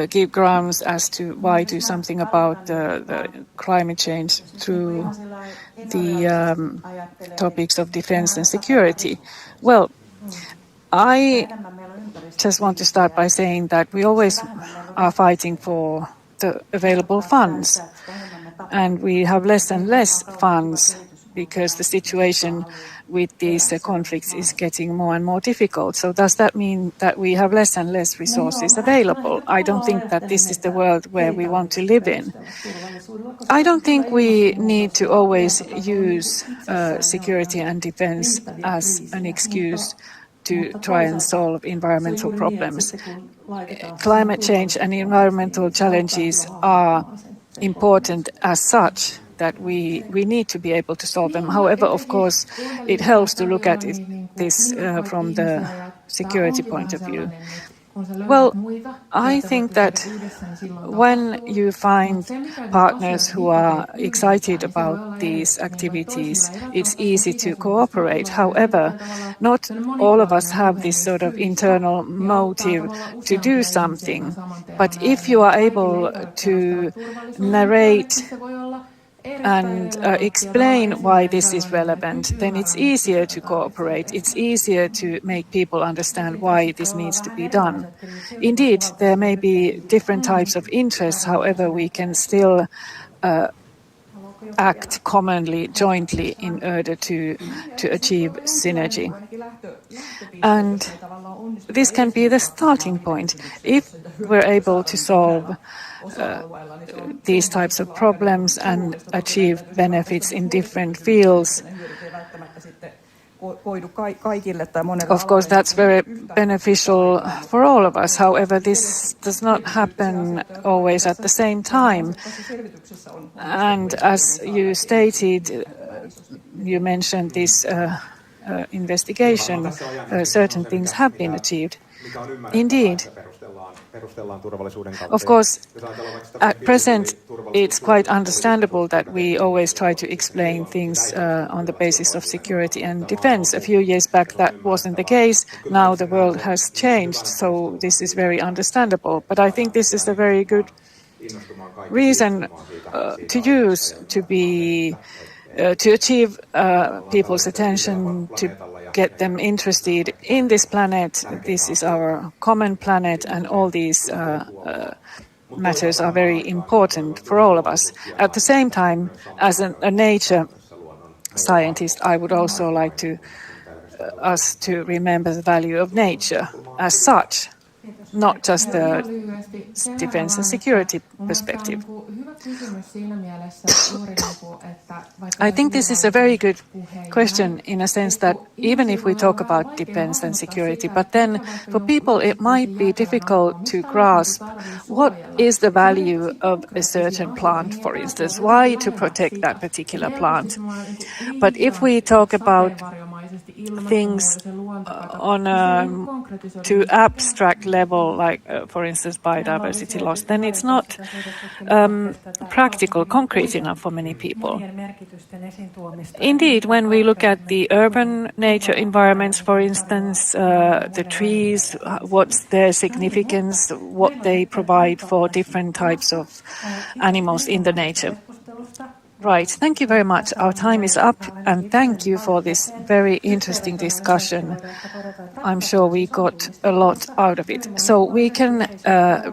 give grounds as to why do something about the climate change through the topics of defense and security? Well, I just want to start by saying that we always are fighting for the available funds, and we have less and less funds because the situation with these conflicts is getting more and more difficult. So does that mean that we have less and less resources available? I don't think that this is the world where we want to live in. I don't think we need to always use security and defense as an excuse to try and solve environmental problems. Climate change and environmental challenges are important as such, that we need to be able to solve them. However, of course, it helps to look at this from the security point of view. Well, I think that when you find partners who are excited about these activities, it's easy to cooperate. However, not all of us have this sort of internal motive to do something. But if you are able to narrate and explain why this is relevant, then it's easier to cooperate. It's easier to make people understand why this needs to be done. Indeed, there may be different types of interests, however, we can still act commonly, jointly, in order to achieve synergy. And this can be the starting point. If we're able to solve these types of problems and achieve benefits in different fields, of course, that's very beneficial for all of us. However, this does not happen always at the same time. And as you stated, you mentioned this investigation, certain things have been achieved. Indeed. Of course, at present, it's quite understandable that we always try to explain things on the basis of security and defense. A few years back, that wasn't the case. Now the world has changed, so this is very understandable. But I think this is a very good reason to use to achieve people's attention, to get them interested in this planet. This is our common planet, and all these matters are very important for all of us. At the same time, as a nature scientist, I would also like us to remember the value of nature as such, not just the defense and security perspective. I think this is a very good question in a sense that even if we talk about defense and security, but then for people it might be difficult to grasp what is the value of a certain plant, for instance, why to protect that particular plant. But if we talk about things on a too abstract level, like for instance biodiversity loss, then it's not practical, concrete enough for many people. Indeed, when we look at the urban nature environments, for instance, the trees, what's their significance, what they provide for different types of animals in the nature. Right, thank you very much. Our time is up, and thank you for this very interesting discussion. I'm sure we got a lot out of it. So we can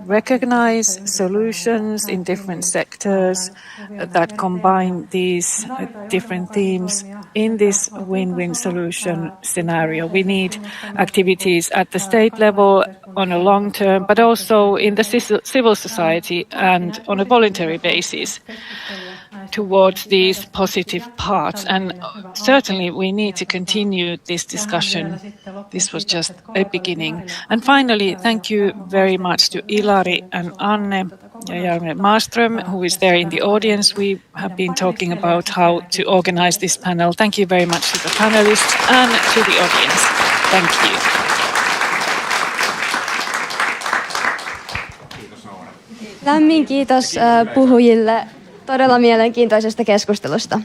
recognize solutions in different sectors that combine these different themes in this win-win solution scenario. We need activities at the state level on a long term, but also in the civil society and on a voluntary basis towards these positive parts. And certainly we need to continue this discussion. This was just a beginning. And finally, thank you very much to Ilari and Anne Jarme Maaström, who is there in the audience. We have been talking about how to organize this panel. Thank you very much to the panelists and to the audience. Thank you. Lämmin kiitos puhujille todella mielenkiintoisesta keskustelusta.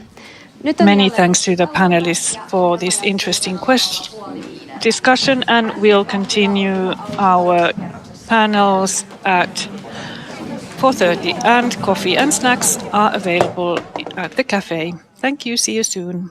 Many thanks to the panelists for this interesting discussion, and we'll continue our panels at 4:30, and coffee and snacks are available at the cafe. Thank you, see you soon.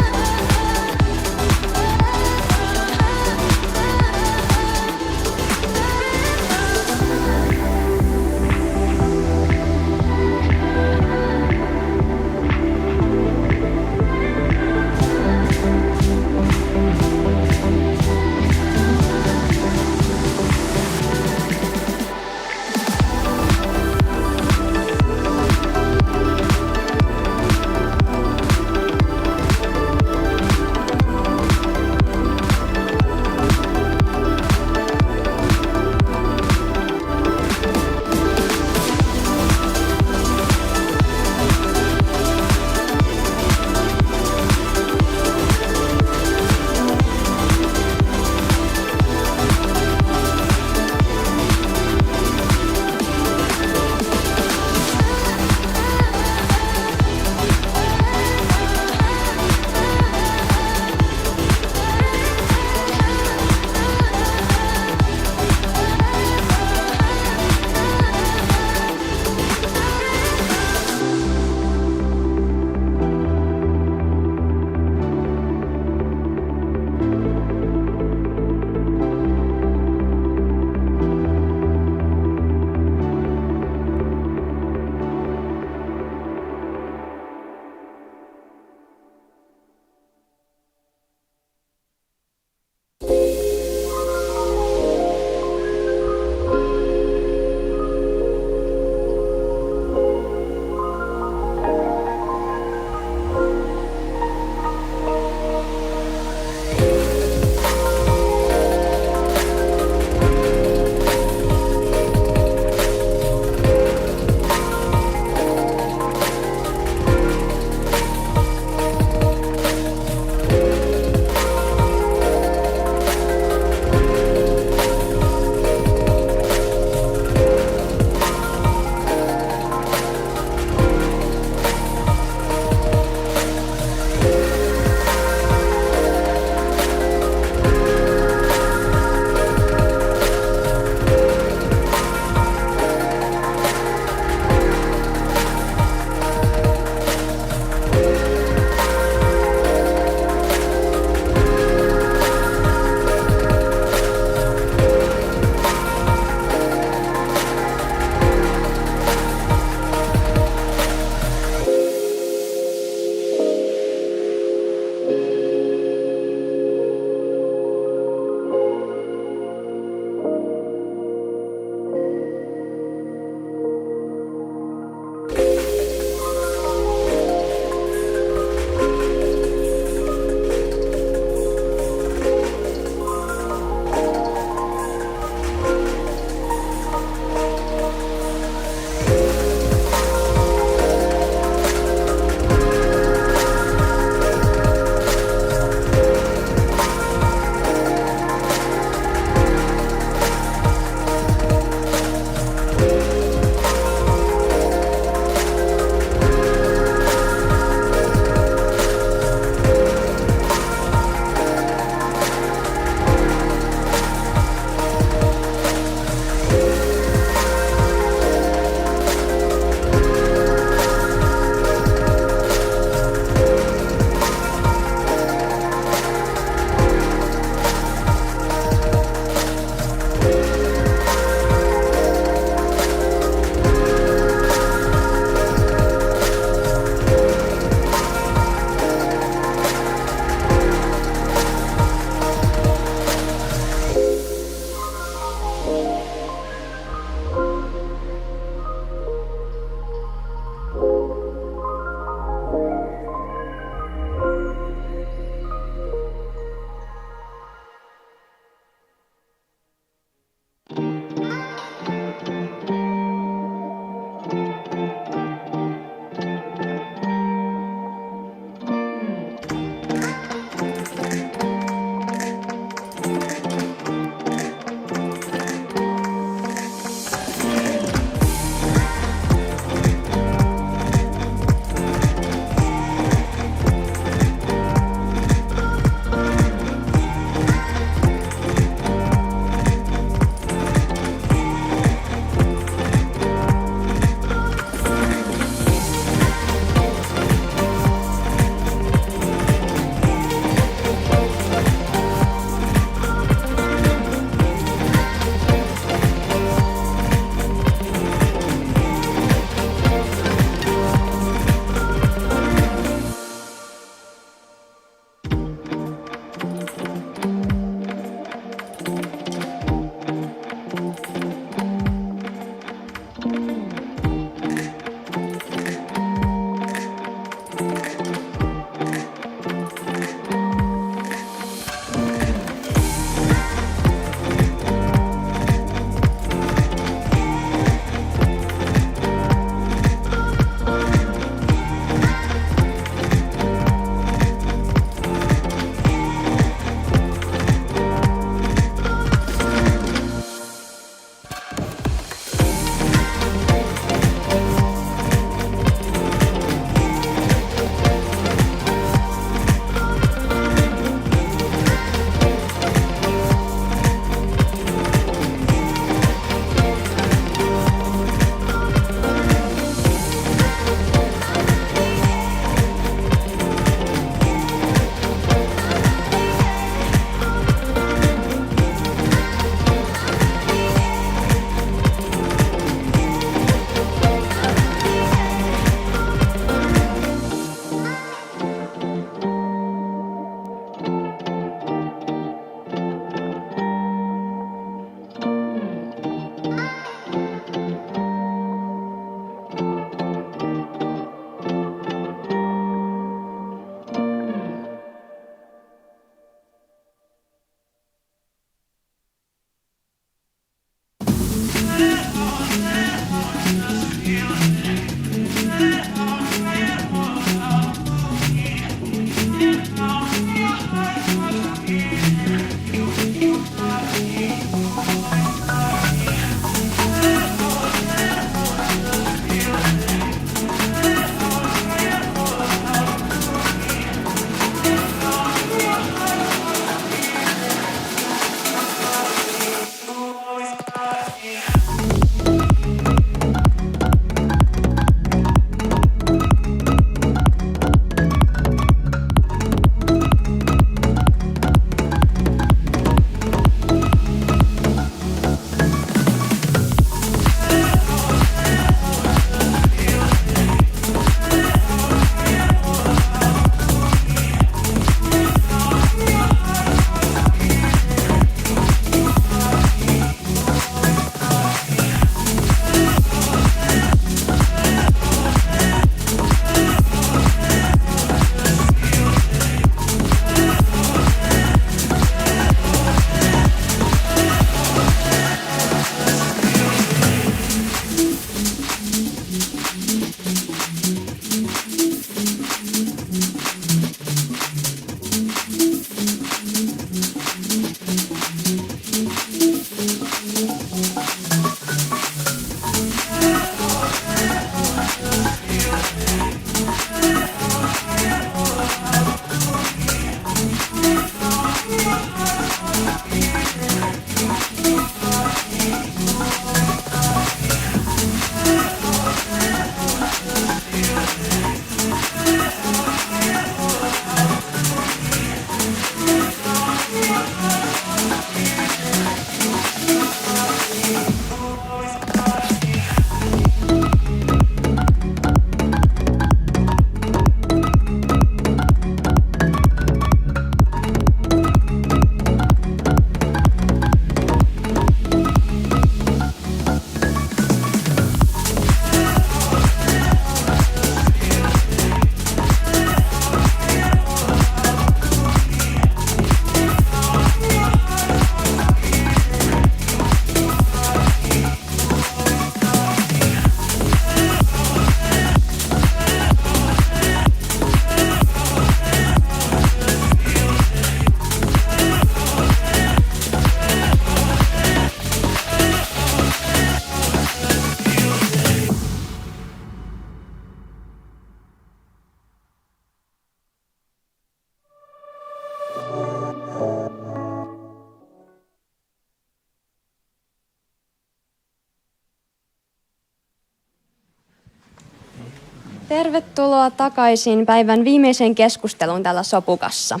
Tervetuloa takaisin päivän viimeiseen keskusteluun täällä Sopukassa.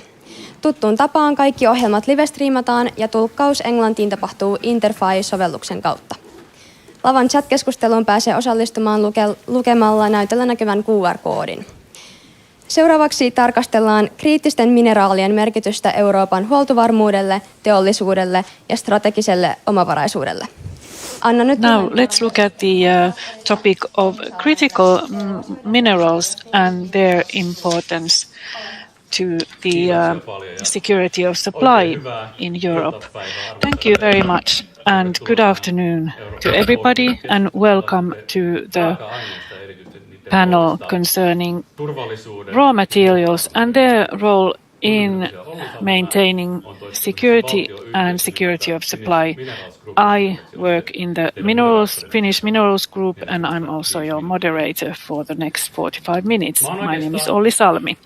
Tuttuun tapaan kaikki ohjelmat live-striimataan ja tulkkaus englantiin tapahtuu Interfy-sovelluksen kautta. Lavan chat-keskusteluun pääsee osallistumaan lukemalla näytöllä näkyvän QR-koodin. Seuraavaksi tarkastellaan kriittisten mineraalien merkitystä Euroopan huoltovarmuudelle, teollisuudelle ja strategiselle omavaraisuudelle. Now let's look at the topic of critical minerals and their importance to the security of supply in Europe. Thank you very much and good afternoon to everybody and welcome to the panel concerning raw materials and their role in maintaining security and security of supply. I work in the Finnish Minerals Group and I'm also your moderator for the next 45 minutes. My name is Olli Salmi.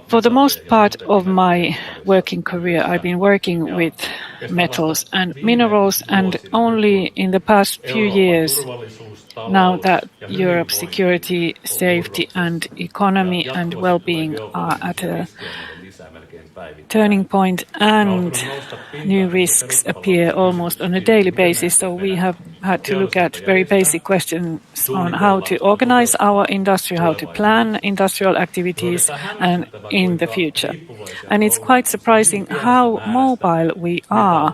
For the most part of my working career, I've been working with metals and minerals, and only in the past few years, now that Europe's security, safety and economy and well-being are at a turning point and new risks appear almost on a daily basis. So we have had to look at very basic questions on how to organize our industry, how to plan industrial activities and in the future. And it's quite surprising how mobile we are,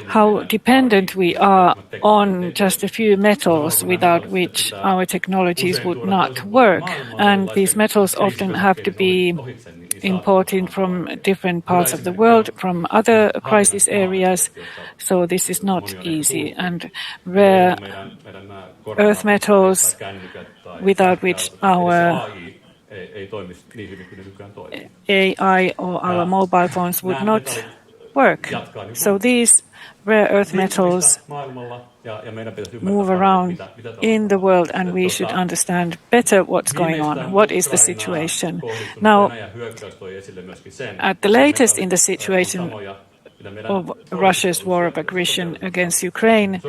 how dependent we are on just a few metals without which our technologies would not work. And these metals often have to be imported from different parts of the world, from other crisis areas, so this is not easy. And rare earth metals, without which our AI or our mobile phones would not work. So these rare earth metals move around in the world and we should understand better what's going on, what is the situation. Now, at the latest in the situation of Russia's war of aggression against Ukraine,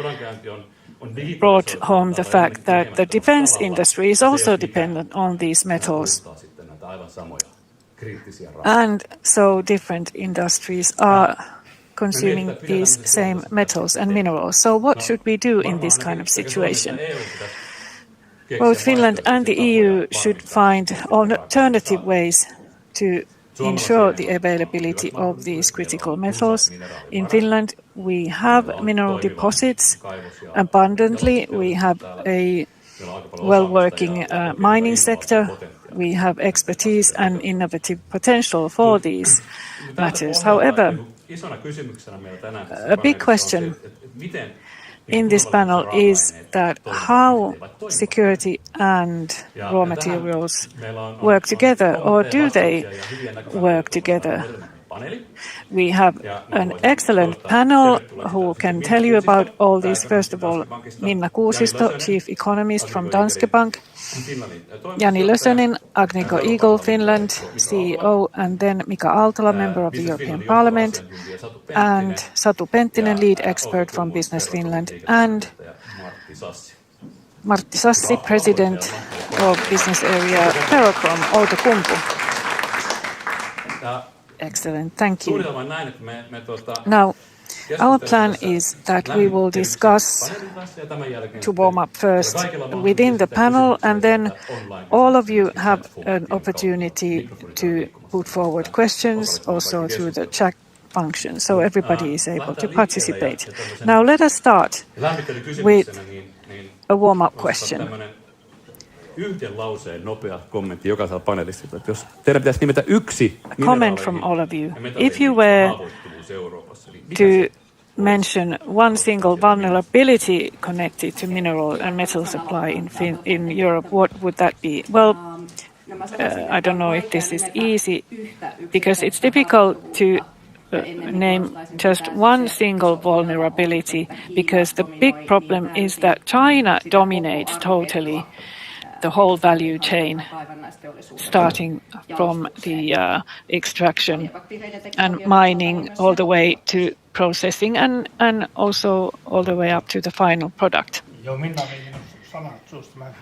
brought home the fact that the defense industry is also dependent on these metals. And so different industries are consuming these same metals and minerals. So what should we do in this kind of situation? Both Finland and the EU should find alternative ways to ensure the availability of these critical metals. In Finland, we have mineral deposits abundantly. We have a well-working mining sector. We have expertise and innovative potential for these matters. However, a big question in this panel is that how security and raw materials work together, or do they work together? We have an excellent panel who can tell you about all this. First of all, Minna Kuusisto, Chief Economist from Danske Bank, Jani Lösönen, Agnico Eagle Finland, CEO, and then Mika Aaltola, Member of the European Parliament, and Satu Penttinen, Lead Expert from Business Finland, and Martti Sassi, President of Business Area Ferrochrome, Outokumpu. Excellent, thank you. Now, our plan is that we will discuss to warm up first within the panel, and then all of you have an opportunity to put forward questions also through the chat function, so everybody is able to participate. Now let us start with a warm-up question. Yhden lauseen nopea kommentti jokaiselta panelistilta. Jos teidän pitäisi nimetä yksi comment from all of you. If you were to mention one single vulnerability connected to mineral and metal supply in Europe, what would that be? Well, I don't know if this is easy, because it's difficult to name just one single vulnerability, because the big problem is that China dominates totally the whole value chain, starting from the extraction and mining all the way to processing and also all the way up to the final product.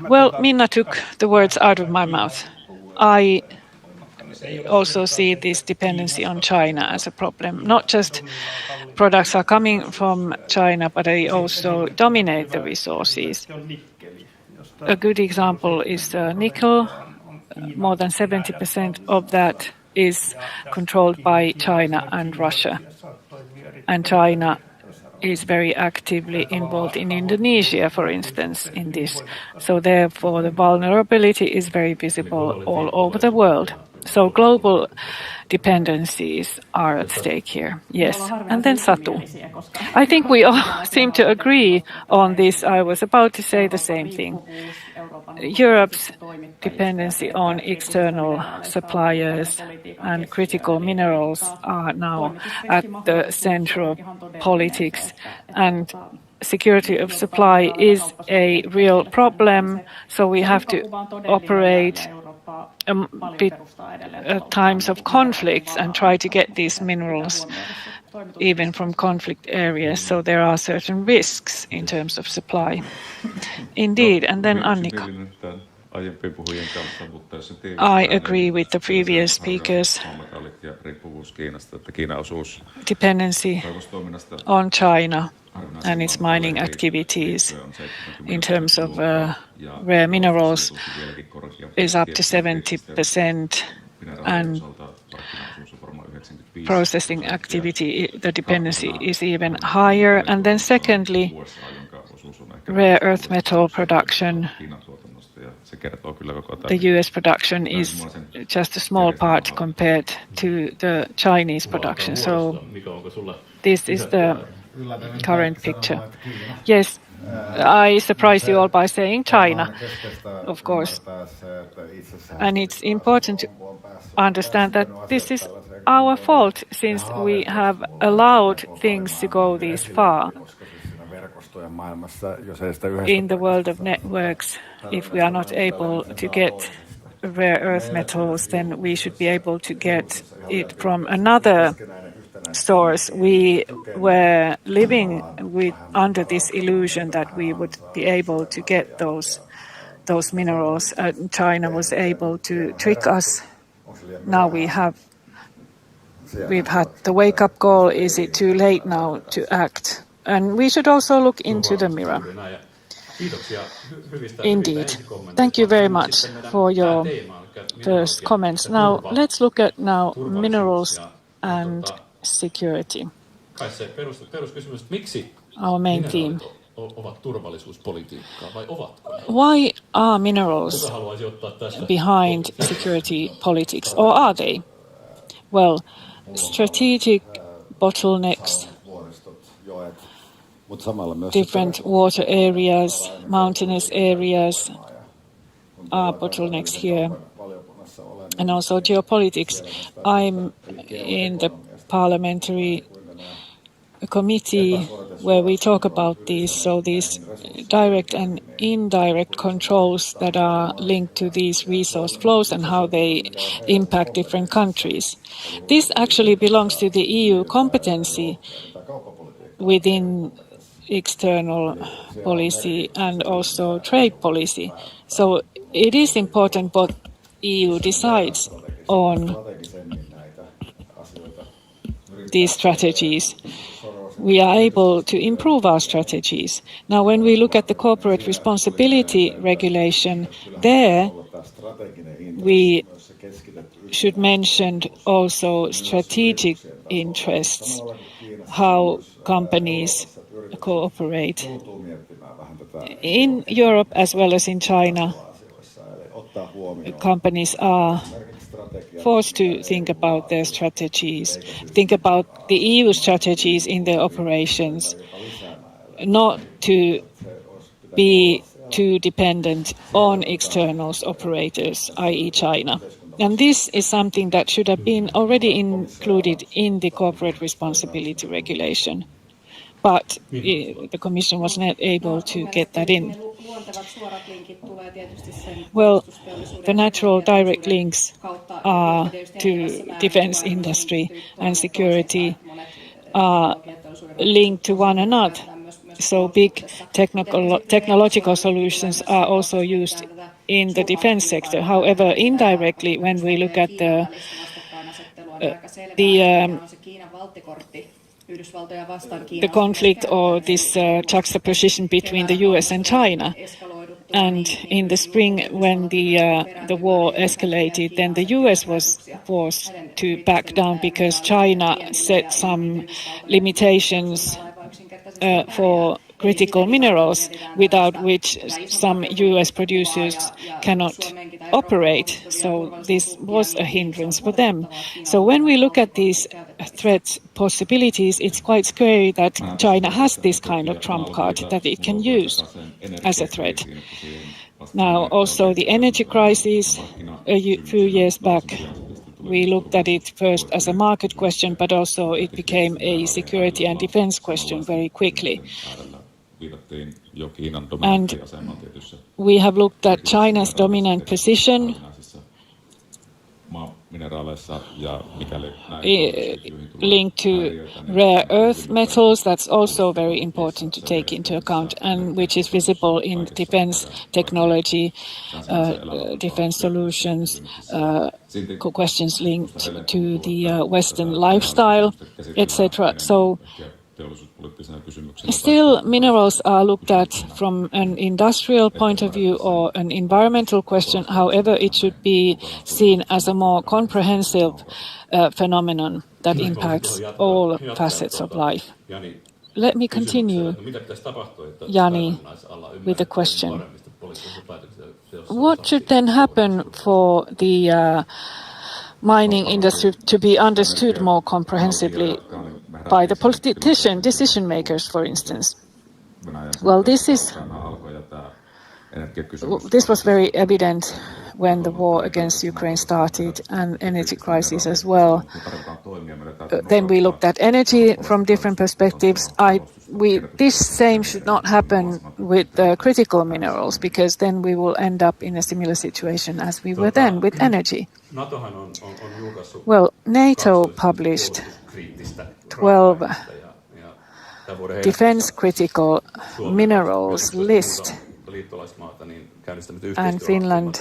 Well, Minna took the words out of my mouth. I also see this dependency on China as a problem. Not just products are coming from China, but they also dominate the resources. A good example is nickel. More than 70% of that is controlled by China and Russia. And China is very actively involved in Indonesia, for instance, in this. So therefore, the vulnerability is very visible all over the world. So global dependencies are at stake here. Yes. And then Satu. I think we all seem to agree on this. I was about to say the same thing. Europe's dependency on external suppliers and critical minerals are now at the center of politics, and security of supply is a real problem, so we have to operate at times of conflicts and try to get these minerals even from conflict areas, so there are certain risks in terms of supply. Indeed, and then Annika. I agree with the previous speakers. Dependency on China and its mining activities in terms of rare minerals is up to 70%, and processing activity, the dependency is even higher. And then secondly, rare earth metal production. The US production is just a small part compared to the Chinese production. So this is the current picture. Yes, I surprised you all by saying China, of course. And it's important to understand that this is our fault, since we have allowed things to go this far. In the world of networks, if we are not able to get rare earth metals, then we should be able to get it from another source. We were living under this illusion that we would be able to get those minerals. China was able to trick us. Now we've had the wake-up call. Is it too late now to act? And we should also look into the mirror. Indeed. Thank you very much for your first comments. Now let's look at minerals and security. Our main theme. Why are minerals behind security politics, or are they? Well, strategic bottlenecks, different water areas, mountainous areas are bottlenecks here, and also geopolitics. I'm in the parliamentary committee where we talk about these, so these direct and indirect controls that are linked to these resource flows and how they impact different countries. This actually belongs to the EU competency within external policy and also trade policy. So it is important what EU decides on these strategies. We are able to improve our strategies. Now, when we look at the corporate responsibility regulation, there we should mention also strategic interests, how companies cooperate in Europe as well as in China. Companies are forced to think about their strategies, think about the EU strategies in their operations, not to be too dependent on external operators, i.e. China. And this is something that should have been already included in the corporate responsibility regulation. But the Commission was not able to get that in. Well, the natural direct links are to defense industry and security are linked to one another. so big technological solutions are also used in the defense sector. However, indirectly, when we look at the conflict or this juxtaposition between the US and China. And in the spring, when the war escalated, then the US was forced to back down because China set some limitations for critical minerals, without which some US producers cannot operate. So this was a hindrance for them. So when we look at these threat possibilities, it's quite scary that China has this kind of trump card that it can use as a threat. Now, also the energy crisis, a few years back, we looked at it first as a market question, but also it became a security and defense question very quickly. And we have looked at China's dominant position linked to rare earth metals. That's also very important to take into account, and which is visible in defense technology, defense solutions, questions linked to the Western lifestyle, etc. So still, minerals are looked at from an industrial point of view or an environmental question. However, it should be seen as a more comprehensive phenomenon that impacts all facets of life. Let me continue, Jani, with the question. What should then happen for the mining industry to be understood more comprehensively by the politician, decision makers, for instance? Well, this was very evident when the war against Ukraine started, and energy crisis as well. Then we looked at energy from different perspectives. This same should not happen with critical minerals, because then we will end up in a similar situation as we were then with energy. Well, NATO published 12 defense critical minerals list, and Finland,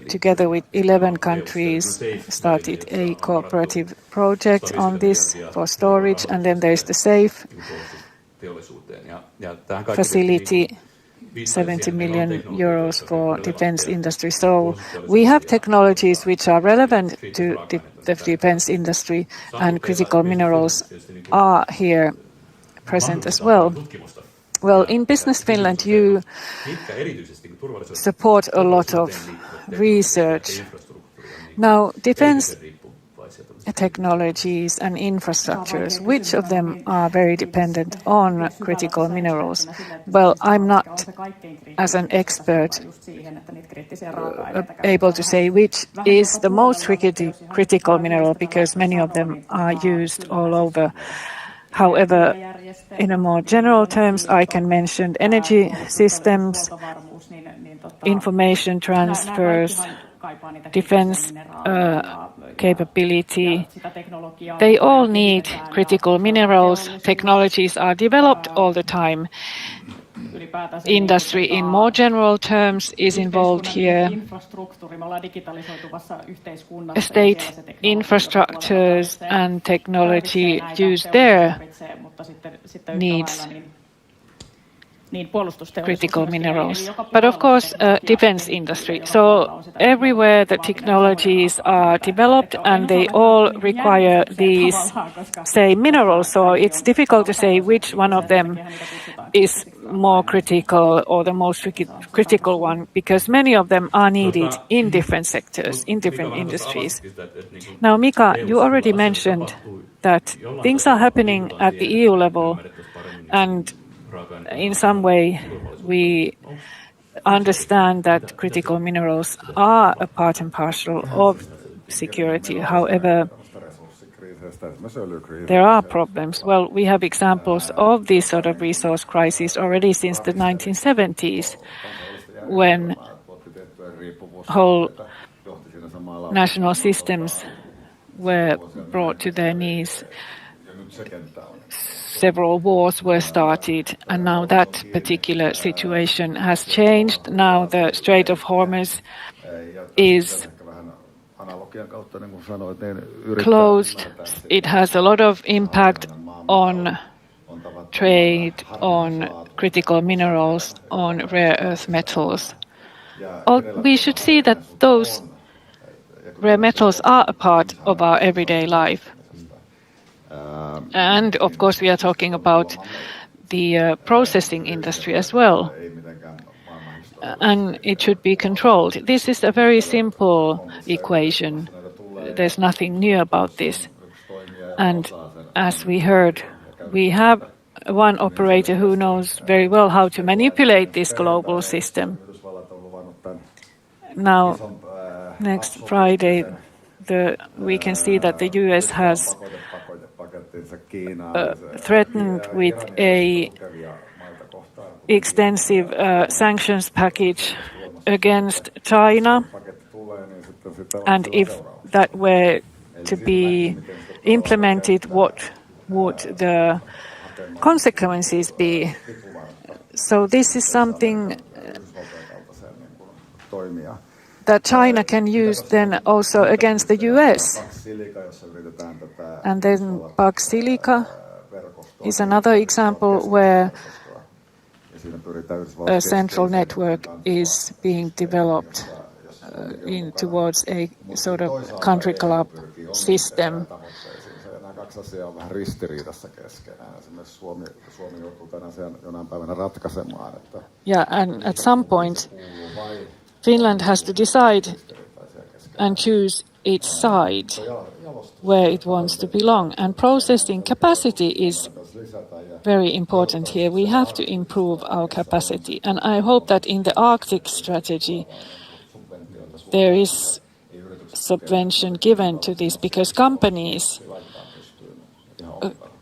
together with 11 countries, started a cooperative project on this for storage, and then there's the SAFE facility, 70 million euros for defense industry. So we have technologies which are relevant to the defense industry, and critical minerals are here present as well. Well, in Business Finland, you support a lot of research. Now, defense technologies and infrastructures, which of them are very dependent on critical minerals? Well, I'm not, as an expert, able to say which is the most critical mineral, because many of them are used all over. However, in a more general terms, I can mention energy systems, information transfers, defense capability. They all need critical minerals. Technologies are developed all the time. Industry, in more general terms, is involved here. State infrastructures and technology use their needs critical minerals. But of course, defense industry. So everywhere the technologies are developed, and they all require these, say, minerals. So it's difficult to say which one of them is more critical or the most critical one, because many of them are needed in different sectors, in different industries. Now, Mika, you already mentioned that things are happening at the EU level, and in some way we understand that critical minerals are a part and parcel of security. However, there are problems. Well, we have examples of this sort of resource crisis already since the 1970s, when whole national systems were brought to their knees. several wars were started, and now that particular situation has changed. Now the Strait of Hormuz is closed. It has a lot of impact on trade, on critical minerals, on rare earth metals. We should see that those rare metals are a part of our everyday life. And of course, we are talking about the processing industry as well. And it should be controlled. This is a very simple equation. There's nothing new about this. And as we heard, we have one operator who knows very well how to manipulate this global system. Now, next Friday, we can see that the US has threatened with a extensive sanctions package against China, and if that were to be implemented, what would the consequences be? So this is something that China can use then also against the US. And then Bug Silica is another example where a central network is being developed towards a sort of country club system. Yeah, and at some point Finland has to decide and choose its side where it wants to belong. And processing capacity is very important here. We have to improve our capacity. And I hope that in the Arctic strategy there is subvention given to this, because companies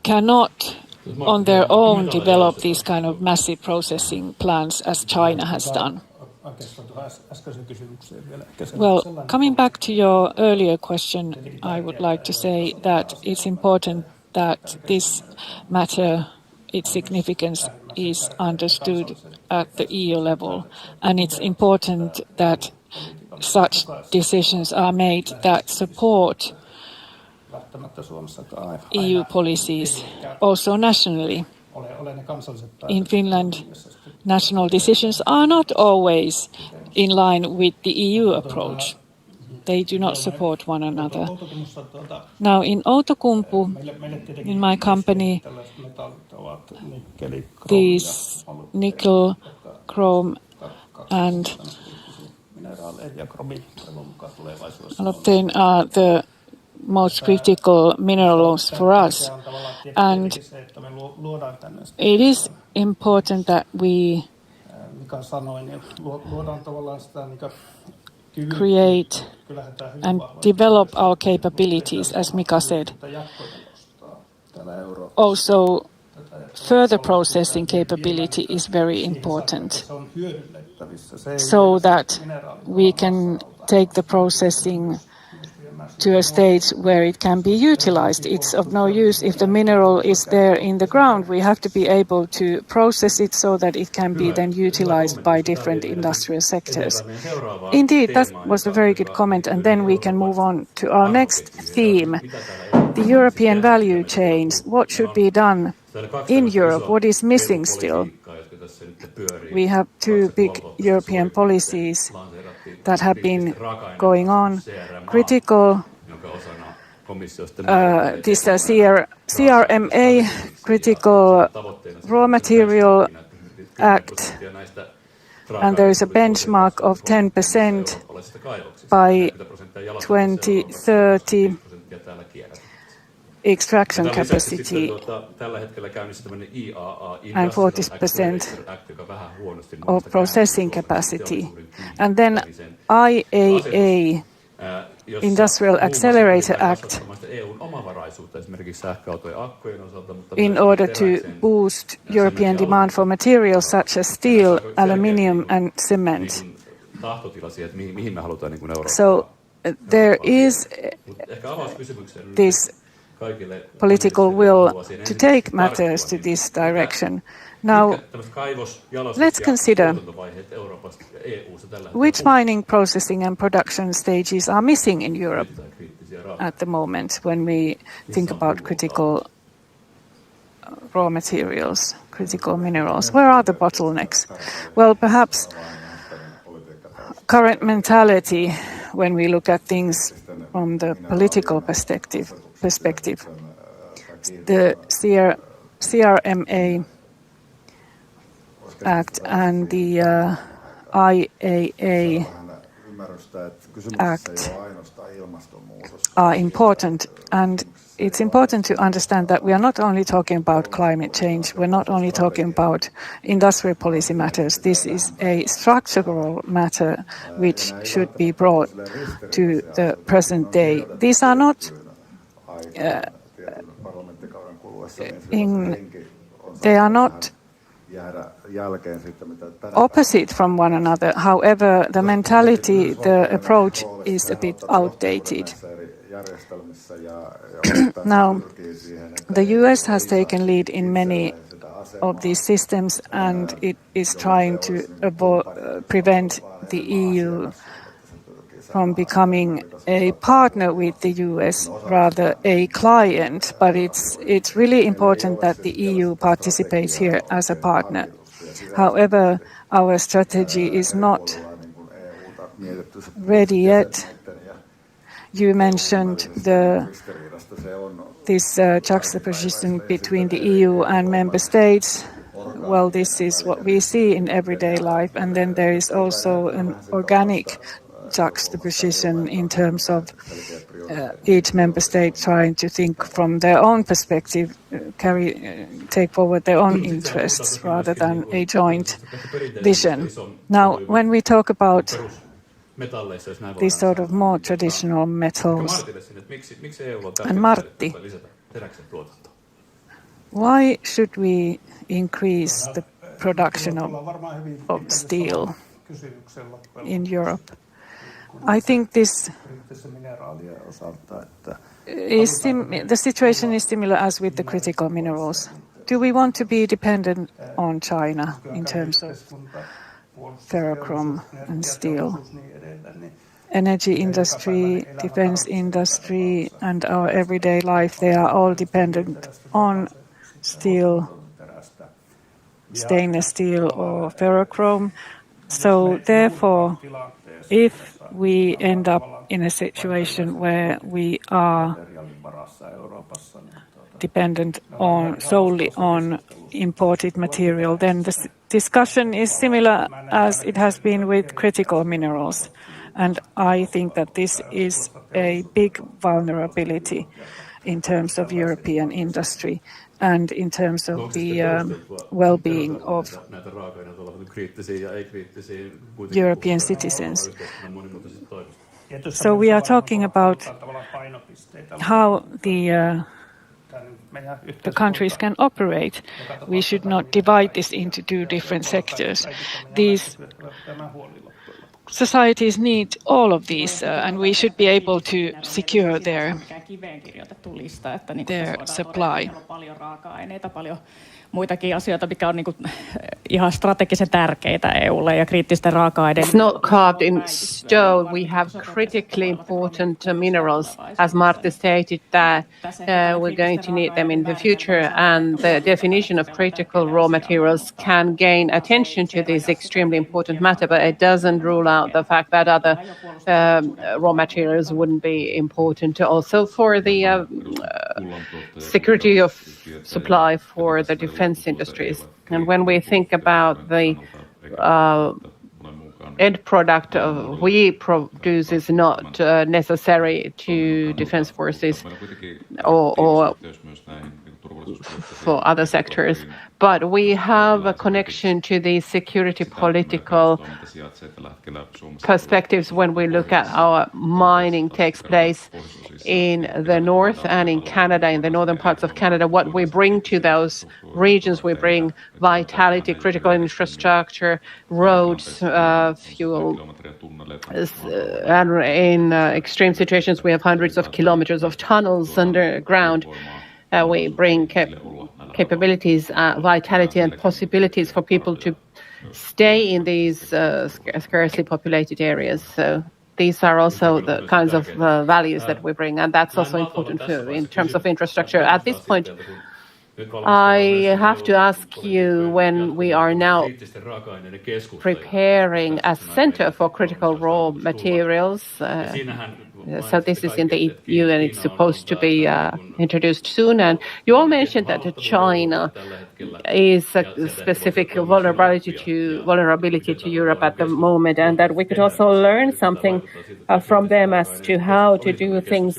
cannot on their own develop these kind of massive processing plants as China has done. Well, coming back to your earlier question, I would like to say that it's important that this matter, its significance, is understood at the EU level, and it's important that such decisions are made that support EU policies also nationally. In Finland, national decisions are not always in line with the EU approach. They do not support one another. Now in Outokumpu, in my company, these nickel, chrome and molybdenum are the most critical minerals for us. And it is important that we create and develop our capabilities, as Mika said. Also, further processing capability is very important, so that we can take the processing to a stage where it can be utilized. It's of no use if the mineral is there in the ground. We have to be able to process it so that it can be then utilized by different industrial sectors. Indeed, that was a very good comment. And then we can move on to our next theme, the European value chains. What should be done in Europe? What is missing still? We have two big European policies that have been going on. Critical, this CRMA, Critical Raw Material Act, and there is a benchmark of 10% by 2030 extraction capacity and 40% of processing capacity. And then IAA, Industrial Accelerator Act, in order to boost European demand for materials such as steel, aluminium and cement. So there is this political will to take matters to this direction. Now, let's consider which mining, processing and production stages are missing in Europe at the moment when we think about critical raw materials, critical minerals. Where are the bottlenecks? Well, perhaps current mentality when we look at things from the political perspective. The CRMA Act and the IAA Act are important, and it's important to understand that we are not only talking about climate change, we're not only talking about industrial policy matters. This is a structural matter which should be brought to the present day. These are not they are not opposite from one another. However, the mentality, the approach is a bit outdated. Now, the US has taken lead in many of these systems, and it is trying to prevent the EU from becoming a partner with the US, rather a client. But it's really important that the EU participates here as a partner. However, our strategy is not ready yet. You mentioned this juxtaposition between the EU and member states. Well, this is what we see in everyday life. And then there is also an organic juxtaposition in terms of each member state trying to think from their own perspective, take forward their own interests rather than a joint vision. Now, when we talk about these sort of more traditional metals, and Martti, why should we increase the production of steel in Europe? I think the situation is similar as with the critical minerals. Do we want to be dependent on China in terms of ferrochrome and steel? Energy industry, defense industry, and our everyday life, they are all dependent on steel, stainless steel or ferrochrome. So therefore, if we end up in a situation where we are dependent solely on imported material, then the discussion is similar as it has been with critical minerals. And I think that this is a big vulnerability in terms of European industry and in terms of the well-being of European citizens. So we are talking about how the countries can operate. We should not divide this into two different sectors. These societies need all of these, and we should be able to secure their supply. Muitakin asioita, mikä on ihan strategisen tärkeitä EUlle ja kriittisten raaka-aineiden. It's not carved in stone. We have critically important minerals, as Martti stated, that we're going to need them in the future. And the definition of critical raw materials can gain attention to this extremely important matter, but it doesn't rule out the fact that other raw materials wouldn't be important also for the security of supply for the defense industries. And when we think about the end product we produce is not necessary to defense forces or for other sectors, but we have a connection to the security political perspectives when we look at our mining takes place in the north and in Canada, in the northern parts of Canada, what we bring to those regions, we bring vitality, critical infrastructure, roads, fuel. And in extreme situations, we have hundreds of kilometers of tunnels underground. We bring capabilities, vitality, and possibilities for people to stay in these scarcely populated areas. So these are also the kinds of values that we bring, and that's also important in terms of infrastructure. At this point, I have to ask you, when we are now preparing a center for critical raw materials, so this is in the EU and it's supposed to be introduced soon. And you all mentioned that China is a specific vulnerability to Europe at the moment, and that we could also learn something from them as to how to do things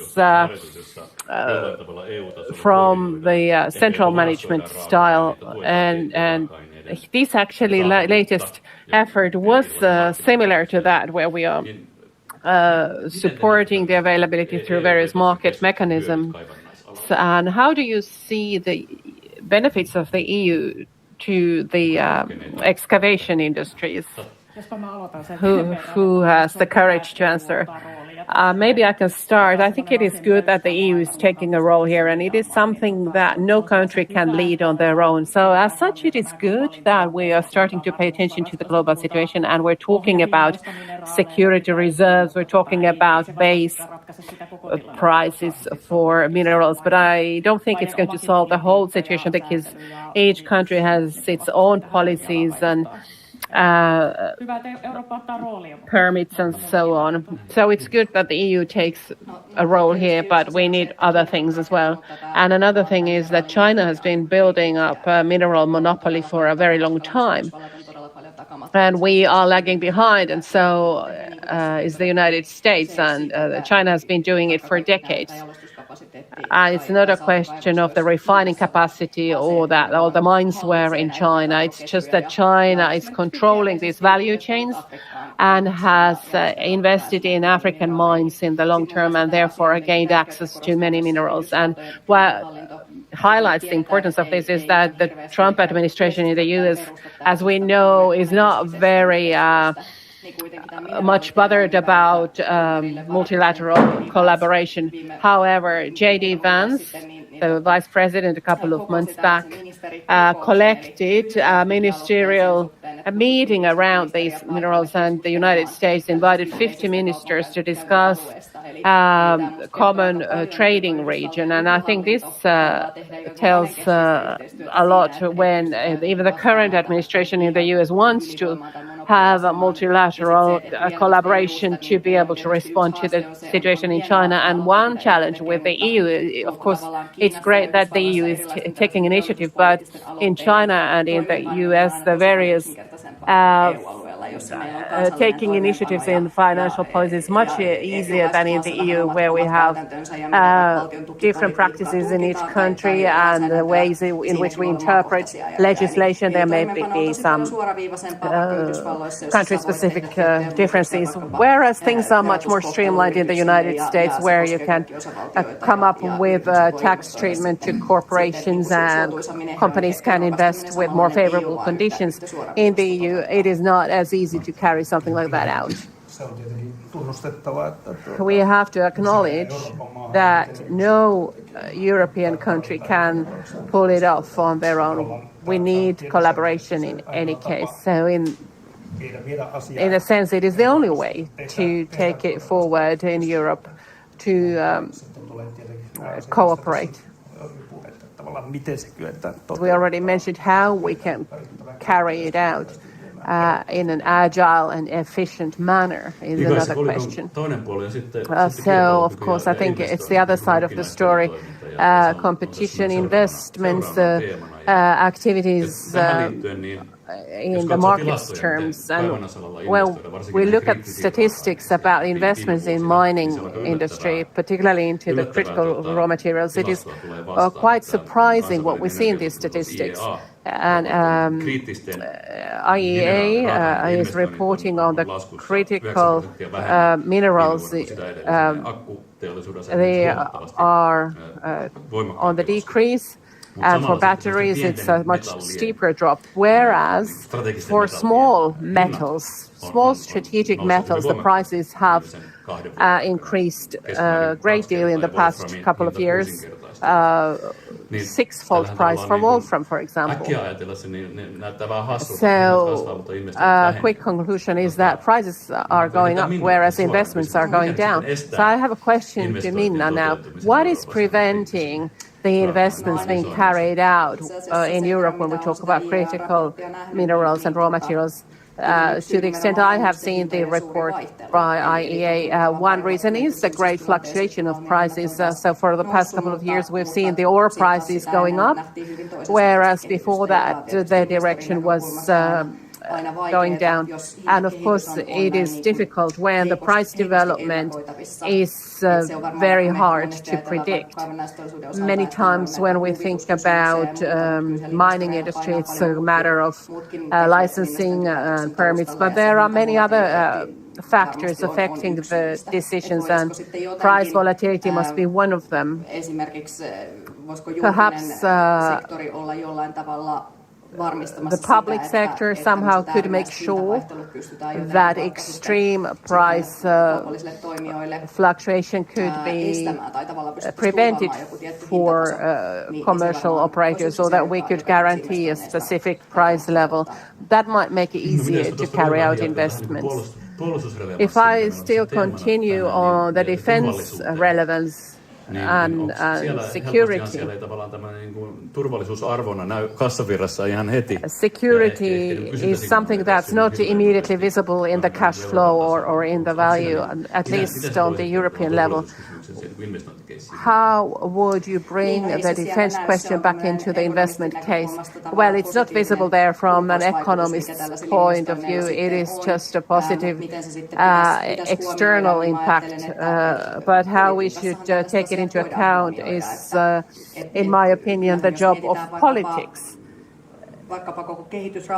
from the central management style. And this actually latest effort was similar to that, where we are supporting the availability through various market mechanisms. And how do you see the benefits of the EU to the excavation industries? Who has the courage to answer? Maybe I can start. I think it is good that the EU is taking a role here, and it is something that no country can lead on their own. So as such, it is good that we are starting to pay attention to the global situation, and we're talking about security reserves, we're talking about base prices for minerals, but I don't think it's going to solve the whole situation, because each country has its own policies and permits and so on. So it's good that the EU takes a role here, but we need other things as well. And another thing is that China has been building up a mineral monopoly for a very long time, and we are lagging behind, and so is the United States, and China has been doing it for decades. It's not a question of the refining capacity or that all the mines were in China. It's just that China is controlling these value chains and has invested in African mines in the long term, and therefore gained access to many minerals. And what highlights the importance of this is that the Trump administration in the US, as we know, is not very much bothered about multilateral collaboration. However, J.D. Vance, the vice president, a couple of months back, collected a ministerial meeting around these minerals, and the United States invited 50 ministers to discuss common trading region. And I think this tells a lot when even the current administration in the U.S. wants to have a multilateral collaboration to be able to respond to the situation in China. And one challenge with the EU, of course, it's great that the EU is taking initiative, but in China and in the US, the various taking initiatives in financial policy is much easier than in the EU, where we have different practices in each country and the ways in which we interpret legislation. There may be some country-specific differences, whereas things are much more streamlined in the United States, where you can come up with tax treatment to corporations and companies can invest with more favorable conditions. In the EU, it is not as easy to carry something like that out. We have to acknowledge that no European country can pull it off on their own. We need collaboration in any case. So in a sense, it is the only way to take it forward in Europe, to cooperate. We already mentioned how we can carry it out in an agile and efficient manner is another question. So, of course, I think it's the other side of the story. Competition, investments, activities in the market's terms. And when we look at statistics about investments in mining industry, particularly into the critical raw materials, it is quite surprising what we see in these statistics. And IEA is reporting on the critical minerals they are on the decrease. And for batteries, it's a much steeper drop. Whereas for small metals, small strategic metals, the prices have increased a great deal in the past couple of years. Sixfold price for wolfram, for example. So a quick conclusion is that prices are going up, whereas investments are going down. So I have a question to Minna now. What is preventing the investments being carried out in Europe when we talk about critical minerals and raw materials? To the extent I have seen the report by IEA, one reason is the great fluctuation of prices. So for the past couple of years, we've seen the ore prices going up, whereas before that, the direction was going down. And of course, it is difficult when the price development is very hard to predict. Many times when we think about mining industry, it's a matter of licensing and permits, but there are many other factors affecting the decisions, and price volatility must be one of them. Perhaps the public sector somehow could make sure that extreme price fluctuation could be prevented for commercial operators, so that we could guarantee a specific price level. That might make it easier to carry out investments. If I still continue on the defense relevance and security. Security is something that's not immediately visible in the cash flow or in the value, at least on the European level. How would you bring the defense question back into the investment case? Well, it's not visible there from an economist's point of view. It is just a positive external impact. But how we should take it into account is, in my opinion, the job of politics.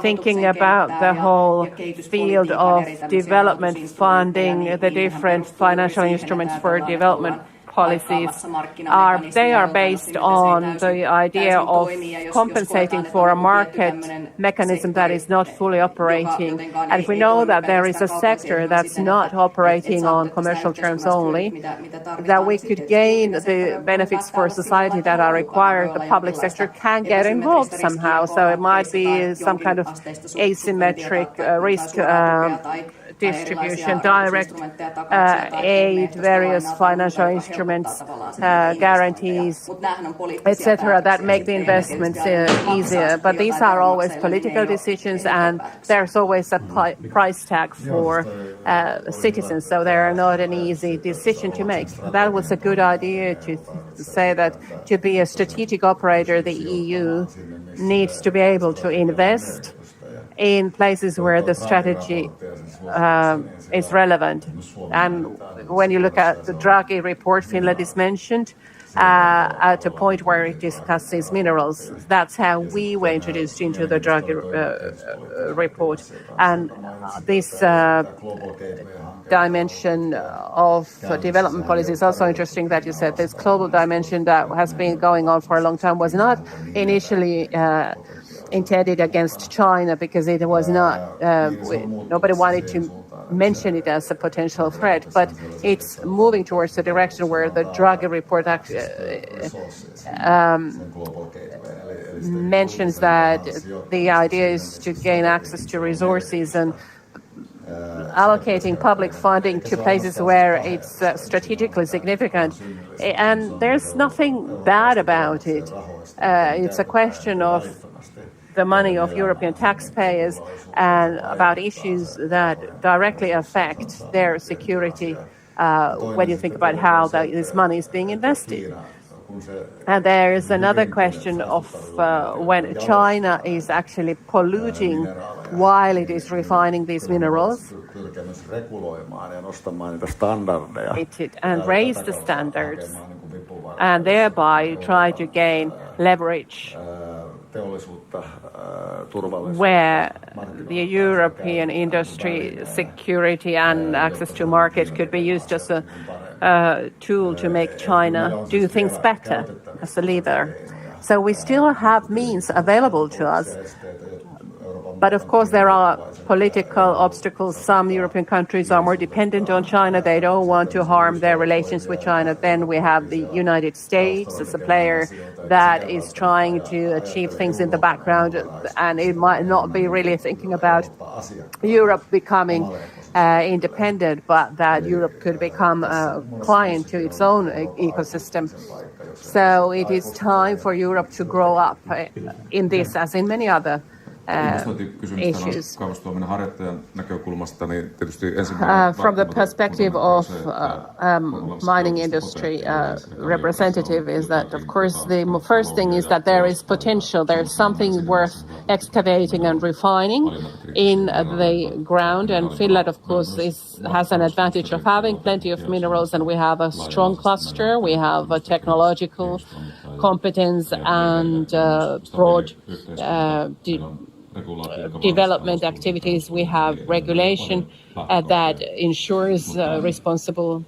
Thinking about the whole field of development funding, the different financial instruments for development policies are based on the idea of compensating for a market mechanism that is not fully operating. And if we know that there is a sector that's not operating on commercial terms only, that we could gain the benefits for society that are required, the public sector can get involved somehow. So it might be some kind of asymmetric risk distribution, direct aid, various financial instruments, guarantees, etc., that make the investments easier. But these are always political decisions, and there's always a price tag for citizens, so they are not an easy decision to make. That was a good idea to say that to be a strategic operator, the EU needs to be able to invest in places where the strategy is relevant. And when you look at the Draghi report, Finland is mentioned at a point where it discusses minerals. That's how we were introduced into the Draghi report. And this dimension of development policy is also interesting that you said this global dimension that has been going on for a long time was not initially intended against China, because it was not, nobody wanted to mention it as a potential threat, but it's moving towards the direction where the Draghi report mentions that the idea is to gain access to resources and allocating public funding to places where it's strategically significant. And there's nothing bad about it. It's a question of the money of European taxpayers and about issues that directly affect their security when you think about how this money is being invested. And there is another question of when China is actually polluting while it is refining these minerals, and raise the standards, and thereby try to gain leverage where the European industry security and access to market could be used as a tool to make China do things better as a leader. So we still have means available to us. But of course, there are political obstacles. Some European countries are more dependent on China. They don't want to harm their relations with China. Then we have the United States as a player that is trying to achieve things in the background, and it might not be really thinking about Europe becoming independent, but that Europe could become a client to its own ecosystem. So it is time for Europe to grow up in this, as in many other issues. From the perspective of mining industry representative is that, of course, the first thing is that there is potential. There's something worth excavating and refining in the ground. And Finland, of course, has an advantage of having plenty of minerals, and we have a strong cluster. We have a technological competence and broad development activities. We have regulation that ensures responsible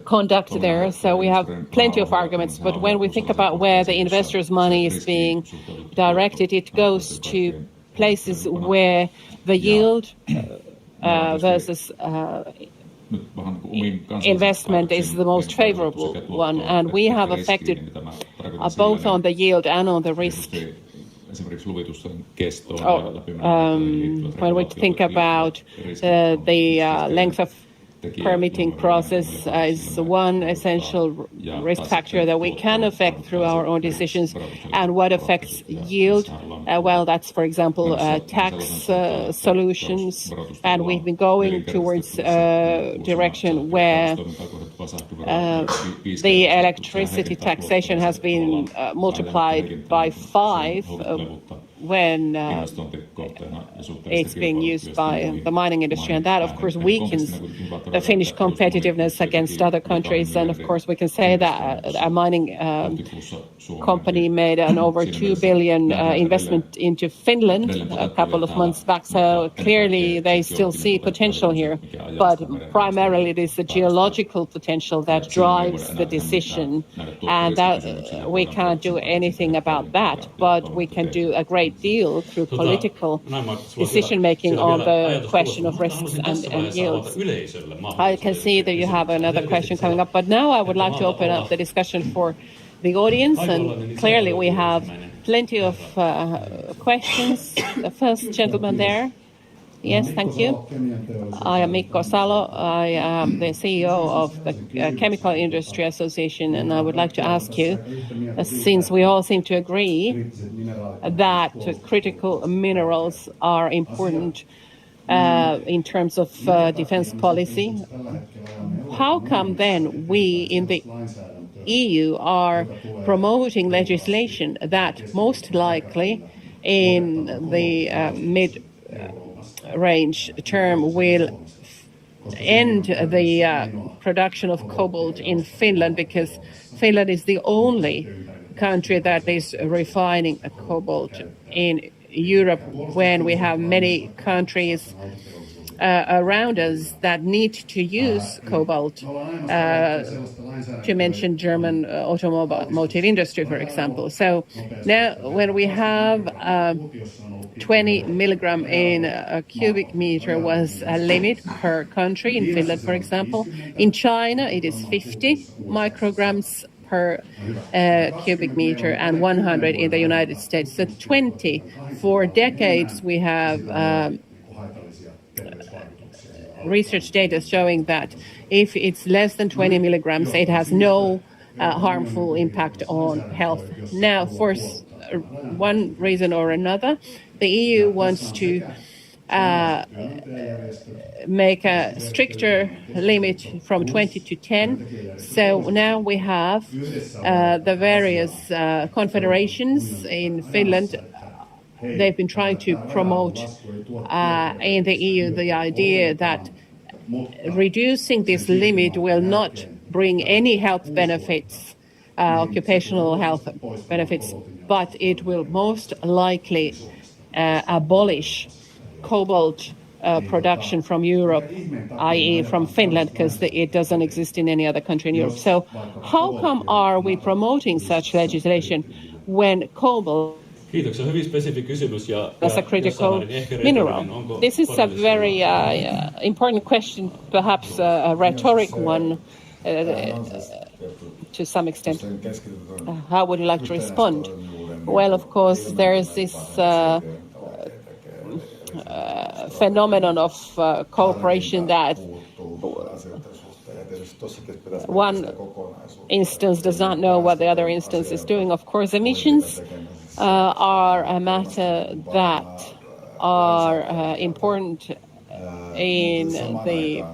conduct there. So we have plenty of arguments. But when we think about where the investors' money is being directed, it goes to places where the yield versus investment is the most favorable one. And we have affected both on the yield and on the risk. When we think about the length of permitting process is one essential risk factor that we can affect through our own decisions. And what affects yield? Well, that's, for example, tax solutions. And we've been going towards a direction where the electricity taxation has been multiplied by 5 when it's being used by the mining industry. And that, of course, weakens the Finnish competitiveness against other countries. And, of course, we can say that a mining company made an over 2 billion investment into Finland a couple of months back. So clearly they still see potential here. But primarily it is the geological potential that drives the decision. And that we can't do anything about that. But we can do a great deal through political decision-making on the question of risks and yields. I can see that you have another question coming up, but now I would like to open up the discussion for the audience, and clearly we have plenty of questions. The first gentleman there. Yes, thank you. I am Mikko Salo. I am the CEO of the Chemical Industry Association, and I would like to ask you, since we all seem to agree that critical minerals are important in terms of defense policy, how come then we in the EU are promoting legislation that most likely in the mid-range term will end the production of cobalt in Finland, because Finland is the only country that is refining cobalt in Europe, when we have many countries around us that need to use cobalt, to mention German automotive industry, for example. So now when we have 20 milligram in a cubic meter was a limit per country, in Finland, for example. In China, it is 50 micrograms per cubic meter and 100 in the United States. So 20. For decades, we have research data showing that if it's less than 20 milligrams, it has no harmful impact on health. Now, for one reason or another, the EU wants to make a stricter limit from 20 to 10. So now we have the various confederations in Finland. They've been trying to promote in the EU the idea that reducing this limit will not bring any health benefits, occupational health benefits, but it will most likely abolish cobalt production from Europe, i.e. from Finland, because it doesn't exist in any other country in Europe. So how come are we promoting such legislation when cobalt Kiitoksia. Hyvin spesifi kysymys as a critical mineral? This is a very important question, perhaps a rhetoric one to some extent. How would you like to respond? Well, of course, there is this phenomenon of cooperation that one instance does not know what the other instance is doing. Of course, emissions are a matter that are important in the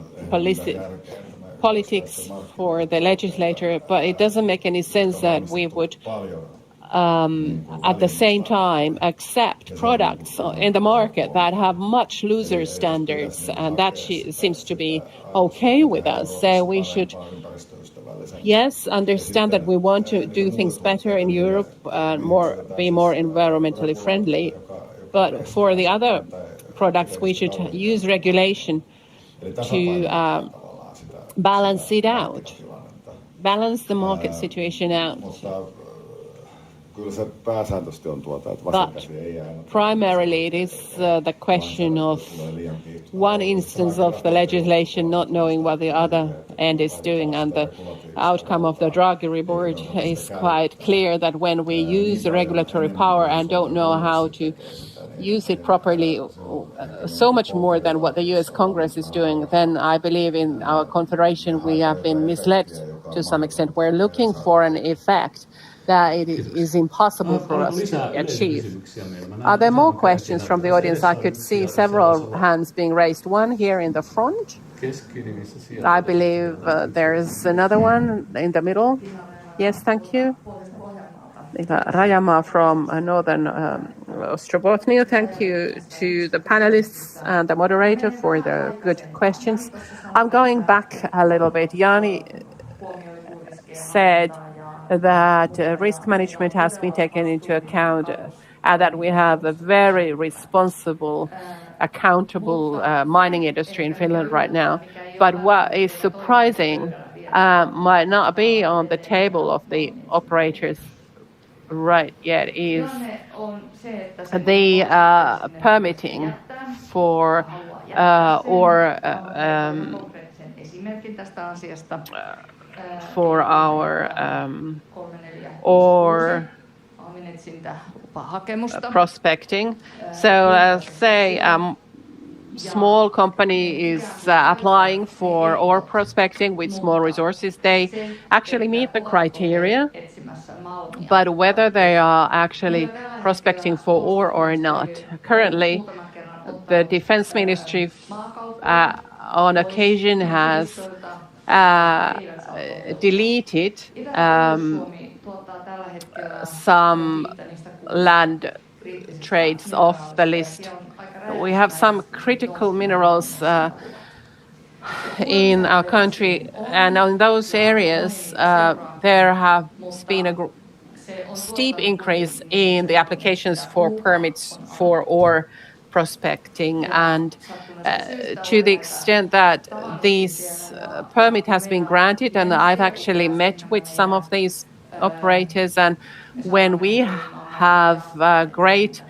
politics for the legislator, but it doesn't make any sense that we would at the same time accept products in the market that have much looser standards, and that seems to be okay with us. So we should, yes, understand that we want to do things better in Europe, be more environmentally friendly, but for the other products we should use regulation to balance it out, balance the market situation out. But primarily it is the question of one instance of the legislation not knowing what the other end is doing, and the outcome of the Draghi report is quite clear that when we use the regulatory power and don't know how to use it properly, so much more than what the US Congress is doing, then I believe in our confederation we have been misled to some extent. We're looking for an effect that it is impossible for us to achieve. Are there more questions from the audience? I could see several hands being raised. One here in the front. I believe there is another one in the middle. Yes, thank you. Rajama from Northern Ostrobothnia. Thank you to the panelists and the moderator for the good questions. I'm going back a little bit. Jani said that risk management has been taken into account and that we have a very responsible, accountable mining industry in Finland right now. But what is surprising might not be on the table of the operators right yet is the permitting for our or prospecting. So say small company is applying for ore prospecting with small resources. They actually meet the criteria, but whether they are actually prospecting for ore or not. Currently, the Defense Ministry on occasion has deleted some land trades off the list. We have some critical minerals in our country, and in those areas there has been a steep increase in the applications for permits for ore prospecting, and to the extent that this permit has been granted, and I've actually met with some of these operators, and when we have a great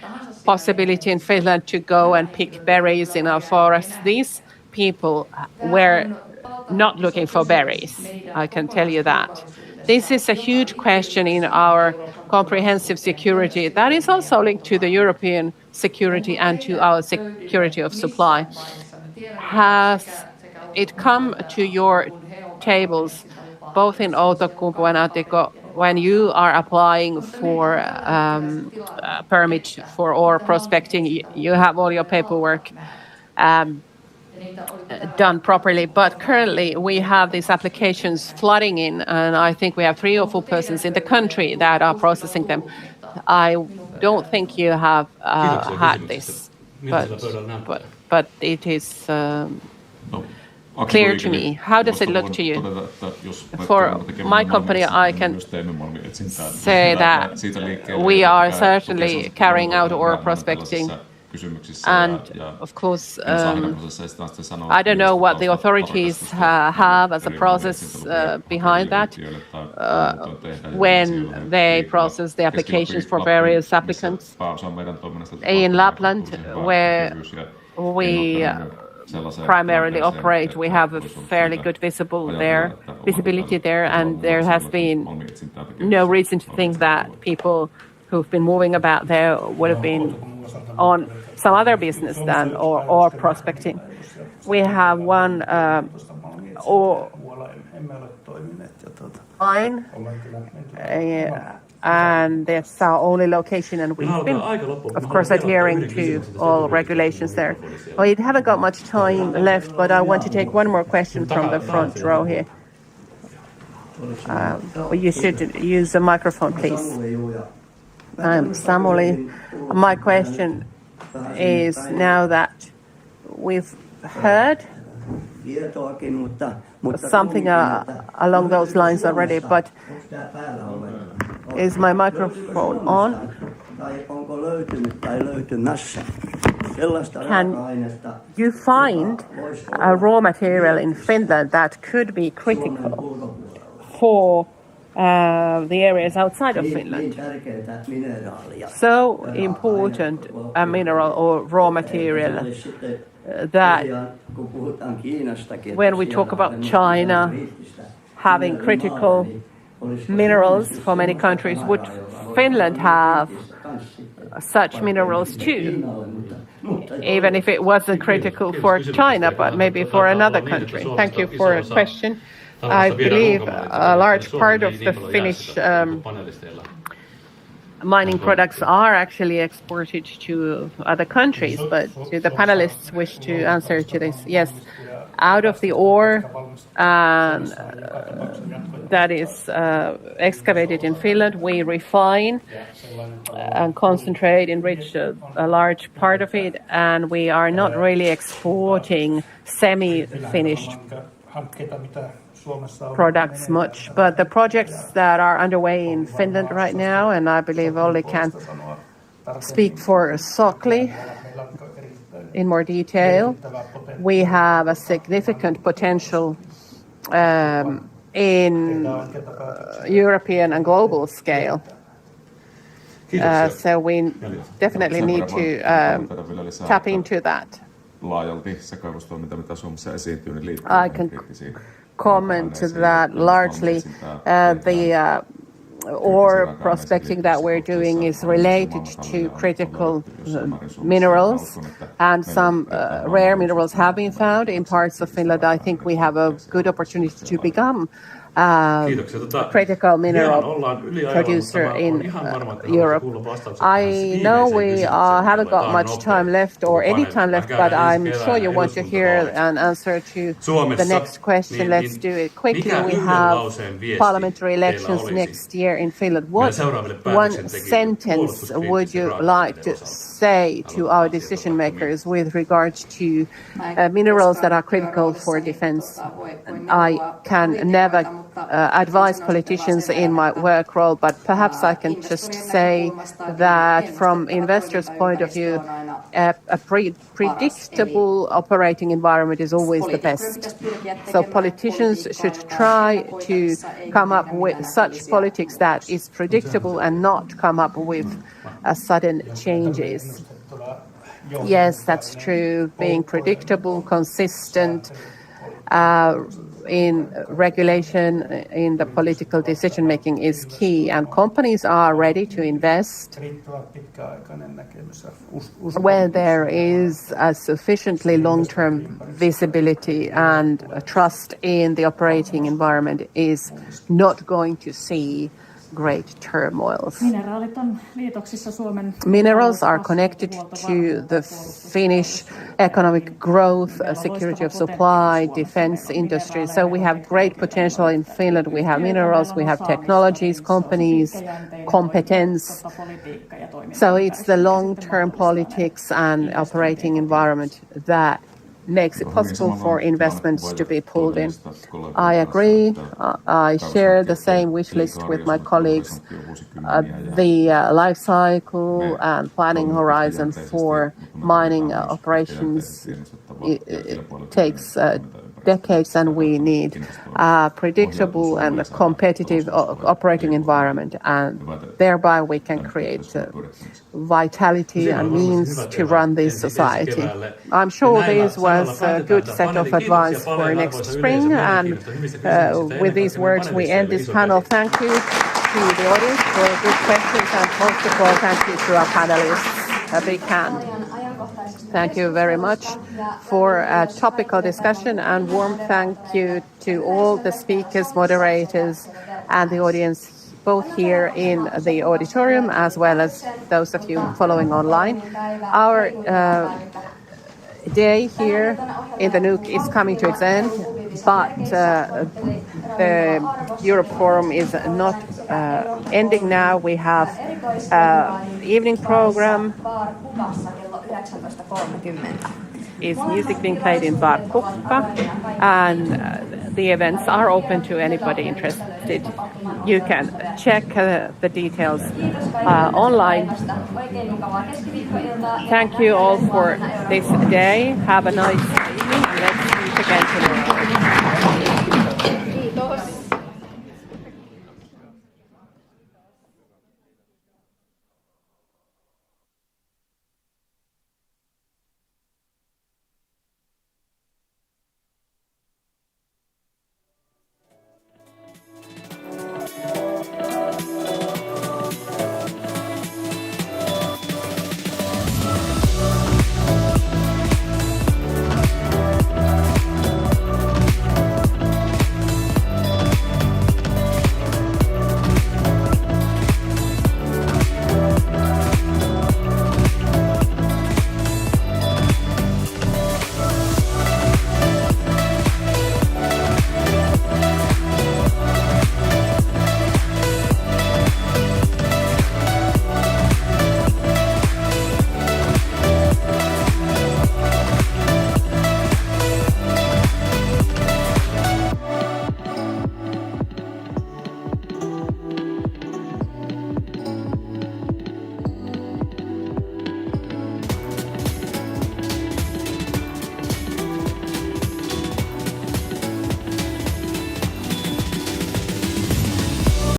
possibility in Finland to go and pick berries in our forests, these people were not looking for berries, I can tell you that. This is a huge question in our comprehensive security. That is also linked to the European security and to our security of supply. Has it come to your tables, both in Outokumpu and Atiko, when you are applying for a permit for ore prospecting, you have all your paperwork done properly, but currently we have these applications flooding in, and I think we have 3 or 4 persons in the country that are processing them. I don't think you have had this, but it is clear to me. How does it look to you? For my company, I can say that we are certainly carrying out ore prospecting And of course, I don't know what the authorities have as a process behind that when they process the applications for various applicants. In Lapland, where we primarily operate, we have a fairly good visibility there, and there has been no reason to think that people who've been moving about there would have been on some other business than or prospecting. We have one line, and that's our only location, and we've been, of course, adhering to all regulations there. Well, you haven't got much time left, but I want to take one more question from the front row here. You should use the microphone, please. I'm Samuli. My question is, now that we've heard something along those lines already, but is my microphone on? Can you find a raw material in Finland that could be critical for the areas outside of Finland? So important a mineral or raw material that when we talk about China having critical minerals for many countries, would Finland have such minerals too? Even if it wasn't critical for China, but maybe for another country. Thank you for a question. I believe a large part of the Finnish mining products are actually exported to other countries, but do the panelists wish to answer to this? Yes. Out of the ore that is excavated in Finland, we refine and concentrate, enrich a large part of it, and we are not really exporting semi-finished products much. But the projects that are underway in Finland right now, and I believe Olli can speak for Sokli in more detail, we have a significant potential in European and global scale. So we definitely need to tap into that. I can comment to that largely. The ore prospecting that we're doing is related to critical minerals, and some rare minerals have been found in parts of Finland. I think we have a good opportunity to become critical mineral producer in Europe. I know we haven't got much time left or any time left, but I'm sure you want to hear an answer to the next question. Let's do it quickly. We have parliamentary elections next year in Finland. What one sentence would you like to say to our decision makers with regards to minerals that are critical for defense? I can never advise politicians in my work role, but perhaps I can just say that from investors' point of view, a predictable operating environment is always the best. So politicians should try to come up with such politics that is predictable and not come up with sudden changes. Yes, that's true. Being predictable, consistent, in regulation, in the political decision making is key, and companies are ready to invest where there is a sufficiently long-term visibility and trust in the operating environment is not going to see great turmoils. Minerals are connected to the Finnish economic growth, security of supply, defense industry. So we have great potential in Finland. We have minerals, we have technologies, companies, competence. So it's the long-term politics and operating environment that makes it possible for investments to be pulled in. I agree. I share the same wish list with my colleagues. The life cycle and planning horizon for mining operations takes decades, and we need a predictable and a competitive operating environment, and thereby we can create vitality and means to run this society. I'm sure this was a good set of advice for next spring, and with these words we end this panel. Thank you to the audience for good questions, and most of all thank you to our panelists. A big hand. Thank you very much for a topical discussion, and warm thank you to all the speakers, moderators and the audience, both here in the auditorium as well as those of you following online. Our day here in the Nook is coming to its end, but the Europe Forum is not ending now. We have evening program. Is music being played in Bar Kukka, and the events are open to anybody interested. You can check the details online. Thank you all for this day. Have a nice evening, and let's meet again tomorrow.